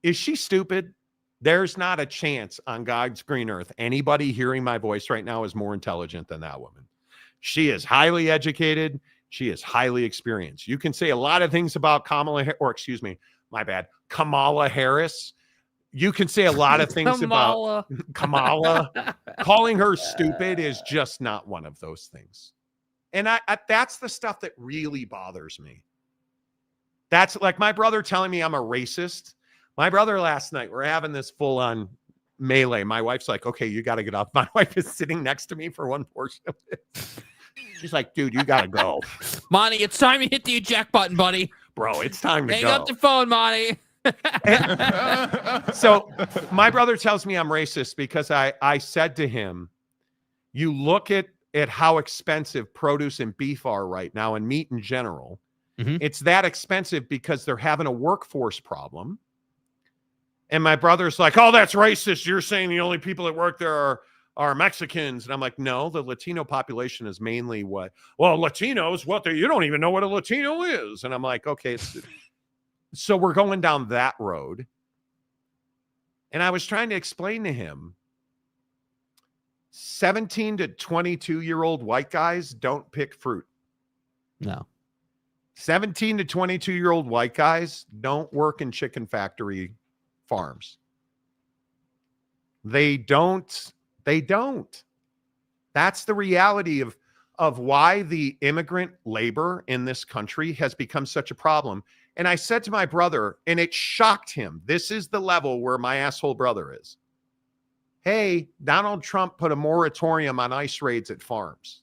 Is she stupid? There's not a chance on God's green earth anybody hearing my voice right now is more intelligent than that woman. She is highly educated. She is highly experienced. You can say a lot of things about Kamala Harris. You can say a lot of things about Kamala. Calling her stupid is just not one of those things. And that's the stuff that really bothers me. That's like my brother telling me I'm a racist. My brother last night, we're having this full-on melee. My wife's like, okay, you got to get off. My wife is sitting next to me for one portion of it. She's like, dude, you got to go. Monty, it's time to hit the eject button, buddy. Bro, it's time to Hang go. up the phone, Monty. So my brother tells me I'm racist because I said to him, you look at how expensive produce and beef are right now, and meat in general. Mm-hmm. It's that expensive because they're having a workforce problem. And my brother's like, oh, that's racist. You're saying the only people that work there are Mexicans. And I'm like, no, the Latino population is mainly what? Well, Latinos, you don't even know what a Latino is. And I'm like, okay. So we're going down that road. And I was trying to explain to him, 17 to 22-year-old white guys don't pick fruit. No. 17 to 22-year-old white guys don't work in chicken factory farms. They don't. That's the reality of why the immigrant labor in this country has become such a problem. And I said to my brother, and it shocked him, this is the level where my asshole brother is. Hey, Donald Trump put a moratorium on ICE raids at farms.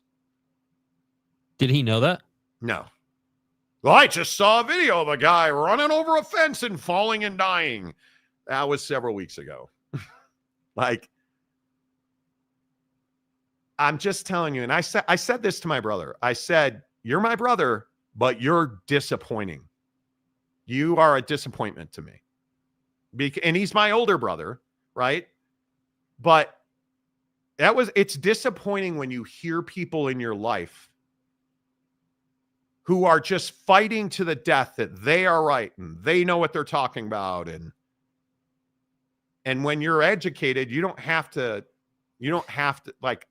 Did he know that? No. Well, I just saw a video of a guy running over a fence and falling and dying. That was several weeks ago. Like, I'm just telling you. And I said this to my brother. I said, you're my brother, but you're disappointing. You are a disappointment to me. And he's my older brother, right? But it's disappointing when you hear people in your life who are just fighting to the death that they are right and they know what they're talking about. And when you're educated, you don't have to like.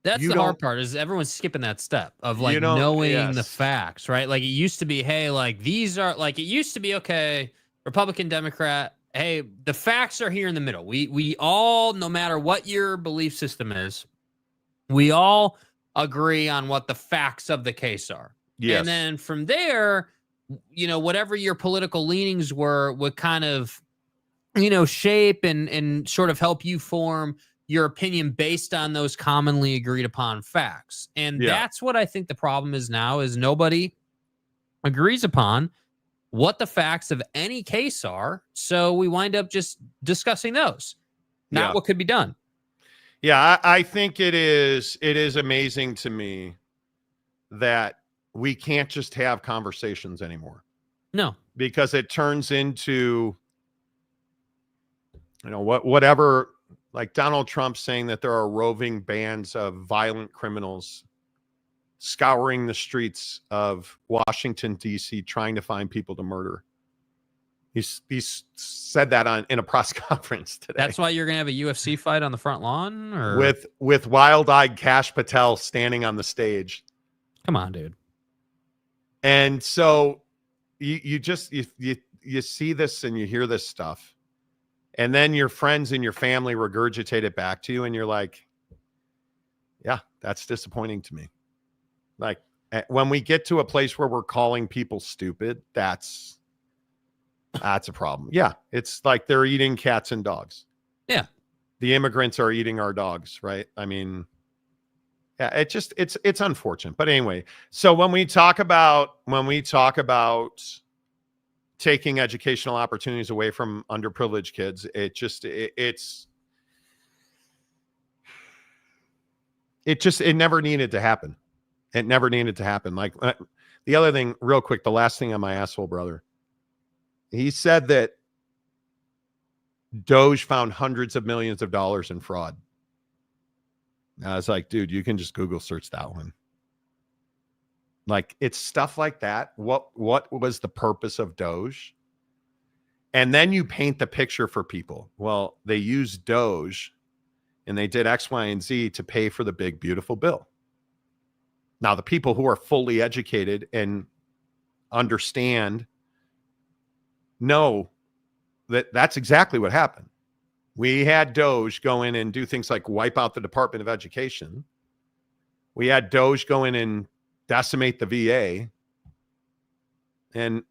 That's the hard part, is everyone's skipping that step of like knowing the facts, right? Like it used to be, hey, like these are like, it used to be, okay, Republican, Democrat, hey, the facts are here in the middle. We all, no matter what your belief system is, we all agree on what the facts of the case are. Yes. And then from there, whatever your political leanings were would kind of, shape and sort of help you form your opinion based on those commonly agreed upon facts. And that's what I think the problem is now, is nobody agrees upon what the facts of any case are. So we wind up just discussing those, not what could be done. Yeah, I think it is amazing to me that we can't just have conversations anymore. No. Because it turns into, whatever, like Donald Trump saying that there are roving bands of violent criminals scouring the streets of Washington, D.C., trying to find people to murder. He's said that in a press conference today. That's why you're going to have a UFC fight on the front lawn? Or with wild-eyed Kash Patel standing on the stage. Come on, dude. And so you see this and you hear this stuff. And then your friends and your family regurgitate it back to you. And you're like, yeah, that's disappointing to me. Like when we get to a place where we're calling people stupid, that's a problem. Yeah. It's like they're eating cats and dogs. Yeah. The immigrants are eating our dogs, right? I mean, yeah, it's unfortunate. But anyway, so when we talk about taking educational opportunities away from underprivileged kids, it never needed to happen. It never needed to happen. Like the other thing, real quick, the last thing on my asshole brother, he said that Doge found hundreds of millions of dollars in fraud. I was like, dude, you can just Google search that one. Like, it's stuff like that. What was the purpose of Doge? And then you paint the picture for people. Well, they used Doge and they did X, Y, and Z to pay for the big, beautiful bill. Now, the people who are fully educated and understand know that that's exactly what happened. We had Doge go in and do things like wipe out the Department of Education. We had Doge go in and decimate the VA. And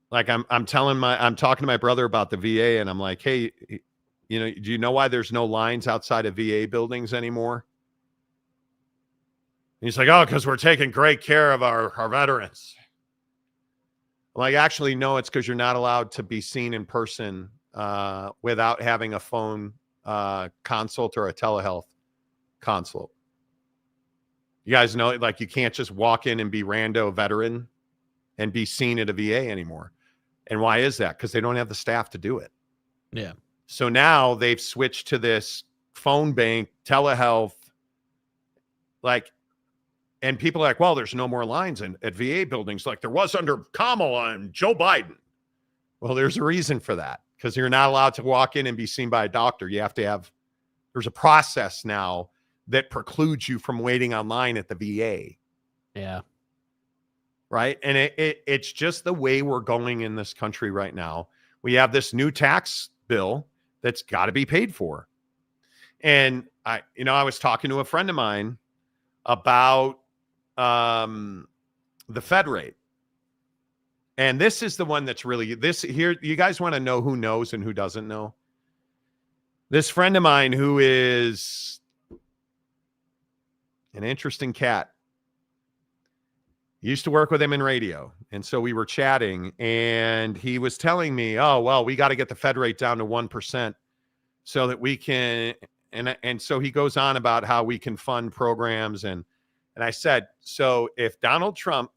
like I'm talking to my brother about the VA, and I'm like, hey, Do you know why there's no lines outside of VA buildings anymore? And he's like, oh, because we're taking great care of our veterans. I'm like, actually, no, it's because you're not allowed to be seen in person without having a phone consult or a telehealth consult. You guys know, like, you can't just walk in and be rando veteran and be seen at a VA anymore. And why is that? Because they don't have the staff to do it. Yeah. So now they've switched to this phone bank, telehealth, and people are like, well, there's no more lines at VA buildings like there was under Kamala and Joe Biden. Well, there's a reason for that, because you're not allowed to walk in and be seen by a doctor. You have to there's a process now that precludes you from waiting online at the VA. Yeah. Right. And it's just the way we're going in this country right now. We have this new tax bill that's got to be paid for. And I was talking to a friend of mine about the Fed rate. And this is the one that's really here. You guys want to know who knows and who doesn't know? This friend of mine, who is an interesting cat, used to work with him in radio. And so we were chatting and he was telling me, oh, well, we got to get the Fed rate down to 1% so that we can. And so he goes on about how we can fund programs. And I said, so if Donald Trump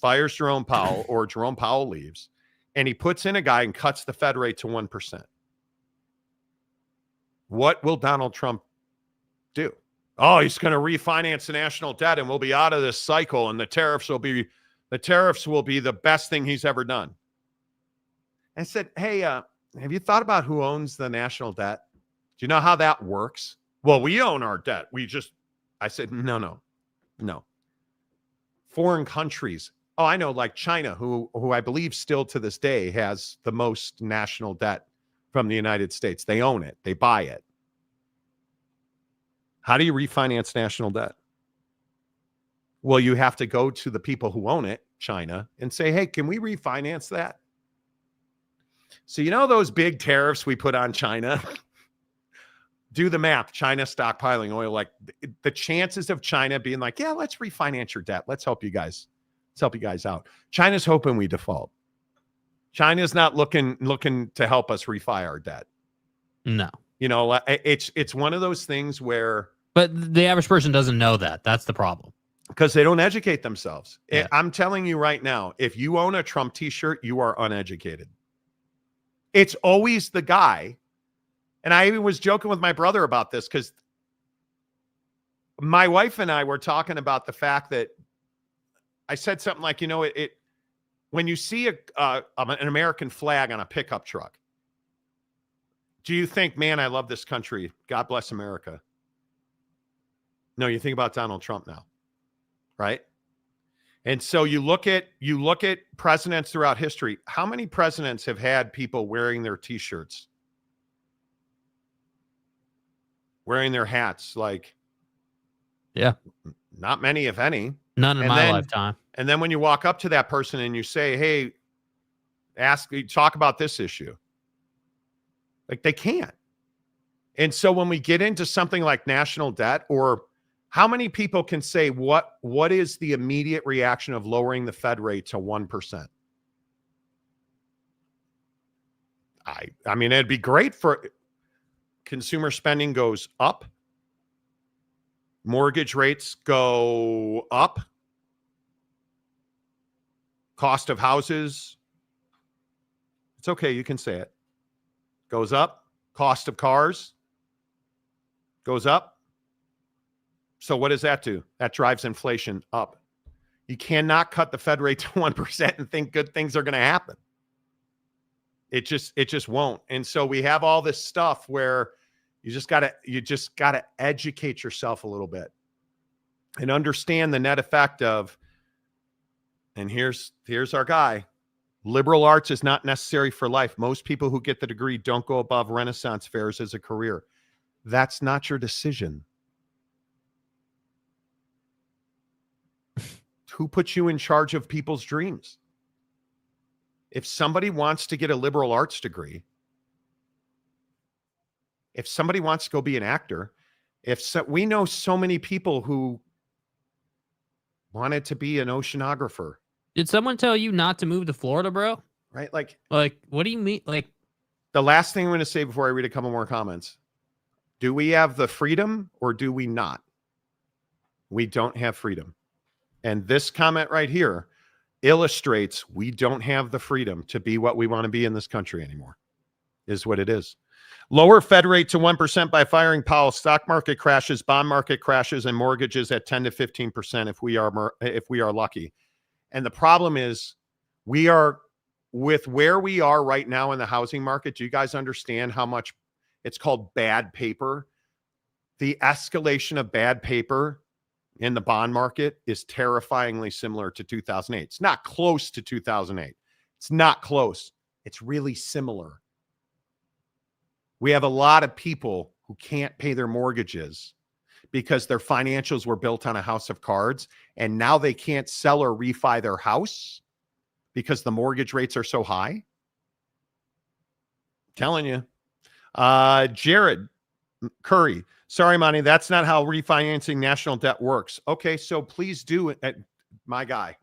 fires Jerome Powell or Jerome Powell leaves and he puts in a guy and cuts the Fed rate to 1%, what will Donald Trump do? Oh, he's going to refinance the national debt and we'll be out of this cycle and the tariffs will be the best thing he's ever done. I said, hey, have you thought about who owns the national debt? Do you know how that works? Well, we own our debt. I said, no. Foreign countries. Oh, I know, like China, who I believe still to this day has the most national debt from the United States. They own it. They buy it. How do you refinance national debt? Well, you have to go to the people who own it, China, and say, hey, can we refinance that? So those big tariffs we put on China? Do the math. China stockpiling oil. Like, the chances of China being like, yeah, let's refinance your debt. Let's help you guys out. China's hoping we default. China's not looking to help us refi our debt. No. It's one of those things where. But the average person doesn't know that. That's the problem. Because they don't educate themselves. Yeah. I'm telling you right now, if you own a Trump t-shirt, you are uneducated. It's always the guy. And I even was joking with my brother about this because my wife and I were talking about the fact that I said something like, when you see an American flag on a pickup truck, do you think, man, I love this country. God bless America. No, you think about Donald Trump now, right? And so you look at presidents throughout history. How many presidents have had people wearing their t-shirts? Wearing their hats, yeah, not many, if any. None in my lifetime. And then when you walk up to that person and you say, hey, talk about this issue. Like, they can't. And so when we get into something like national debt, or how many people can say what is the immediate reaction of lowering the Fed rate to 1%? I mean, it'd be great for consumer spending goes up. Mortgage rates go up. Cost of houses. It's okay. You can say it. Goes up. Cost of cars goes up. So what does that do? That drives inflation up. You cannot cut the Fed rate to 1% and think good things are going to happen. It just won't. And so we have all this stuff where you just gotta educate yourself a little bit and understand the net effect of, and here's our guy. Liberal arts is not necessary for life. Most people who get the degree don't go above Renaissance fairs as a career. That's not your decision. Who puts you in charge of people's dreams? If somebody wants to get a liberal arts degree, if somebody wants to go be an actor, we know so many people who wanted to be an oceanographer. Did someone tell you not to move to Florida, bro? Right? Like, what do you mean? Like, the last thing I'm going to say before I read a couple more comments. Do we have the freedom or do we not? We don't have freedom. And this comment right here illustrates we don't have the freedom to be what we want to be in this country anymore, is what it is. Lower Fed rate to 1% by firing Powell. Stock market crashes, bond market crashes, and mortgages at 10 to 15% if we are lucky. And the problem is we are, with where we are right now in the housing market, do you guys understand how much it's called bad paper? The escalation of bad paper in the bond market is terrifyingly similar to 2008. It's not close to 2008. It's not close. It's really similar. We have a lot of people who can't pay their mortgages because their financials were built on a house of cards, and now they can't sell or refi their house because the mortgage rates are so high. I'm telling you. Jared Curry. Sorry, Monty, that's not how refinancing national debt works. Okay, so please do it. My guy.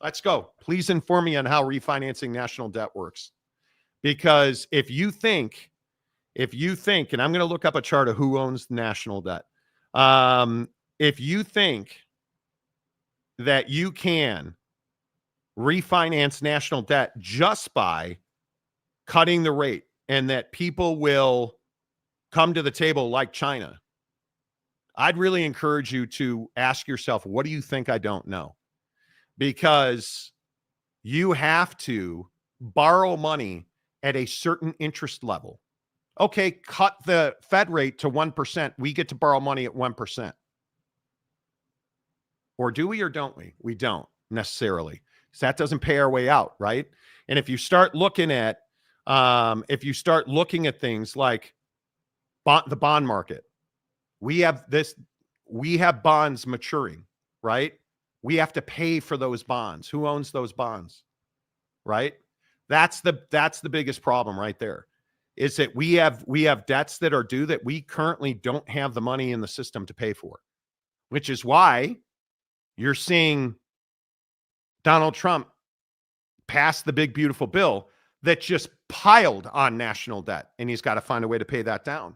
Let's go. Please inform me on how refinancing national debt works. Because if you think, and I'm going to look up a chart of who owns national debt. If you think that you can refinance national debt just by cutting the rate and that people will come to the table like China, I'd really encourage you to ask yourself, what do you think I don't know? Because you have to borrow money at a certain interest level. Okay, cut the Fed rate to 1%. We get to borrow money at 1%. Or do we or don't we? We don't necessarily. So that doesn't pay our way out, right? And if you start looking at things like the bond market, we have bonds maturing, right? We have to pay for those bonds. Who owns those bonds? Right? That's the biggest problem right there. Is that we have debts that are due that we currently don't have the money in the system to pay for, which is why you're seeing Donald Trump pass the big, beautiful bill that just piled on national debt, and he's got to find a way to pay that down.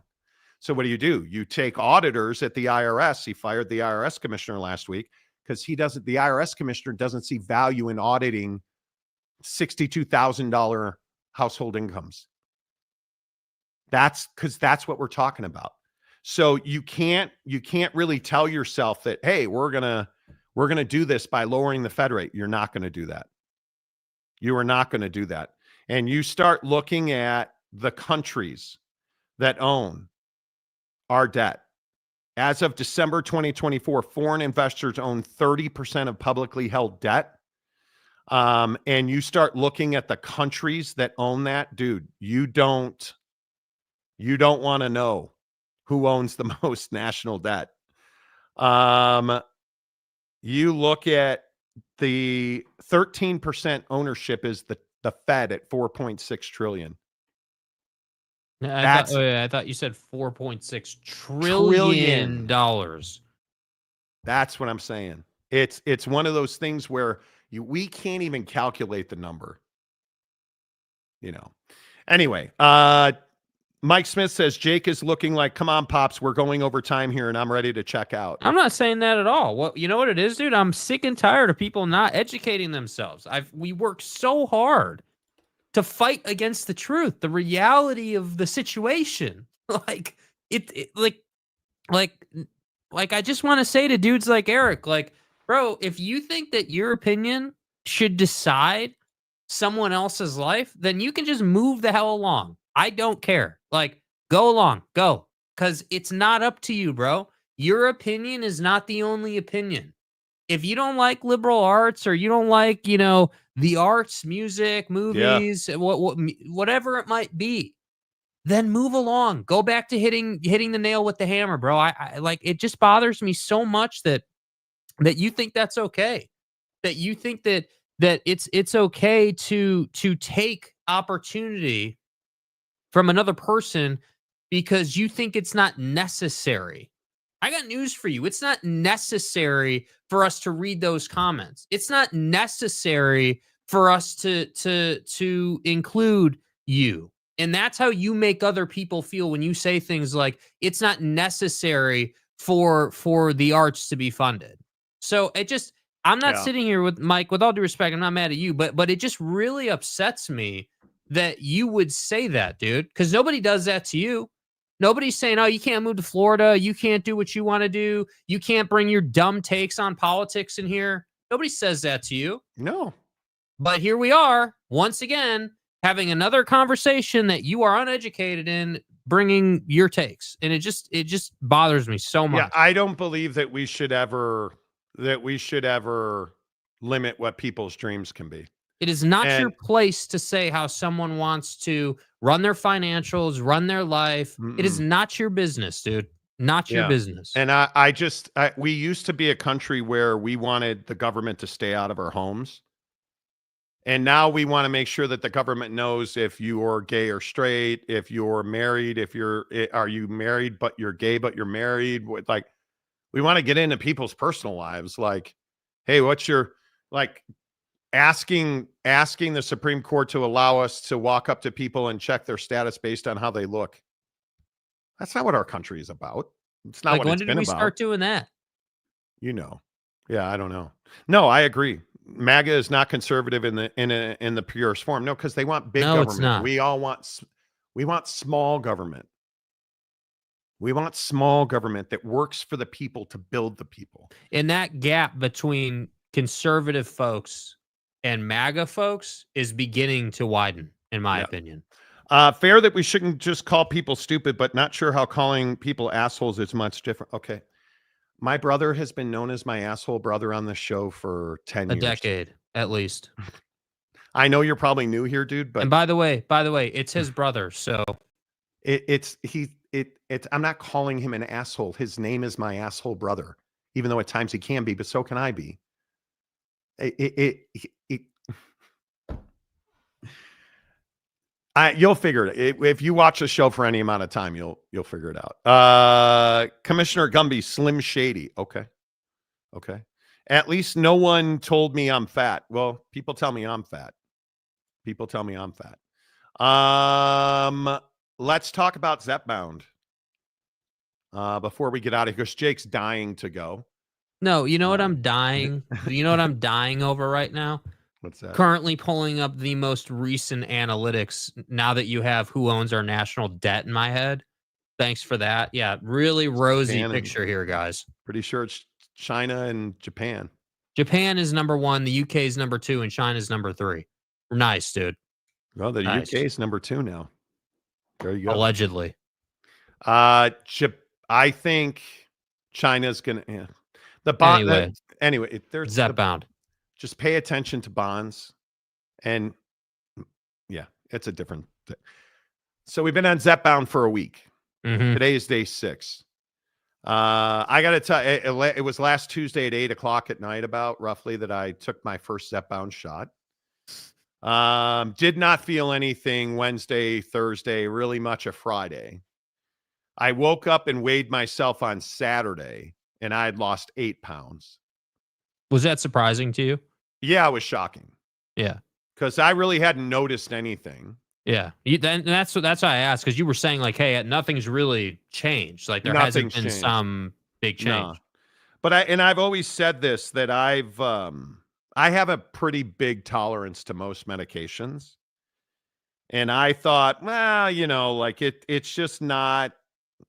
So what do? You take auditors at the IRS. He fired the IRS commissioner last week because the IRS commissioner doesn't see value in auditing $62,000 household incomes. That's what we're talking about. So you can't really tell yourself that, hey, we're gonna do this by lowering the Fed rate. You're not going to do that. You are not going to do that. And you start looking at the countries that own our debt. As of December 2024, foreign investors own 30% of publicly held debt. And you start looking at the countries that own that, dude, you don't want to know who owns the most national debt. You look at the 13% ownership is the Fed at $4.6 trillion. I thought you said $4.6 trillion. That's what I'm saying. It's one of those things where we can't even calculate the number. Anyway, Mike Smith says Jake is looking like, come on, Pops, we're going over time here and I'm ready to check out. I'm not saying that at all. Well, you know what it is, dude? I'm sick and tired of people not educating themselves. We work so hard to fight against the truth, the reality of the situation. Like I just want to say to dudes like Eric, like, bro, if you think that your opinion should decide someone else's life, then you can just move the hell along. I don't care. Like, go along, go. Because it's not up to you, bro. Your opinion is not the only opinion. If you don't like liberal arts or you don't like, the arts, music, movies, whatever it might be, then move along. Go back to hitting the nail with the hammer, bro. I like, it just bothers me so much that you think that's okay. That you think that it's okay to take opportunity from another person because you think it's not necessary. I got news for you. It's not necessary for us to read those comments. It's not necessary for us to include you. And that's how you make other people feel when you say things like it's not necessary for the arts to be funded. So I'm not sitting here with Mike, with all due respect, I'm not mad at you, but it just really upsets me that you would say that, dude, because nobody does that to you. Nobody's saying, oh, you can't move to Florida. You can't do what you want to do. You can't bring your dumb takes on politics in here. Nobody says that to you. No. But here we are, once again, having another conversation that you are uneducated in, bringing your takes. And it just bothers me so much. Yeah, I don't believe that we should ever limit what people's dreams can be. It is not your place to say how someone wants to run their financials, run their life. It is not your business, dude. Not your business. And we used to be a country where we wanted the government to stay out of our homes. And now we want to make sure that the government knows if you are gay or straight, if you're married, are you married, but you're gay, but you're married. Like, we want to get into people's personal lives. Like, hey, what's your, like, asking the Supreme Court to allow us to walk up to people and check their status based on how they look. That's not what our country is about. It's not what it's been about. When did we start doing that? You know. Yeah, I don't know. No, I agree. MAGA is not conservative in the purest form. No, because they want big government. It's not. We want small government. We want small government that works for the people to build the people. And that gap between conservative folks and MAGA folks is beginning to widen, in my opinion. Fair that we shouldn't just call people stupid, but not sure how calling people assholes is much different. Okay. My brother has been known as my asshole brother on the show for 10 years. A decade, at least. I know you're probably new here, dude, but... And by the way, it's his brother, so... I'm not calling him an asshole. His name is my asshole brother, even though at times he can be, but so can I be. You'll figure it. If you watch the show for any amount of time, you'll figure it out. Commissioner Gumby, Slim Shady. Okay. At least no one told me I'm fat. Well, people tell me I'm fat. Let's talk about Zepbound before we get out of here, because Jake's dying to go. No, you know what I'm dying? You know what I'm dying over right now? What's that? Currently pulling up the most recent analytics now that you have who owns our national debt in my head. Thanks for that. Yeah, really rosy picture here, guys. Pretty sure it's China and Japan. Japan is number 1, the UK is number 2, and China is number 3. Nice, dude. Well, the UK is number 2 now. There you go. Allegedly. I think China's going to... Yeah. The bond... Anyway, there's... Zepbound. Just pay attention to bonds. And yeah, it's a different thing. So we've been on Zepbound for a week. Mm-hmm. Today is day 6. I got to tell you, it was last Tuesday at 8 o'clock at night about roughly that I took my first Zepbound shot. Did not feel anything Wednesday, Thursday, really much a Friday. I woke up and weighed myself on Saturday, and I had lost 8 pounds. Was that surprising to you? Yeah, it was shocking. Yeah. Because I really hadn't noticed anything. Yeah. That's why I asked, because you were saying, like, hey, nothing's really changed. Like, there hasn't been some big change. No. But I've always said this, that I have a pretty big tolerance to most medications. And I thought, well, like it's just not,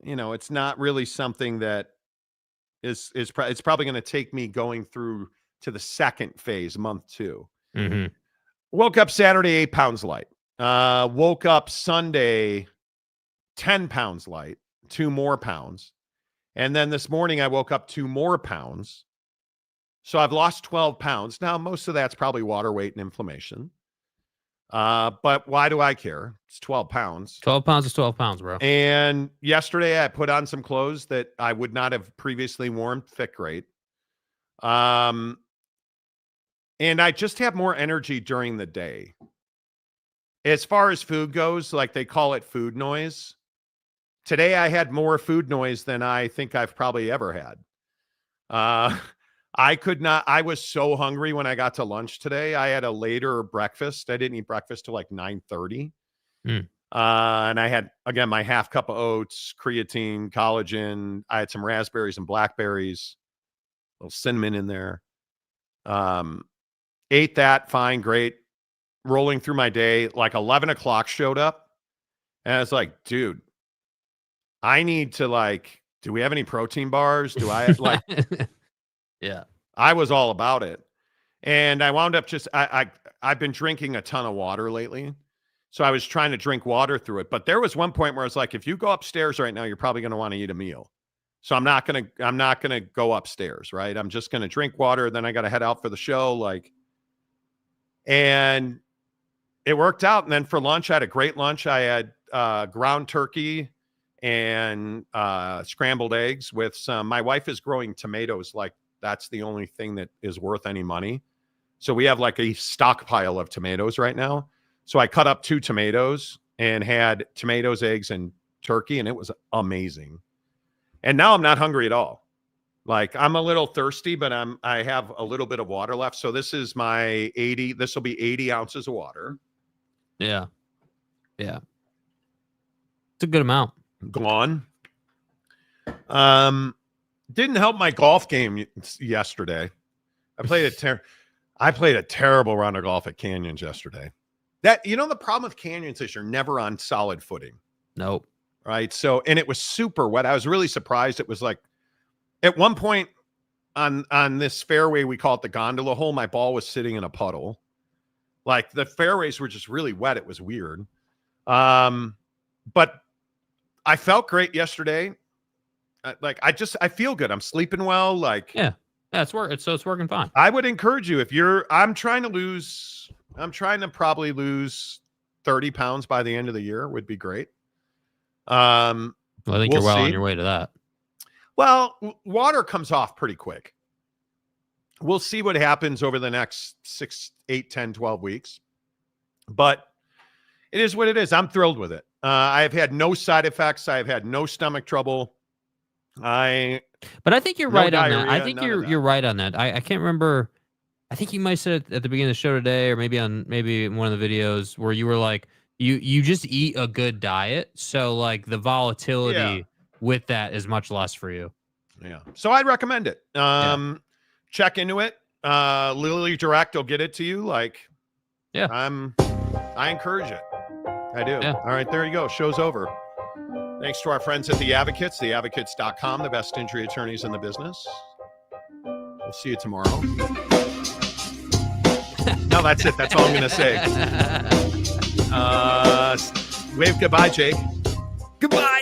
it's not really something that it's probably going to take me going through to the second phase, month 2. Mm-hmm. Woke up Saturday, 8 pounds light. Woke up Sunday, 10 pounds light, 2 more pounds. And then this morning I woke up 2 more pounds. So I've lost 12 pounds. Now, most of that's probably water weight and inflammation. But why do I care? It's 12 pounds. 12 pounds is 12 pounds, bro. And yesterday I put on some clothes that I would not have previously worn. Fit great. And I just have more energy during the day. As far as food goes, like they call it food noise. today I had more food noise than I think I've probably ever had. I could not. I was so hungry when I got to lunch today. I had a later breakfast. I didn't eat breakfast till like 9:30. And I had, again, my half cup of oats, creatine, collagen. I had some raspberries and blackberries, a little cinnamon in there. Ate that, fine, great. Rolling through my day, like 11 o'clock showed up. And I was like, dude, I need to like, do we have any protein bars? Do I like, yeah, I was all about it. And I wound up just, I've been drinking a ton of water lately. So I was trying to drink water through it. But there was one point where I was like, if you go upstairs right now, you're probably going to want to eat a meal. So I'm not going to go upstairs, right? I'm just going to drink water. Then I got to head out for the show. Like, and it worked out. And then for lunch, I had a great lunch. I had ground turkey and scrambled eggs with some, my wife is growing tomatoes. Like that's the only thing that is worth any money. So we have like a stockpile of tomatoes right now. So I cut up 2 tomatoes and had tomatoes, eggs, and turkey, and it was amazing. And now I'm not hungry at all. Like I'm a little thirsty, but I have a little bit of water left. So this is my 80. This will be 80 ounces of water. Yeah. Yeah. It's a good amount. Gone. Didn't help my golf game yesterday. I played a terrible round of golf at Canyons yesterday. That, you know, the problem with Canyons is you're never on solid footing. Nope. Right. So, and it was super wet. I was really surprised. It was like at one point on this fairway, we call it the gondola hole. My ball was sitting in a puddle. Like the fairways were just really wet. It was weird. But I felt great yesterday. Like I feel good. I'm sleeping well. Like, yeah, it's working fine. I would encourage you I'm trying to probably lose 30 pounds by the end of the year would be great. Well, I think you're well on your way to that. Well, water comes off pretty quick. We'll see what happens over the next 6, 8, 10, 12 weeks. But it is what it is. I'm thrilled with it. I've had no side effects. I've had no stomach trouble. But I think you're right on that. I think you're right on that. I can't remember. I think you might have said it at the beginning of the show today, or maybe in one of the videos where you were like, you just eat a good diet. So like the volatility with that is much less for you. Yeah. So I'd recommend it. Check into it. Lily Direct will get it to you. Like, yeah, I encourage it. I do. Yeah. All right, there you go. Show's over. Thanks to our friends at The Advocates, theadvocates.com, the best injury attorneys in the business. We'll see you tomorrow. No, that's it. That's all I'm going to say. Wave goodbye, Jake. Goodbye.